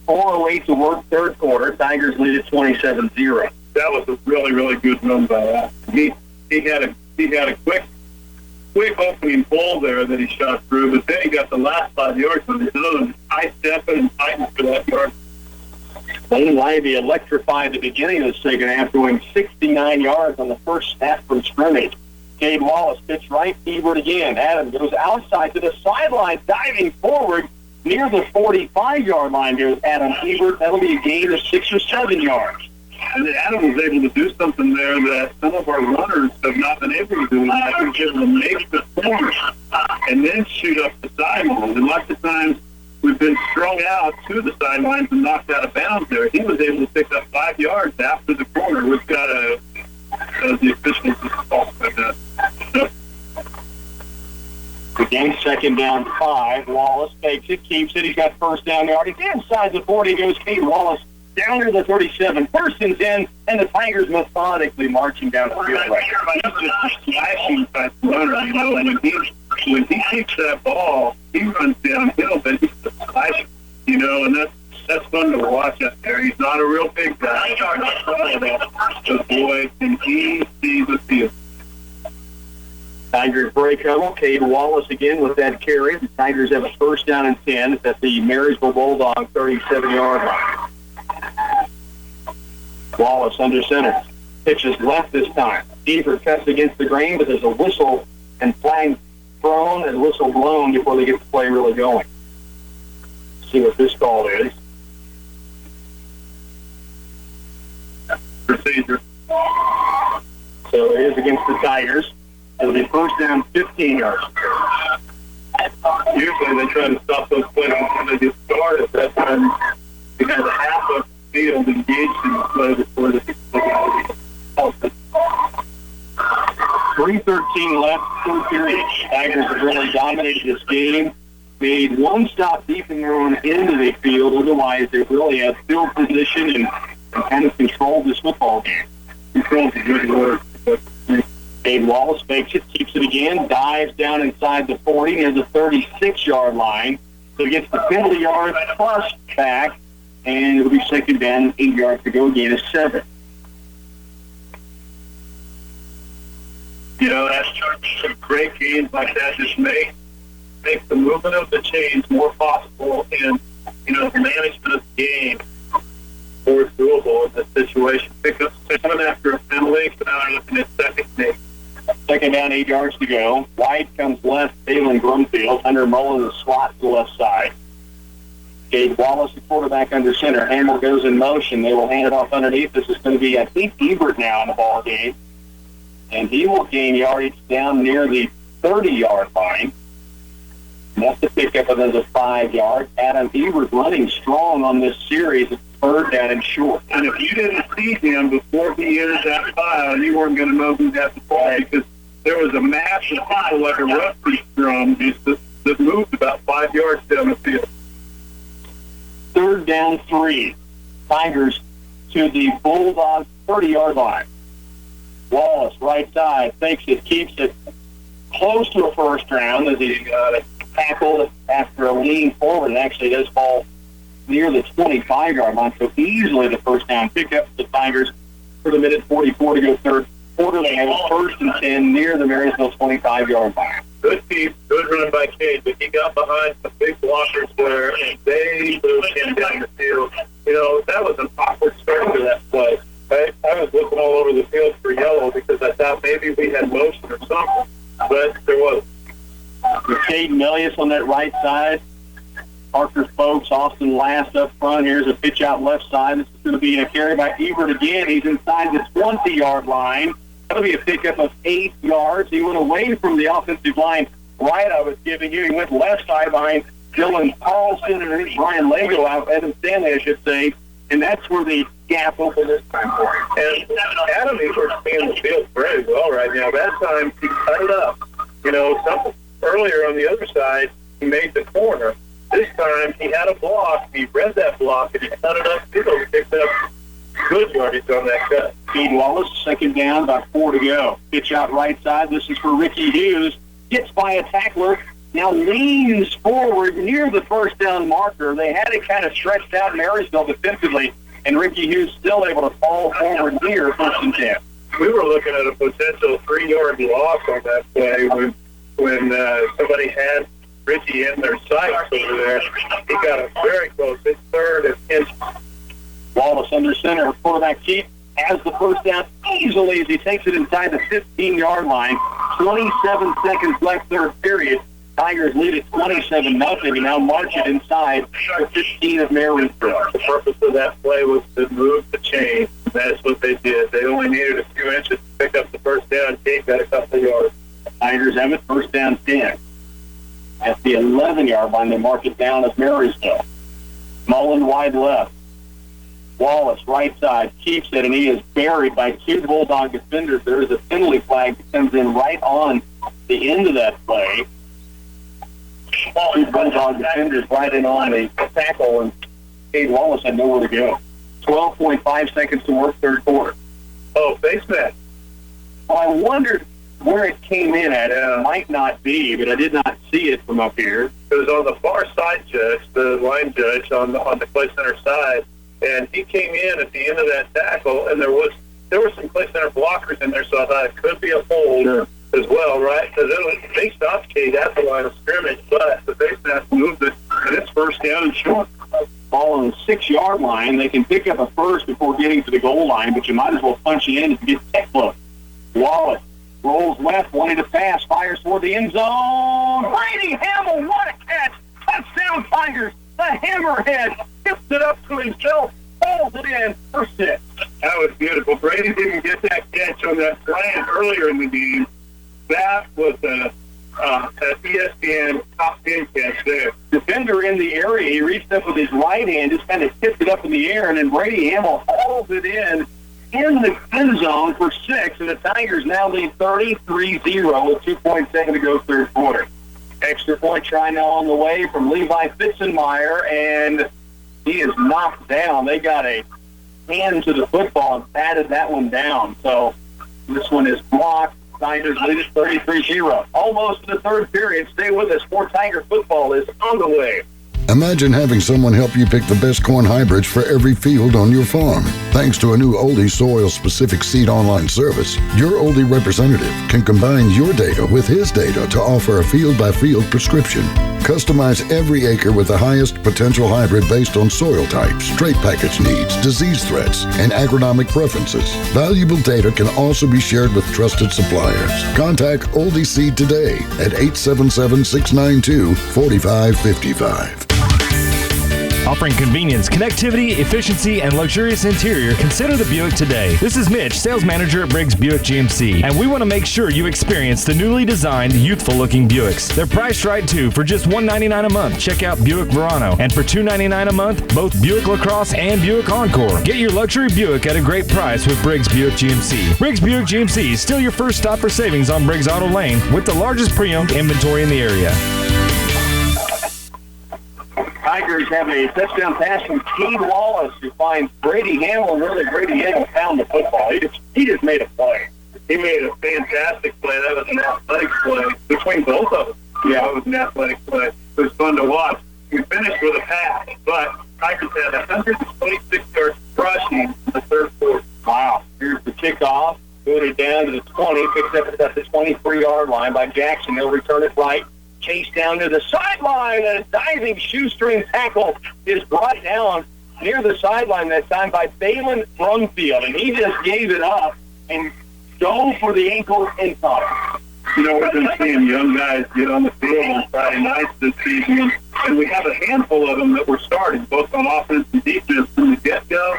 4:08 to work, third quarter. Tigers lead at 27-0. That was a really, really good run by that. He had a quick opening ball there that he shot through, but then he got the last 5 yards on his own. High stepping and fighting for that yard. Lane Lively electrified the beginning of the second half, going 69 yards on the first snap from scrimmage. Cade Wallace pitched right, Ebert again. Adam goes outside to the sideline, diving forward. Near the 45-yard line goes Adam Ebert. That'll be a gain of 6 or 7 yards. And Adam was able to do something there that some of our runners have not been able to do. I think able to make the corner and then shoot up the sidelines. And lots of times we've been strung out to the sidelines and knocked out of bounds there. He was able to pick up 5 yards after the corner. We've got the officials talk about that. The game second down 5. Wallace takes it, keeps it. He's got first down yardage. Inside the 40 goes Cade Wallace down to the 37. First and 10, and the Tigers methodically marching down the field. He's just a slashing type runner. You know, when he kicks that ball, he runs downhill, but he's a slashing. You know, and that's fun to watch out there. He's not a real big guy. But boy, can he see the field. Tigers break home. Cade Wallace again with that carry. The Tigers have a first down and 10. It's at the Marysville Bulldog 37-yard line. Wallace under center. Pitches left this time. Ebert cuts against the grain, but there's a whistle and flag thrown and whistle blown before they get the play really going. See what this call is. procedure. So it is against the Tigers. It'll be first down, 15 yards. Usually they try to stop those plays when they get started. That time they had half of the field engaged in the play before they get 3:13 left, third period. Tigers have really dominated this game. Made one stop deep in their own end of the field. Otherwise, they really have field position and kind of controlled this football game. Controls a good word. Dave Wallace fakes it, keeps it again, dives down inside the 40 near the 36-yard line. So he gets the penalty yard plus back, and it'll be second down, 8 yards to go. Gain is 7. You know, that's some great games like that just make the movement of the chains more possible, and, you know, the management of the game more doable in this situation. Pick up 7 after a penalty, so now they're looking at second down. Second down, 8 yards to go. White comes left, Dalen Brumfield. Hunter Mullen the slot to the left side. Gabe Wallace, the quarterback, under center. Hamill goes in motion. They will hand it off underneath. This is going to be, I think, Ebert now in the ball game. And he will gain yardage down near the 30-yard line. And that's the pickup of another 5 yards. Adam Ebert running strong on this series. It's third down and short. And if you didn't see him before he entered that pile, you weren't going to know who that was, because there was a mass of people like a rugby drum that moved about 5 yards down the field. Third down, 3. Tigers to the Bulldogs 30-yard line. Wallace, right side, fakes it, keeps it close to a first round as he tackled after a lean forward, and actually does fall near the 25-yard line, so easily the first down pickup for the Tigers for the minute 44 to go third quarter. They have a first and 10 near the Marysville 25-yard line. Good piece, good run by Cade, but he got behind some big blockers there, and they moved him down the field. You know, that was an awkward start to that play. I was looking all over the field for yellow because I thought maybe we had motion or something, but there wasn't. Cade Melius on that right side. Parker Folks, Austin Last up front. Here's a pitch out left side. This is going to be a carry by Ebert again. He's inside the 20-yard line. That'll be a pickup of 8 yards. He went away from the offensive line right I was giving you. He went left side behind Dylan Carlson and Brian Lego out, Evan Stanley, I should say. And that's where the gap opened this time for him. And Adam Ebert's seeing the field very well right now. That time he cut it up. You know, something earlier on the other side, he made the corner. This time he had a block. He read that block and he cut it up. He picked up good yardage on that cut. Pete Wallace, second down, about 4 to go. Pitch out right side. This is for Ricky Hughes. Gets by a tackler. Now leans forward near the first down marker. They had it kind of stretched out Marysville defensively, and Ricky Hughes still able to fall forward near first and 10. We were looking at a potential 3-yard loss on that play when somebody had Richie in their sights over there. He got it very close. It's third and 10. Wallace under center. Quarterback Keith has the first down easily as he takes it inside the 15-yard line. 27 seconds left third period. Tigers lead at 27-0 and now march it inside the 15 of Marysville. The purpose of that play was to move the chain. That's what they did. They only needed a few inches to pick up the first down. Kate got a couple of yards. Tigers have it first down 10. At the 11-yard line, they mark it down as Marysville. Mullen wide left. Wallace right side keeps it, and he is buried by 2 Bulldog defenders. There is a penalty flag that comes in right on the end of that play. 2 Bulldog defenders right in on the tackle, and Cade Wallace had nowhere to go. 12.5 seconds to work third quarter. Oh, face mask. Well, I wondered where it came in at. It might not be, but I did not see it from up here. It was on the far side judge, the line judge on the play center side, and he came in at the end of that tackle, and there were some play center blockers in there, so I thought it could be a hold as well, right? Because they stopped Cade at the line of scrimmage, but the face mask moved it, and it's first down and short. Ball on the 6-yard line. They can pick up a first before getting to the goal line, but you might as well punch it in to get tech look. Wallace rolls left, wanting to pass, fires toward the end zone. Brady Hamill, what a catch! Touchdown Tigers! The hammerhead tips it up to himself, pulls it in, first hit. That was beautiful. Brady didn't get that catch on that slant earlier in the game. That was a ESPN top 10 catch there. Defender in the area, he reached up with his right hand, just kind of tipped it up in the air, and then Brady Hamill hauls it in the end zone for 6, and the Tigers now lead 33-0 with 2.7 to go third quarter. Extra point try now on the way from Levi Fitzenmeyer, and he is knocked down. They got a hand to the football and patted that one down. So this one is blocked. Tigers lead it 33-0. Almost to the third period. Stay with us. More Tiger football is on the way. Imagine having someone help you pick the best corn hybrids for every field on your farm. Thanks to a new Oldie soil-specific seed online service, your Oldie representative can combine your data with his data to offer a field-by-field prescription. Customize every acre with the highest potential hybrid based on soil types, trait package needs, disease threats, and agronomic preferences. Valuable data can also be shared with trusted suppliers. Contact Oldie Seed today at 877-692-4555. Offering convenience, connectivity, efficiency, and luxurious interior, consider the Buick today. This is Mitch, sales manager at Briggs Buick GMC, and we want to make sure you experience the newly designed, youthful-looking Buicks. They're priced right, too, for just $199 a month. Check out Buick Verano, and for $299 a month, both Buick LaCrosse and Buick Encore. Get your luxury Buick at a great price with Briggs Buick GMC. Briggs Buick GMC is still your first stop for savings on Briggs Auto Lane with the largest pre-owned inventory in the area. Tigers have a touchdown pass from Cade Wallace, who finds Brady Hamill, and really Brady Hamill found the football. He just made a play. He made a fantastic play. That was an athletic play between both of them. Yeah, it was an athletic play. It was fun to watch. We finished with a pass, but Tigers had 126 yards rushing in the third quarter. Wow. Here's the kickoff. Booted down to the 20, picked up at the 23-yard line by Jackson. He'll return it right. Chased down to the sideline, and a diving shoestring tackle is brought down near the sideline that time by Balin Brumfield, and he just gave it up and dove for the ankle and caught. You know, we've been seeing young guys get on the field on Friday nights this season, and we have a handful of them that we're starting, both on offense and defense from the get-go.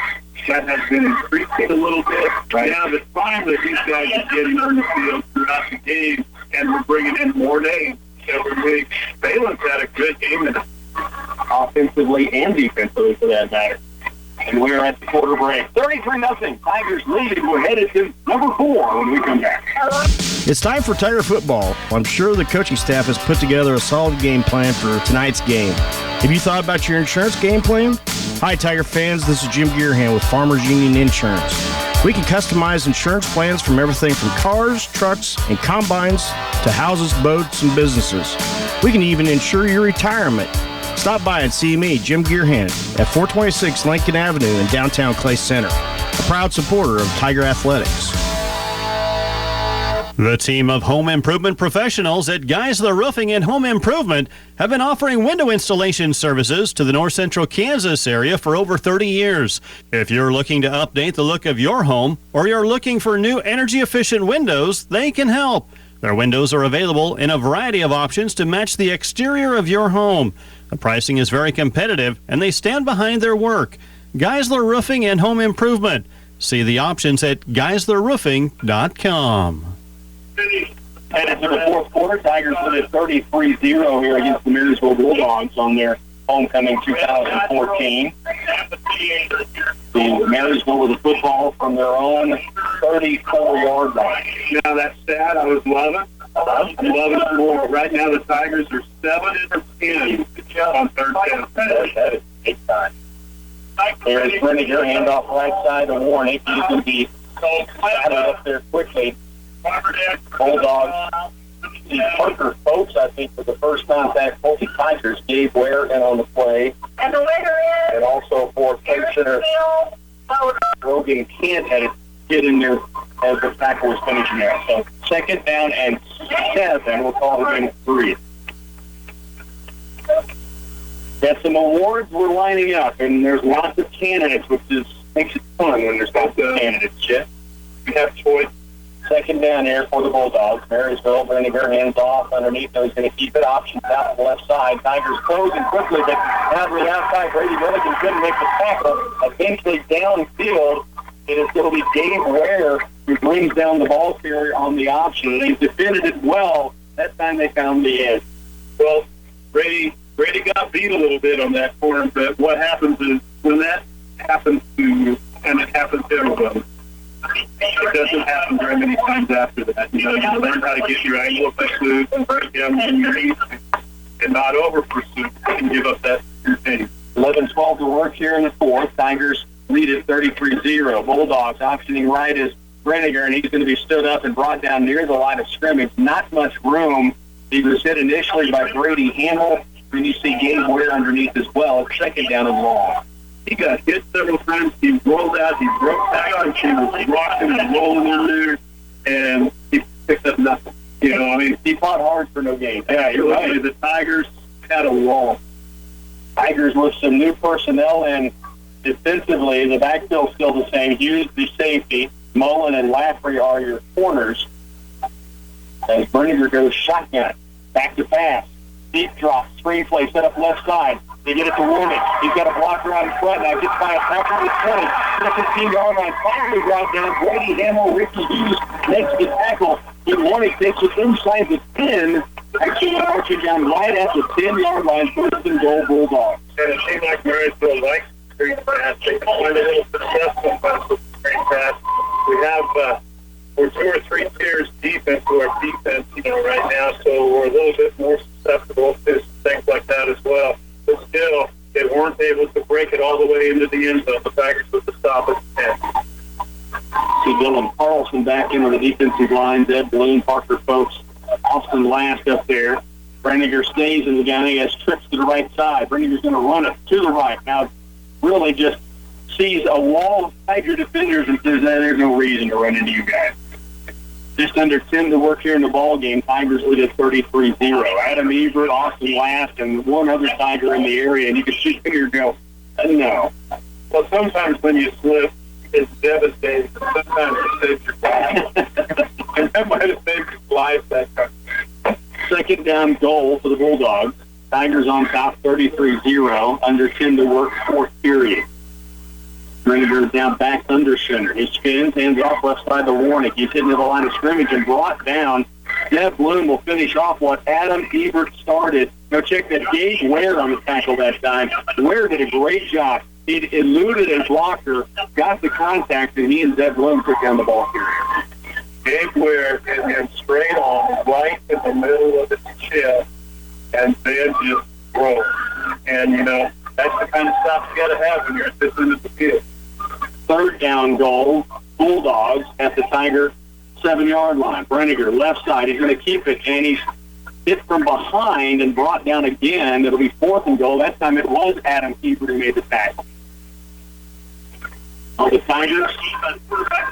That has been increasing a little bit. Right now, the time that these guys are getting on the field throughout the game, and we're bringing in more names every week. Balin's had a good game offensively and defensively, for that matter. And we're at the quarter break. 33-0. Tigers lead. We're headed to number 4 when we come back. It's time for Tiger football. I'm sure the coaching staff has put together a solid game plan for tonight's game. Have you thought about your insurance game plan? Hi, Tiger fans. This is Jim Gearhan with Farmers Union Insurance. We can customize insurance plans from everything from cars, trucks, and combines to houses, boats, and businesses. We can even insure your retirement. Stop by and see me, Jim Gearhan, at 426 Lincoln Avenue in downtown Clay Center, a proud supporter of Tiger Athletics. The team of home improvement professionals at Geisler Roofing and Home Improvement have been offering window installation services to the north central Kansas area for over 30 years. If you're looking to update the look of your home or you're looking for new energy-efficient windows, they can help. Their windows are available in a variety of options to match the exterior of your home. The pricing is very competitive, and they stand behind their work. Geisler Roofing and Home See the options at geislerroofing.com. Headed to the fourth quarter, Tigers with a 33-0 here against the Marysville Bulldogs on their homecoming 2014. The Marysville with a football from their own 34-yard line. Now that stat I was loving. I'm loving it more. Right now the Tigers are 7 for 10 on third down. That is big time. There's Renninger, handoff right side to Warnick. He's going to be batted up there quickly. Bulldogs. The Parker folks, I think, for the first contact for the Tigers, Gabe Ware in on the play. And also for play center, Rogan Kent had to get in there as the tackle was finishing there. So second down and 7. We'll call it in 3. Got some awards we're lining up, and there's lots of candidates, which makes it fun when there's lots of candidates, Chip. We have choice. Second down here for the Bulldogs. Marysville, Renninger, hands off underneath. He's going to keep it. Options out to the left side. Tigers closing quickly, but now to the outside. Brady Milligan couldn't make the tackle. Eventually downfield and it's going to be Dave Ware who brings down the ball carrier on the option. They defended it well. That time they found the edge. Well, Brady got beat a little bit on that corner, but what happens is when that happens to you, and it happens to everybody, it doesn't happen very many times after that. You learn how to get your angle of pursuit and break down underneath and not over pursuit and give up that pace. 11-12 to work here in the fourth. Tigers lead at 33-0. Bulldogs optioning right is Brenniger, and he's going to be stood up and brought down near the line of scrimmage. Not much room. He was hit initially by Brady Hamill, and you see Gabe Ware underneath as well. It's second down and long. He got hit several times. He rolled out. He broke back. He was rocking and rolling in there, and he picked up nothing. He fought hard for no gain. Yeah, you're right. The Tigers had a wall. Tigers with some new personnel, and defensively, the backfield's still the same. Hughes, the safety. Mullen and Lafferty are your corners. As Berninger goes shotgun. Back to pass. Deep drop. Screen play set up left side. They get it to Warnick. He's got a blocker out in front now. Gets by a tackle to the 20. 15-yard line. Finally brought down. Brady Hamill, Ricky Hughes makes the tackle. Warnick takes it inside the 10. Actually marching down right at the 10-yard line. First and goal, Bulldogs. And it seemed like Marysville likes screen pass. They find a little successful pass with screen pass. We have we're 2 or 3 tiers deep into our defense, right now, so we're a little bit more susceptible to things like that as well. But still, they weren't able to break it all the way into the end zone. The Tigers with the stop at the 10. See Dylan Carlson back into the defensive line. Ed Bloom, Parker Folks, Austin Last up there. Brenninger stays in the gun. He has trips to the right side. Brenninger's going to run it to the right. Now, really just sees a wall of Tiger defenders and says, there's no reason to run into you guys. Just under 10 to work here in the ball game. Tigers lead at 33-0. Adam Ebert, Austin Last, and one other Tiger in the area, and you can see Finger go, no. Well, sometimes when you slip, it's devastating. Sometimes it saves your life. And that might have saved his life that time. Second down goal for the Bulldogs. Tigers on top, 33-0. Under 10 to work, fourth period. Brenninger down back under center. He spins, hands off left side to Warnick. He's hitting the line of scrimmage and brought down. Deb Bloom will finish off what Adam Ebert started. Now check that Gabe Ware on the tackle that time. Ware did a great job. He eluded a blocker, got the contact, and he and Deb Bloom took down the ball carrier. Gabe Ware hit him straight on, right in the middle of his chest, and then just broke. And, that's the kind of stuff you got to have when you're at this end of the field. Third down goal, Bulldogs at the Tiger 7-yard line. Brenninger, left side, he's going to keep it, and he's hit from behind and brought down again. It'll be fourth and goal. That time it was Adam Ebert who made the tackle. The Tigers,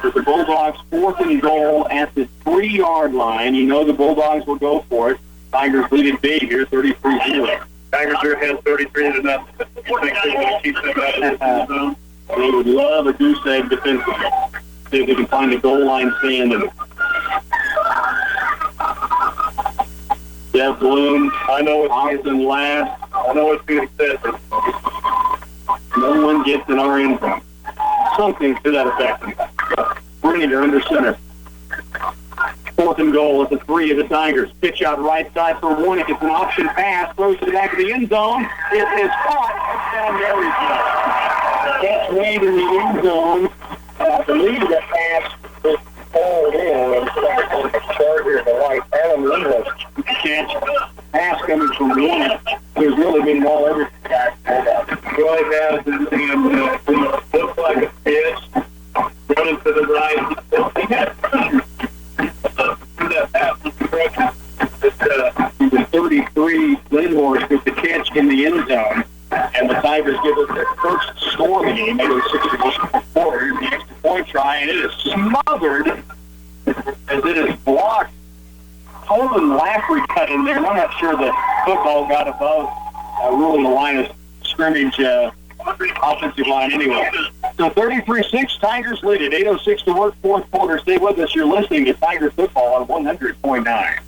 with the Bulldogs, fourth and goal at the 3-yard line. The Bulldogs will go for it. Tigers lead it big here, 33-0. Tigers are ahead 33-0. You think they're going to keep them out of the zone? They would love a goose egg defensively. See if they can find a goal line stand. Jeff Bloom, I know it's Austin Last. I know it's being said. No one gets in our end zone. Something to that effect. Brenninger under center. Fourth and goal at the 3 of the Tigers. Pitch out right side for Warnick. It's an option pass. Throws to the back of the end zone. It is caught. Touchdown Marysville. Catch made in the end zone. I believe that pass was called in. Start here to the right. Adam Lewis. Catch. Pass coming from Warnick. There's really been all over the guy. Really has, and looks like a pitch. Running to the right. The 33 Lindhorst with the catch in the end zone, and the Tigers give us their first score of the game. They go 6-4. Here's the extra point try, and it is smothered as it is blocked. Holden Lafferty got in there. I'm not sure the football got above really the line of scrimmage offensive line anyway. So 33-6, Tigers lead it. 8:06 to work, fourth quarter. Stay with us. You're listening to Tiger Football on 100.9.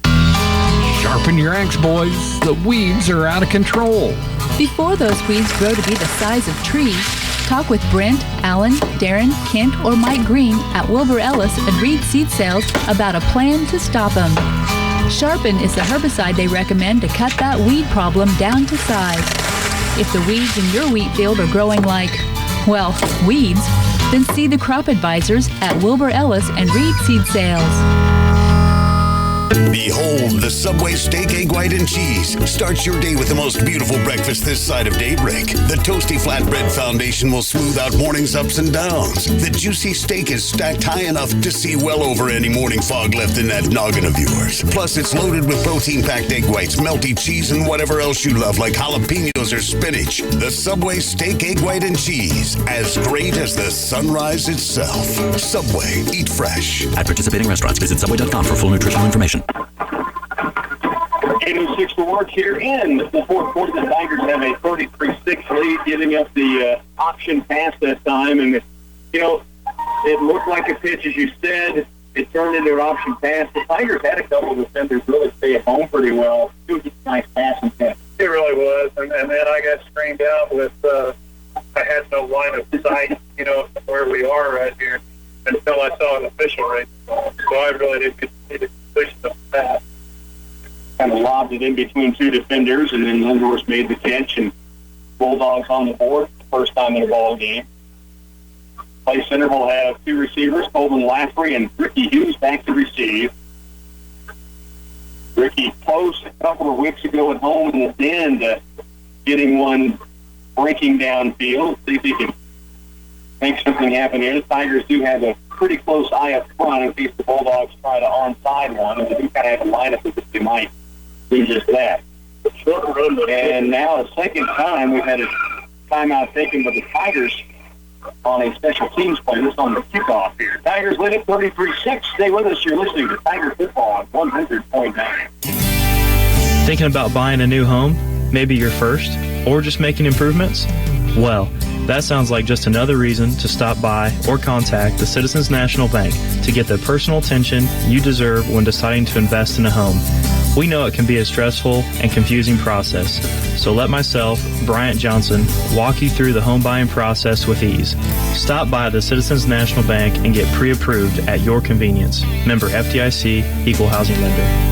Sharpen your axe, boys. The weeds are out of control. Before those weeds grow to be the size of trees, Talk with Brent, Alan, Darren, Kent, or Mike Green at Wilbur Ellis and Reed Seed Sales about a plan to stop them. Sharpen is the herbicide they recommend to cut that weed problem down to size. If the weeds in your wheat field are growing like, well, weeds, then see the crop advisors at Wilbur Ellis and Reed Seed Sales. Behold the Subway steak, egg white, and cheese. Start your day with the most beautiful breakfast this side of daybreak. The toasty flatbread foundation will smooth out morning's ups and downs. The juicy steak is stacked high enough to see well over any morning fog left in that noggin of yours. Plus, it's loaded with protein-packed egg whites, melty cheese, and whatever else you love, like jalapenos or spinach. The Subway steak, egg white, and cheese. As great as the sunrise itself. Subway. Eat fresh. At participating restaurants, visit Subway.com for full nutritional information. 8:06 to work here in the fourth quarter. The Tigers have a 33-6 lead, giving up the option pass that time. And, it looked like a pitch, as you said. It turned into an option pass. The Tigers had a couple of defenders really stay at home pretty well. It was a nice passing pass. It really was. And then I got screened out with, I had no line of sight, where we are right here until I saw an official right. So I really didn't get to see the completion of the pass. Kind of lobbed it in between two defenders, and then Lindhorst made the catch, and Bulldogs on the board the first time in the ball game. Play center will have two receivers, Colvin Laffrey and Ricky Hughes back to receive. Ricky close a couple of weeks ago at home in the den to getting one breaking downfield. See if he can make something happen here. The Tigers do have a pretty close eye up front in case the Bulldogs try to onside one, and they do kind of have a lineup as if they might do just that. And now the second time we've had a timeout taken by the Tigers on a special teams play. This on the kickoff here. Tigers lead it 33-6. Stay with us. You're listening to Tiger Football on 100.9. Thinking about buying a new home? Maybe your first? Or just making improvements? Well, that sounds like just another reason to stop by or contact the Citizens National Bank to get the personal attention you deserve when deciding to invest in a home. We know it can be a stressful and confusing process, so let myself, Bryant Johnson, walk you through the home buying process with ease. Stop by the Citizens National Bank and get pre-approved at your convenience. Member FDIC, Equal Housing Lender.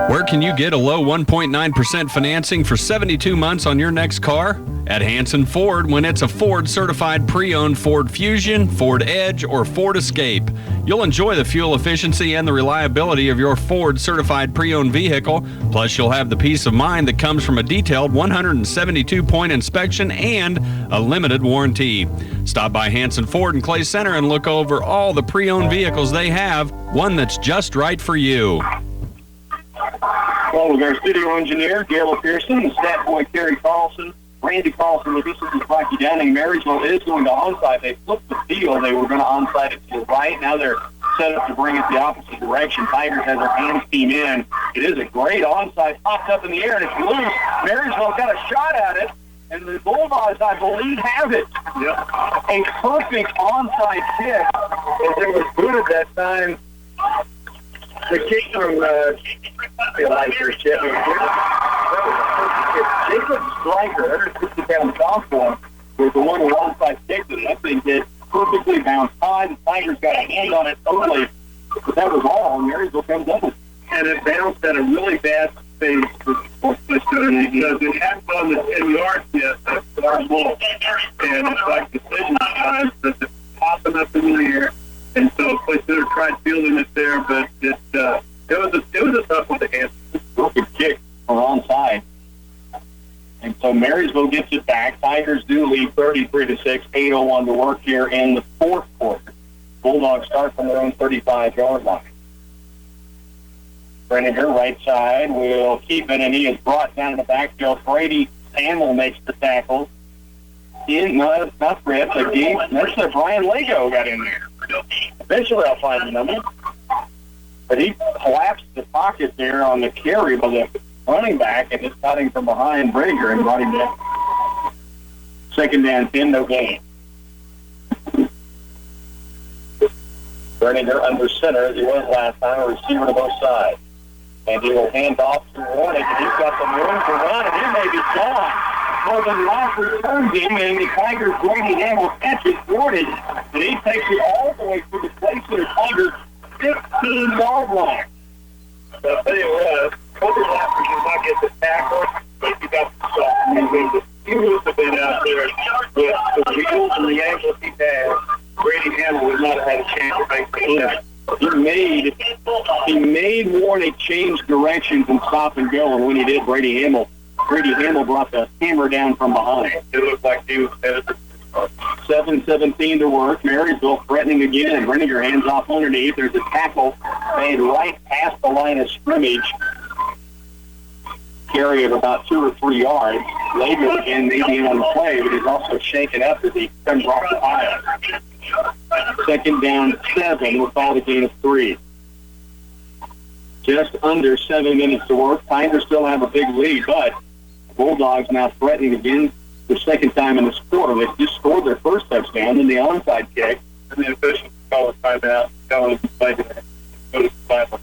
Where can you get a low 1.9% financing for 72 months on your next car? At Hanson Ford, when it's a Ford certified pre-owned Ford Fusion, Ford Edge, or Ford Escape. You'll enjoy the fuel efficiency and the reliability of your Ford certified pre-owned vehicle. Plus, you'll have the peace of mind that comes from a detailed 172-point inspection and a limited warranty. Stop by Hanson Ford in Clay Center and look over all the pre-owned vehicles they have, one that's just right for you. Well, with our studio engineer, Gail Pearson, and stat boy, Kerry Carlson, Randy Carlson, with this is Rocky Downing. Marysville is going to onside. They flipped the field. They were going to onside it to the right. Now they're set up to bring it the opposite direction. Tigers has their hands team in. It is a great onside. Popped up in the air, and it's loose. Marysville got a shot at it, and the Bulldogs, I believe, have it. Yep. A perfect onside kick. And it was good at that time. The kick from Jacob Stryker, 150-pound sophomore, was the one who onside kicked it. That thing did perfectly bounced high. The Tigers got a hand on it totally, but that was all. Marysville comes up with it. And it bounced at a really bad space because it happened on the 10-yard yet. That's our ball. And it's like decision that it's popping up in the air. And so Center tried fielding it there, but it was a tough one to answer. Good kick from onside. And so Marysville gets it back. Tigers do lead 33-6, 8:01 to work here in the fourth quarter. Bulldogs start from their own 35-yard line. Brenninger, right side, will keep it, and he is brought down in the backfield. Brady Samuel makes the tackle. No, that's not Fred. That's Brian Lego got in there. Eventually I'll find the number. But he collapsed the pocket there on the carry by the running back and just got him from behind Brigger and brought him down. Second down, 10, no gain. Brigger under center as he was last time, a receiver to both sides. And he will hand off to Warnick, and he's got some room to run, and he may be gone. Well, the loss returns him, and the Tigers' Brady Hamel catches Gordon, and he takes it all the way to the place of the Tigers' 15-yard line. I'll tell you what, Cody Laffer did not get the tackle, but he got the stop. He would have been out there with the wheels and the angles he had. Brady Hamel would not have had a chance to make the play. He made Warnick change directions and stop and go, and when he did, Brady Hamel brought the hammer down from behind. It looked like he was headed to 7:17 to work. Marysville threatening again. Renninger hands off underneath. There's a tackle made right past the line of scrimmage. Carry of about 2 or 3 yards. Lager again maybe in on the play, but he's also shaken up as he comes off the pile. 2nd down 7 with all the gain of 3. Just under 7 minutes to work. Tigers still have a big lead, but Bulldogs now threatening again the 2nd time in this quarter. They just scored their first touchdown in the onside kick. and the officials call a timeout, telling them to go to silence.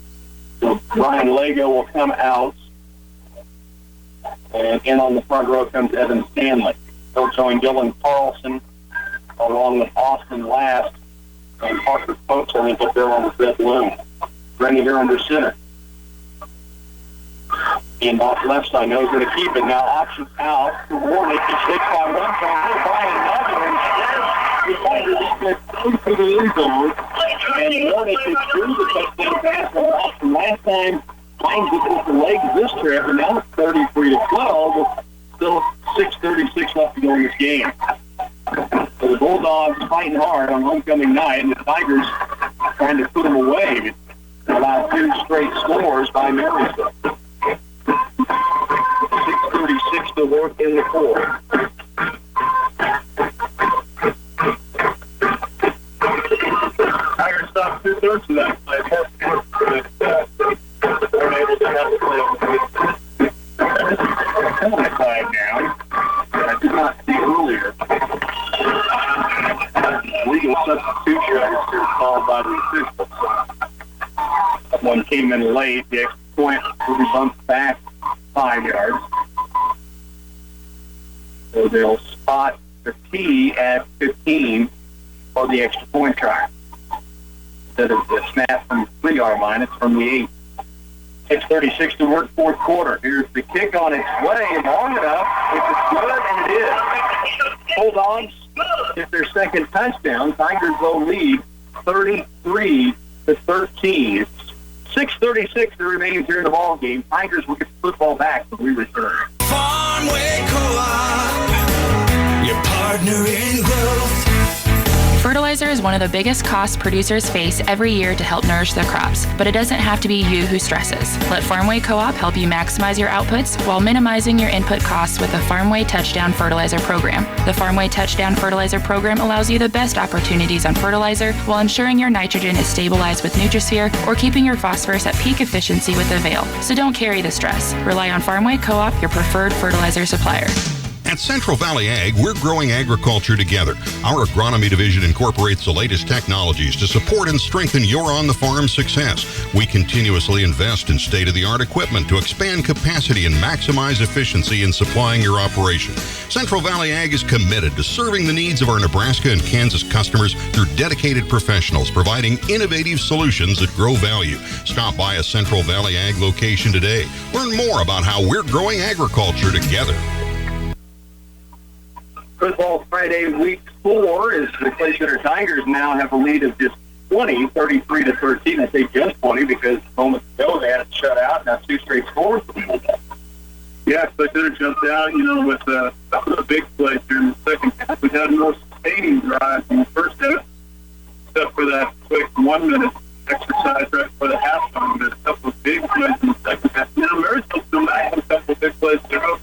So Brian Lego will come out, and in on the front row comes Evan Stanley. Still showing Dylan Carlson along with Austin Last and Parker Coates, I think, up there on the fifth loom. Rennie here under center. And off left side, knows where to keep it. Now options out to Warnick. He's hit by one time. By another. Instead, he to the end zone. And Warnick is through the touchdown pass from Austin. Last time, finds it with the legs this trip, and now it's 33-12. With still 6:36 left to go in this game. So the Bulldogs fighting hard on homecoming night, and the Tigers trying to put them away. Allowed 2 straight scores by Marysville. 6:36 to work in the fourth. Tigers stopped 2/3 of that play. Weren't able to have the play. Penalty flag down. I did not see earlier. Legal substitution is called by the officials. One came in late. The extra point will be bumped back 5 yards. So they'll spot the tee at 15 for the extra point try. Instead of the snap from the 3-yard line, it's from the 8. 6:36 to work, fourth quarter. Here's the kick on its way, long enough. It's good, and it is. Bulldogs get their second touchdown. Tigers will lead 33-13. 6:36 to remain here in the ball game. Tigers will get the football back when we return. Farmway Co-op, your partner in growth. Fertilizer is one of the biggest costs producers face every year to help nourish their crops, but it doesn't have to be you who stresses. Let Farmway Co-op help you maximize your outputs while minimizing your input costs with the Farmway Touchdown Fertilizer Program. The Farmway Touchdown Fertilizer Program allows you the best opportunities on fertilizer while ensuring your nitrogen is stabilized with Nutrisphere or keeping your phosphorus at peak efficiency with Avail. So don't carry the stress. Rely on Farmway Co-op, your preferred fertilizer supplier. At Central Valley Ag, we're growing agriculture together. Our agronomy division incorporates the latest technologies to support and strengthen your on-the-farm success. We continuously invest in state-of-the-art equipment to expand capacity and maximize efficiency in supplying your operation. Central Valley Ag is committed to serving the needs of our Nebraska and Kansas customers through dedicated professionals providing innovative solutions that grow value. Stop by a Central Valley Ag location today. Learn more about how we're growing agriculture together. Football Friday week 4 is the Clay Center Tigers now have a lead of just 20, 33-13. I say just 20 because moments ago they had it shut out. Now 2 straight scores for the Bulldogs. Yeah, Clay Center jumped out, with a big play during the second half. We had no sustaining drive in the first half, except for that quick 1-minute exercise right for the halftime. But a couple of big plays in the second half. Now Marysville still had a couple of big plays to go.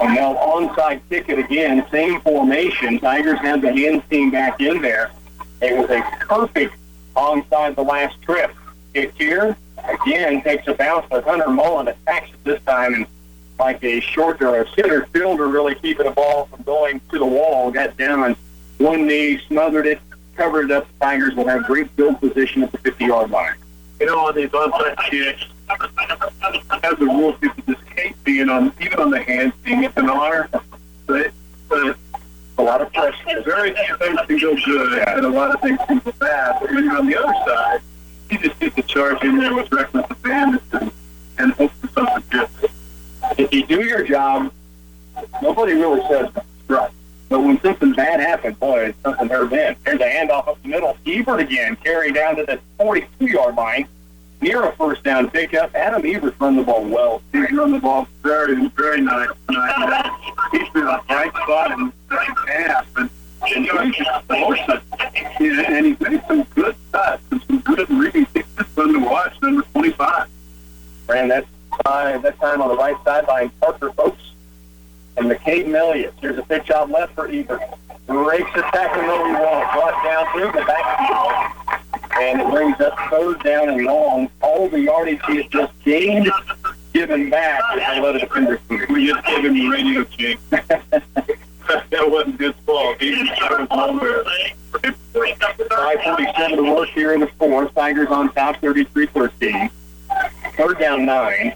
And now onside kick it again, same formation. Tigers have the hands team back in there. It was a perfect onside the last trip. Kick here, again, takes a bounce, but Hunter Mullen attacks it this time, and like a short or a center fielder really keeping the ball from going to the wall, got down on one knee, smothered it, covered it up. The Tigers will have great field position at the 50-yard line. On these onside kicks, as a rule, people just hate being on, even on the hands team. It's an honor but a lot of pressure. Very few things can go good, and a lot of things can go bad. But when you're on the other side, you just get to charge in there with reckless abandon and hope for something good. If you do your job, nobody really says right. But when something bad happens, boy, it's something never been. There's a handoff up the middle. Ebert again, carried down to the 42-yard line. Near a first down pickup. Adam Ebert run the ball well. He's run the ball very, very nice tonight. He's been a bright spot in the second half. And he's made some good cuts and some good reads. It's just fun to watch. Number 25. Ran that time on the right sideline, Parker Folks and McCabe Elliott. Here's a pitch out left for Ebert. Breaks the tackle over the wall. Brought down through the back. And it brings up third down and long. All the yardage he has just gained, given back, and let it defender through. We just gave him the radio check. That wasn't his fault. He was nowhere. 5:47 to work here in the fourth. Tigers on top, 33-13. Third down 9.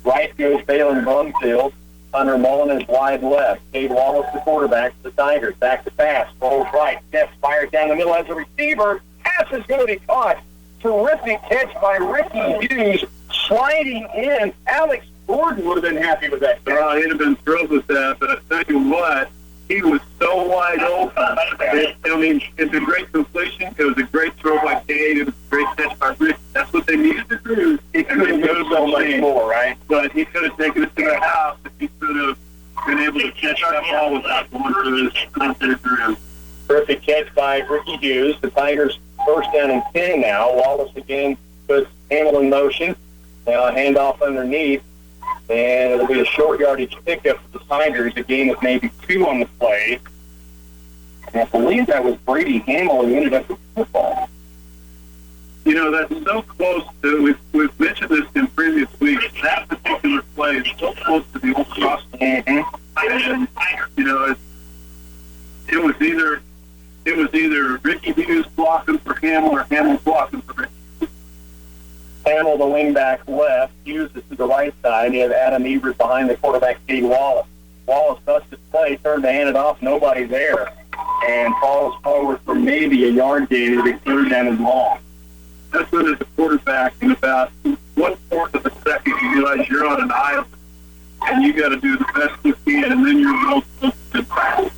Right goes Balin Bumfield. Hunter Mullen is wide left. Cade Wallace, the quarterback for the Tigers. Back to pass. Rolls right. Steps, fires down the middle as a receiver. Pass is going to be caught. Terrific catch by Ricky Hughes. Sliding in. Alex Gordon would have been happy with that. He'd have been thrilled with that. But I tell you what, he was so wide open. It's a great completion. It was a great throw by Cade. It was a great catch by Rick. That's what they needed to do. He could have done so much more, right? But he could have taken it to the house if he could have been able to catch that ball without going to his rim. Terrific catch by Ricky Hughes. The Tigers first down and 10 now. Wallace again puts Hamill in motion. Now a handoff underneath. And it'll be a short yardage pickup for the Tigers, a gain of maybe 2 on the play. And I believe that was Brady Hamill who ended up with the football. You know, that's so close to, we've mentioned this in previous weeks, that particular play is so close to the old cross. And, you know, it was either Ricky Hughes blocking for Hamill or Hamill blocking for Ricky. Hamill, the wingback left, Hughes is to the right side. You have Adam Ebert behind the quarterback, Cade Wallace. Wallace busted play, turned to hand it off, nobody there. And falls forward for maybe a yard gain. It'll be third down and long. That's when as a quarterback, in about 1/4 of a second, you realize you're on an island. And you got to do the best you can, and then you're going to pass.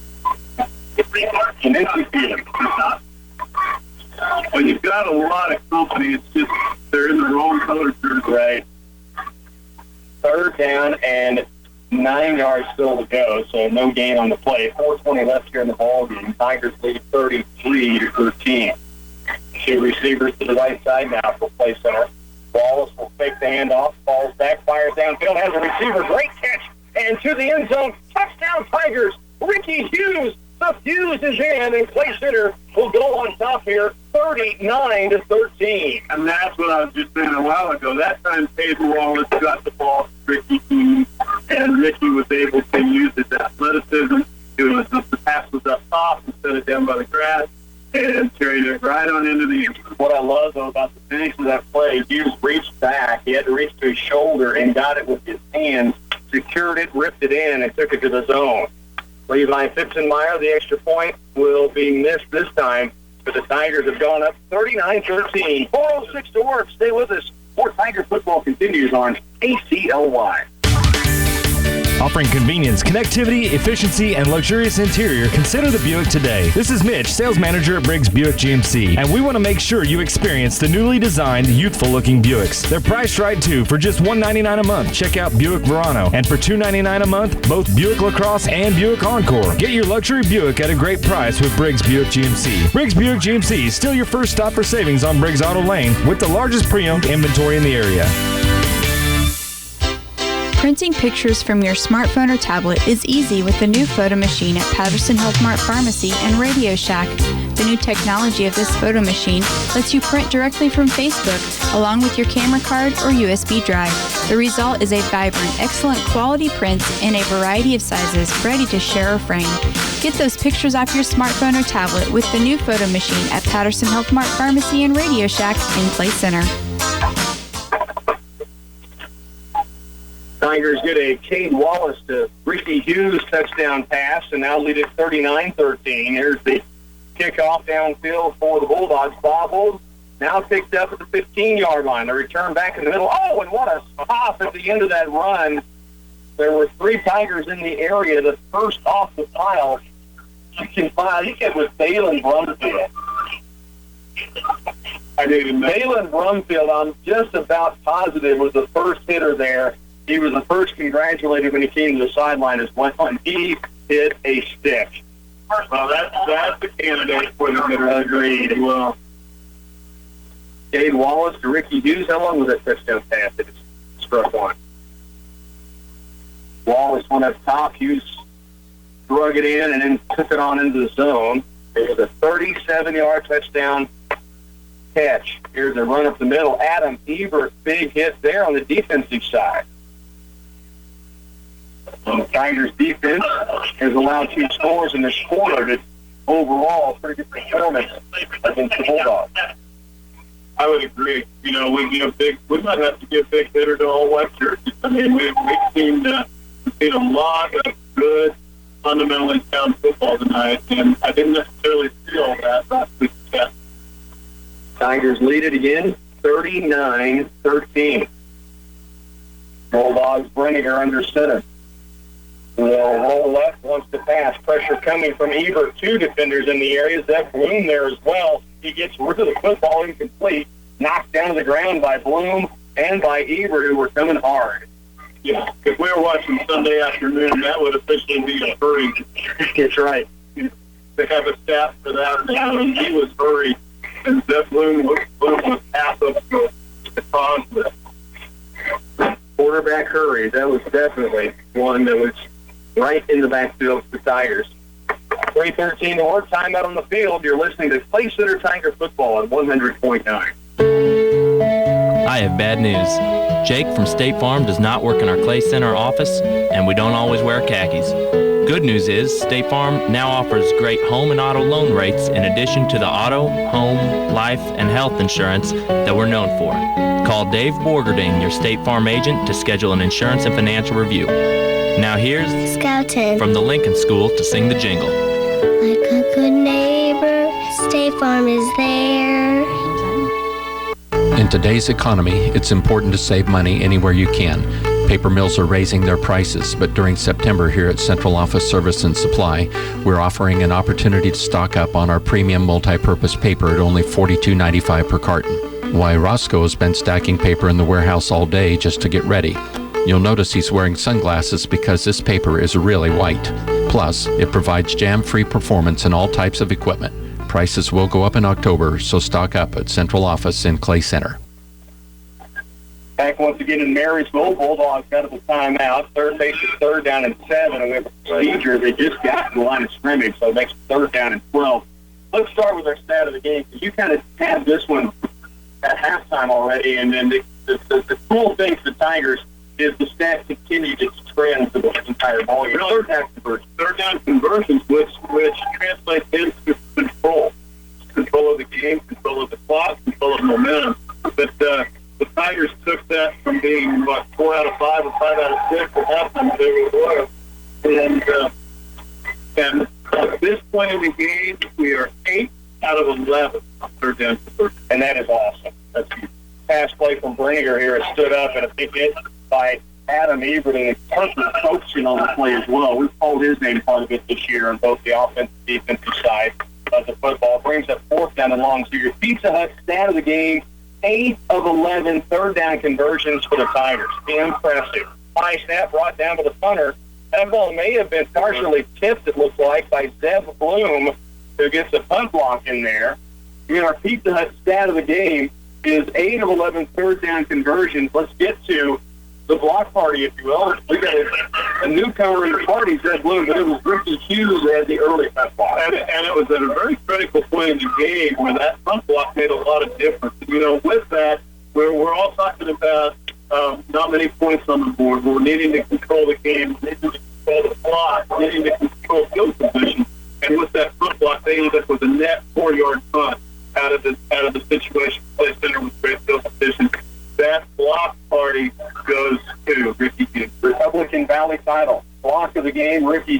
And then you feel it. Well, you've got a lot of company. It's just they're in the wrong color jersey. Right. Third down and 9 yards still to go, so no gain on the play. 4:20 left here in the ball game. Tigers lead 33-13. 2 receivers to the right side now for play center. Wallace will fake the handoff, falls back, fires downfield, has a receiver, great catch, and to the end zone. Touchdown Tigers. Ricky Hughes. The Hughes is in, and play center will go on top here, 39-13. And that's what I was just saying a while ago. That time, Cade Wallace got the ball to Ricky Hughes, and Ricky was able to use his athleticism. The pass was up top instead of down by the grass, and carried it right on into the end. What I love, though, about the finish of that play, Hughes reached back. He had to reach to his shoulder and got it with his hands, secured it, ripped it in, and took it to the zone. Levi Fitzenmeyer, the extra point, will be missed this time, but the Tigers have gone up 39-13. 4:06 to work. Stay with us. More Tiger football continues on ACLY. Offering convenience, connectivity, efficiency, and luxurious interior, consider the Buick today. This is Mitch, sales manager at Briggs Buick GMC, and we want to make sure you experience the newly designed, youthful-looking Buicks. They're priced right, too, for just $199 a month. Check out Buick Verano, and for $299 a month, both Buick LaCrosse and Buick Encore. Get your luxury Buick at a great price with Briggs Buick GMC. Briggs Buick GMC is still your first stop for savings on Briggs Auto Lane, with the largest pre-owned inventory in the area. Printing pictures from your smartphone or tablet is easy with the new photo machine at Patterson Health Mart Pharmacy and Radio Shack. The new technology of this photo machine lets you print directly from Facebook along with your camera card or USB drive. The result is a vibrant, excellent quality print in a variety of sizes ready to share or frame. Get those pictures off your smartphone or tablet with the new photo machine at Patterson Health Mart Pharmacy and Radio Shack in Clay Center. Tigers get a Cade Wallace to Ricky Hughes touchdown pass and now lead it 39-13. Here's the kickoff downfield for the Bulldogs. Bobbled, now picked up at the 15-yard line. The return back in the middle. Oh, and what a stop at the end of that run. There were 3 Tigers in the area. The first off the pile, you can find, I think it was Balin Brumfield. Balin Brumfield, I'm just about positive, was the first hitter there. He was the first congratulated when he came to the sideline as well, and he hit a stick. Well, that's the candidate for the hitter. Agreed. Well, Cade Wallace to Ricky Hughes. How long was that touchdown pass that it struck on? Wallace went up top. Hughes drug it in and then took it on into the zone. It was a 37-yard touchdown catch. Here's a run up the middle. Adam Ebert, big hit there on the defensive side. The Tigers defense has allowed 2 scores in this quarter. But overall, pretty good performance against the Bulldogs. I would agree. You know, we might have to give big hitter to all Western. I mean, we've seen a lot of good, fundamentally sound football tonight, and I didn't necessarily feel that last week's test. Tigers lead it again, 39-13. Bulldogs Brenninger under center. They'll roll left, wants to pass. Pressure coming from Ebert. 2 defenders in the area. Zeb Bloom there as well. He gets rid of the football incomplete. Knocked down to the ground by Bloom and by Ebert, who were coming hard. Yeah, if we were watching Sunday afternoon, that would officially be a hurry. That's right. To have a stat for that. He was hurried, and Zeb Bloom was half of the conflict. Quarterback hurry. That was definitely one that was right in the backfield for the Tigers. 3:13 to work. Timeout on the field. You're listening to Clay Center Tiger Football on 100.9. I have bad news. Jake from State Farm does not work in our Clay Center office, and we don't always wear khakis. Good news is State Farm now offers great home and auto loan rates in addition to the auto, home, life, and health insurance that we're known for. Call Dave Borgerding, your State Farm agent, to schedule an insurance and financial review. Now here's Scoutin' from the Lincoln School to sing the jingle. Like a good neighbor, State Farm is there. In today's economy, it's important to save money anywhere you can. Paper mills are raising their prices, but during September here at Central Office Service and Supply, we're offering an opportunity to stock up on our premium multi-purpose paper at only $42.95 per carton. Why, Roscoe has been stacking paper in the warehouse all day just to get ready. You'll notice he's wearing sunglasses because this paper is really white. Plus, it provides jam-free performance in all types of equipment. Prices will go up in October, so stock up at Central Office in Clay Center. Back once again in Marysville. Bulldogs out of the timeout. Third base is 3rd down and 7. And we have a procedure. They just got to the line of scrimmage, so it makes 3rd down and 12. Let's start with our stat of the game, because you kind of had this one at halftime already. And then the cool thing for the Tigers is the stats continue to trend for the entire ball game. Third down conversions, which translates into control. Control of the game, control of the clock, control of momentum. But the Tigers took that from being, 4 out of 5 or 5 out of 6 at halftime, whatever it was. And at this point in the game, we are 8 out of 11 on third down conversions. And that is awesome. That's huge. Pass play from Brenninger here. It stood up, and a big hit by Adam Ebert, and Parker coaching on the play as well. We've called his name part of it this year on both the offensive and defensive side of the football. Brings up 4th down and long. So your Pizza Hut stat of the game, 8 of 11 third down conversions for the Tigers. Impressive. High snap brought down to the punter. That ball may have been partially tipped, it looks like, by Zeb Bloom, who gets a punt block in there. And our Pizza Hut stat of the game is 8 of 11 third down conversions. Let's get to the block party, if you will. We got a newcomer in the party, Zeb Bloom, but it was Ricky Hughes that had the early punt block. And it was at a very critical point in the game where that punt block made a lot of difference. You know, with that, we're all talking about not many points on the board. We're needing to control the game, needing to control the clock, needing to control field position. And with that punt block, they ended up with a net 4-yard punt out of the situation. Play center with great field position. That block party goes to Ricky Hughes.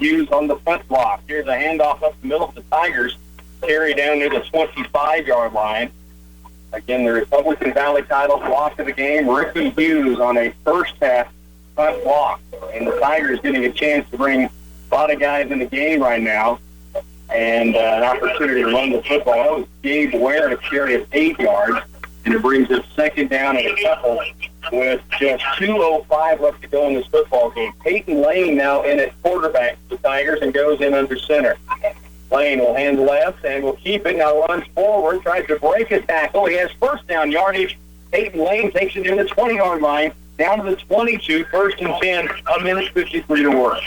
Hughes on the front block. Here's a handoff up the middle of the Tigers. Carry down near the 25-yard line. Again, the Republican Valley title block of the game. Ricky Hughes on a first-half front block. And the Tigers getting a chance to bring a lot of guys in the game right now. And an opportunity to run the football. That was Gabe Ware at a carry of 8 yards. And it brings us second down and a couple with just 2:05 left to go in this football game. Peyton Lane now in at quarterback for the Tigers and goes in under center. Lane will hand left and will keep it. Now runs forward, tries to break a tackle. He has first down yardage. Peyton Lane takes it in the 20-yard line, down to the 22, first and 10, a minute 53 to work.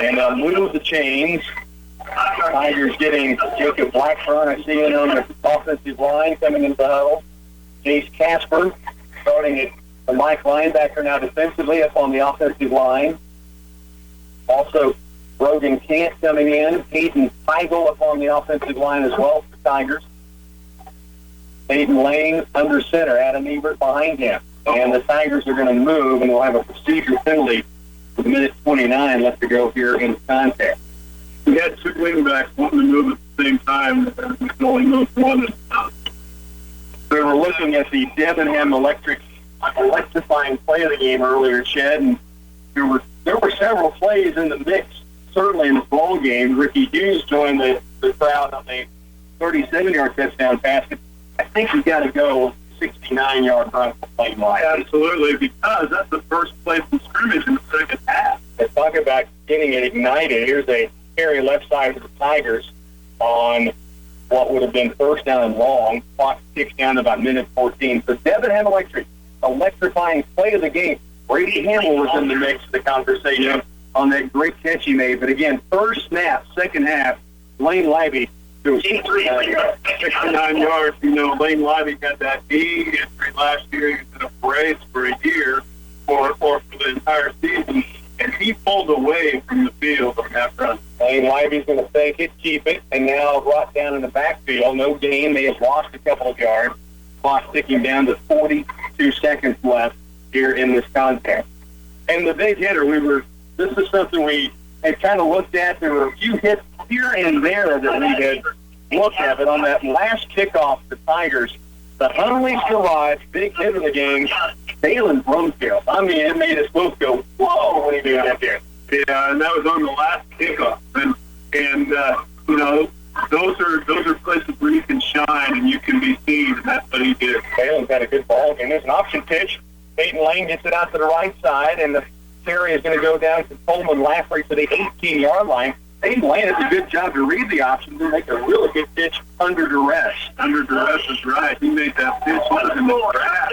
And move the chains. Tigers getting Jacob Blackburn, I see him on the offensive line coming into the huddle. Jace Casper starting at the Mike linebacker now defensively up on the offensive line. Also, Brogan Kant coming in. Hayden Feigl up on the offensive line as well for the Tigers. Peyton Lane under center. Adam Ebert behind him. And the Tigers are going to move, and we'll have a procedure penalty with a minute 29 left to go here in the contest. We had two wingbacks wanting to move at the same time. We can only move one at a time. We were looking at the Debenham electrifying play of the game earlier, Ched, and there were several plays in the mix. Certainly in the ball game, Ricky Hughes joined the crowd on a 37-yard touchdown pass. I think he's got to go 69-yard run for Lane line. Absolutely, because that's the first place in scrimmage in the second half. Let's talk about getting it ignited. Here's a carry left side of the Tigers on what would have been first down and long. Clock ticks down to about minute 14. So Debenham electrifying play of the game. Brady Hamill was in the mix of the conversation on that great catch he made. But again, first snap, second half, Lane Lively to 69 yards. You know, Lane Lively got that knee injury last year. He was in a brace for a year or for the entire season. And he pulled away from the field on that run. Lane Lively's going to fake it, keep it, and now brought down in the backfield. No gain. They have lost a couple of yards. Clock ticking down to 42 seconds left here in this contest. And the big hitter, this is something we had kind of looked at. There were a few hits here and there that we had looked at. But on that last kickoff, the Tigers, the Hunley's Garage, big hit of the game, Dalen Brumfield. I mean, it made us both go, whoa, when he did that there. Yeah, and that was on the last kickoff. And you know, those are places where you can shine and you can be seen, and that's what he did. Dalen's had a good ball game. There's an option pitch. Peyton Lane gets it out to the right side, and the carry is going to go down to Coleman Lafferty to the 18-yard line. Peyton Lane does a good job to read the options and make a really good pitch under duress. Under duress is right. He made that pitch in the grass.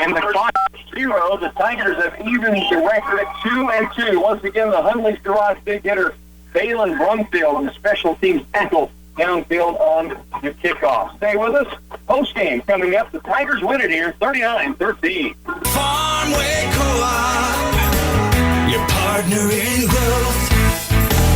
And the clock is 0. The Tigers have evened the record at 2-2. Once again, the Hunley's Garage big hitter, Dalen Brumfield, on the special teams tackle downfield on the kickoff. Stay with us. Post-game coming up. The Tigers win it here, 39-13. Farmway Co-op, your partner in growth.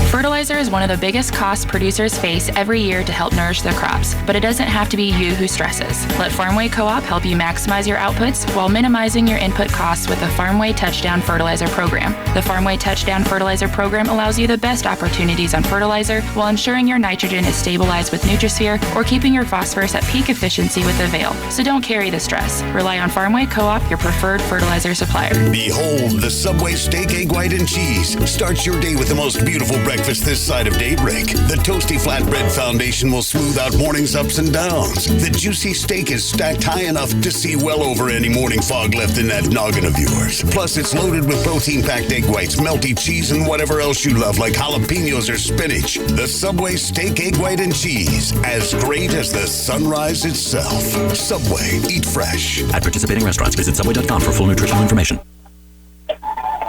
Fertilizer is one of the biggest costs producers face every year to help nourish their crops, but it doesn't have to be you who stresses. Let Farmway Co-op help you maximize your outputs while minimizing your input costs with the Farmway Touchdown Fertilizer Program. The Farmway Touchdown Fertilizer Program allows you the best opportunities on fertilizer while ensuring your nitrogen is stabilized with Nutrisphere or keeping your phosphorus at peak efficiency with Avail. So don't carry the stress. Rely on Farmway Co-op, your preferred fertilizer supplier. Behold, the Subway steak, egg white, and cheese. Start your day with the most beautiful breakfast this side of daybreak. The Toasty Flatbread Foundation will smooth out morning's ups and downs. The juicy steak is stacked high enough to see well over any morning fog left in that noggin of yours. Plus, it's loaded with protein-packed egg whites, melty cheese, and whatever else you love, like jalapenos or spinach. The Subway steak, egg white, and cheese. As great as the sunrise itself. Subway. Eat fresh. At participating restaurants, visit Subway.com for full nutritional information.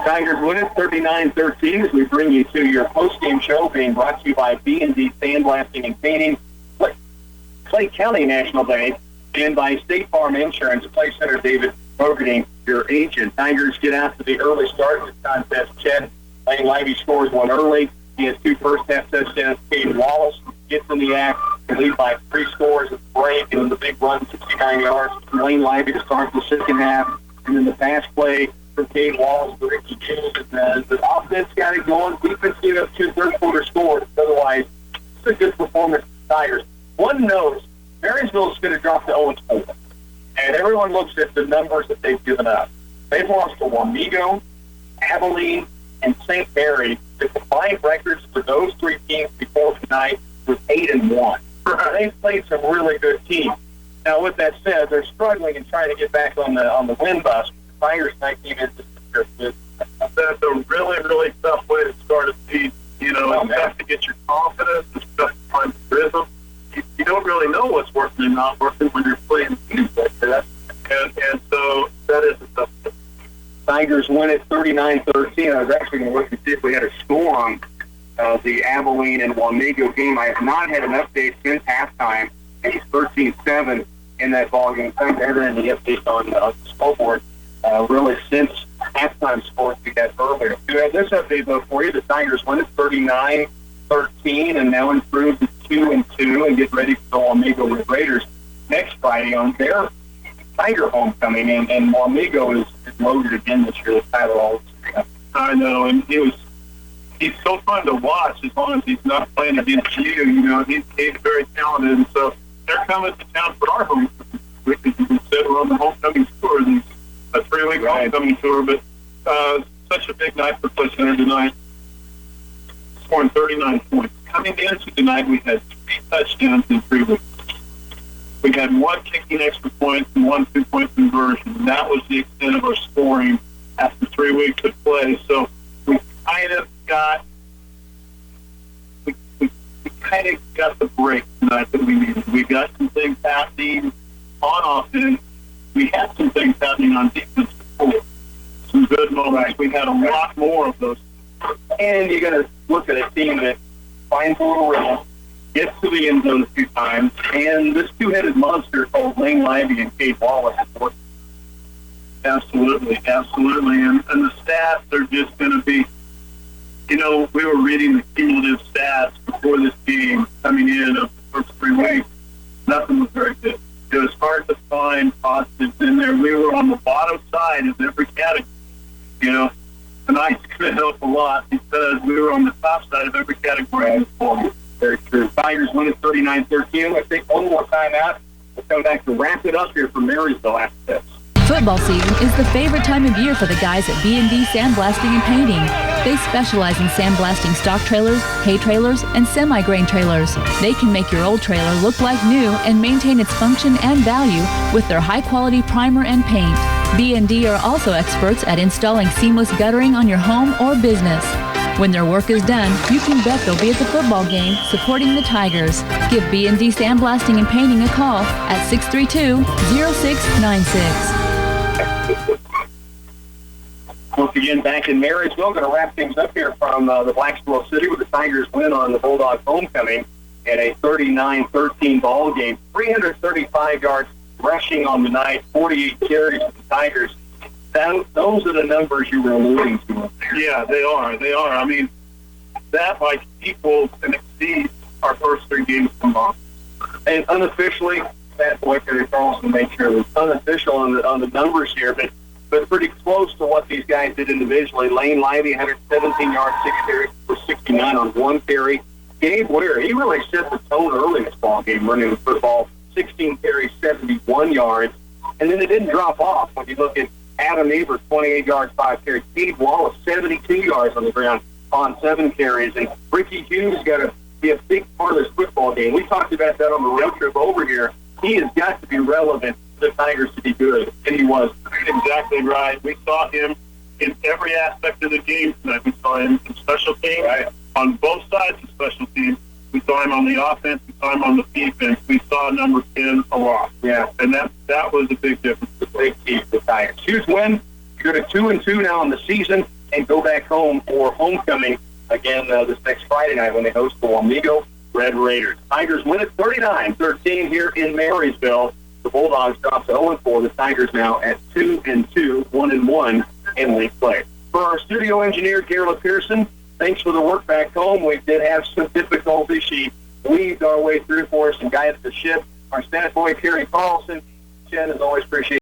Tigers win it 39-13 as we bring you to your post-game show being brought to you by B&D Sandblasting and Painting, Clay County National Bank, and by State Farm Insurance. Play center David Bogarting, your agent. Tigers get out to the early start of this contest. Ched Lane Lively scores one early. He has 2 first-half touchdowns. Caden Wallace gets in the act and lead by 3 scores at the break, and then the big run, 69 yards from Lane Lively to start the second half. And then the pass play from Cade Wallace to Ricky Hughes, and then Marysville's going to drop to 0-4. And everyone looks at the numbers that they've given up. They've lost to Wamego, Abilene, and St. Mary. The combined records for those three teams before tonight was 8-1. They've played some really good teams. Now, with that said, they're struggling and trying to get back on the win bus. The Tigers tonight came in just That's a really, really tough way to start a season. You know, it's tough to get your confidence. It's tough to find the rhythm. You don't really know what's working and not working when you're playing teams like that. And so that is a tough thing. Tigers win at 39-13. I was actually going to look to see if we had a score on the Abilene and Wamego game. I have not had an update since halftime. It's 13-7 in that ballgame. I haven't had any updates on the scoreboard really since halftime scores we had earlier. We have this update, though, for you. The Tigers win at 39-13 and now improved to 2-2 and get ready for the Wamego Red Raiders next Friday on their Tiger homecoming. And Wamego is loaded again this year with Tyler Alden. I know, and he's so fun to watch as long as he's not playing against you. You know, he's very talented, and so they're coming to town for our homecoming. We can say we're on the homecoming tour, a 3-week homecoming tour, but such a big night for Clay Center tonight, scoring 39 points. Coming into tonight, we had 3 touchdowns in 3 weeks. We had 1 kicking extra point and 1 2-point conversion. That was the extent of our scoring after 3 weeks of play. So we kind of got the break tonight that we needed. We got some things happening on offense. We had some things happening on defense before. Some good moments. We had a lot more of those. And you're going to look at a team that finds a little rhythm, gets to the end zone a few times, and this two-headed monster called Lane Lively and Cade Wallace is working. Absolutely. And the stats are just going to be, you know, we were reading the cumulative stats before this game coming in of the first 3 weeks. Nothing was very good. It was hard to find positives in there. We were on the bottom side of every category. You know, tonight's going to help a lot because we were on the top side of every category. Very true. Tigers win at 39-13. Let's take one more time out. We'll come back to wrap it up here from Marysville after this. Football season is the favorite time of year for the guys at B&D Sandblasting and Painting. They specialize in sandblasting stock trailers, hay trailers, and semi-grain trailers. They can make your old trailer look like new and maintain its function and value with their high-quality primer and paint. B&D are also experts at installing seamless guttering on your home or business. When their work is done, you can bet they'll be at the football game supporting the Tigers. Give B&D Sandblasting and Painting a call at 632-0696. Once again, back in Marysville, going to wrap things up here from the Blacksburg City with the Tigers win on the Bulldogs homecoming in a 39-13 ball game. 335 yards rushing on the night, 48 carries for the Tigers. Those are the numbers you were alluding to up there. Yeah, they are. I mean, that like equals and exceeds our first 3 games combined. And unofficially, that boy Kerry Carlson made sure it was unofficial on the numbers here, but pretty close to what these guys did individually. Lane Lively, 117 yards, 6 carries for 69 on 1 carry. Gabe Ware, he really set the tone early in this ball game, running the football, 16 carries, 71 yards. And then it didn't drop off when you look at Adam Neighbors, 28 yards, 5 carries. Steve Wallace, 72 yards on the ground on 7 carries. And Ricky Hughes got to be a big part of this football game. We talked about that on the road trip over here. He has got to be relevant for the Tigers to be good, and he was. Exactly right. We saw him in every aspect of the game tonight. We saw him in special teams, on both sides of special teams. We saw him on the offense. We saw him on the defense. We saw number 10 a lot. Yeah. And that was a big difference. The big key for the Tigers. Huge win. You're at 2-2 now in the season and go back home for homecoming again this next Friday night when they host the Wamego Red Raiders. Tigers win at 39-13 here in Marysville. The Bulldogs drop to 0-4. The Tigers now at 2-2, 1-1 in league play. For our studio engineer, Garrett Pearson, thanks for the work back home. We did have some difficulties. She weaved our way through for us and guided the ship. Our stat boy, Kerry Carlson. Jen, as always, appreciate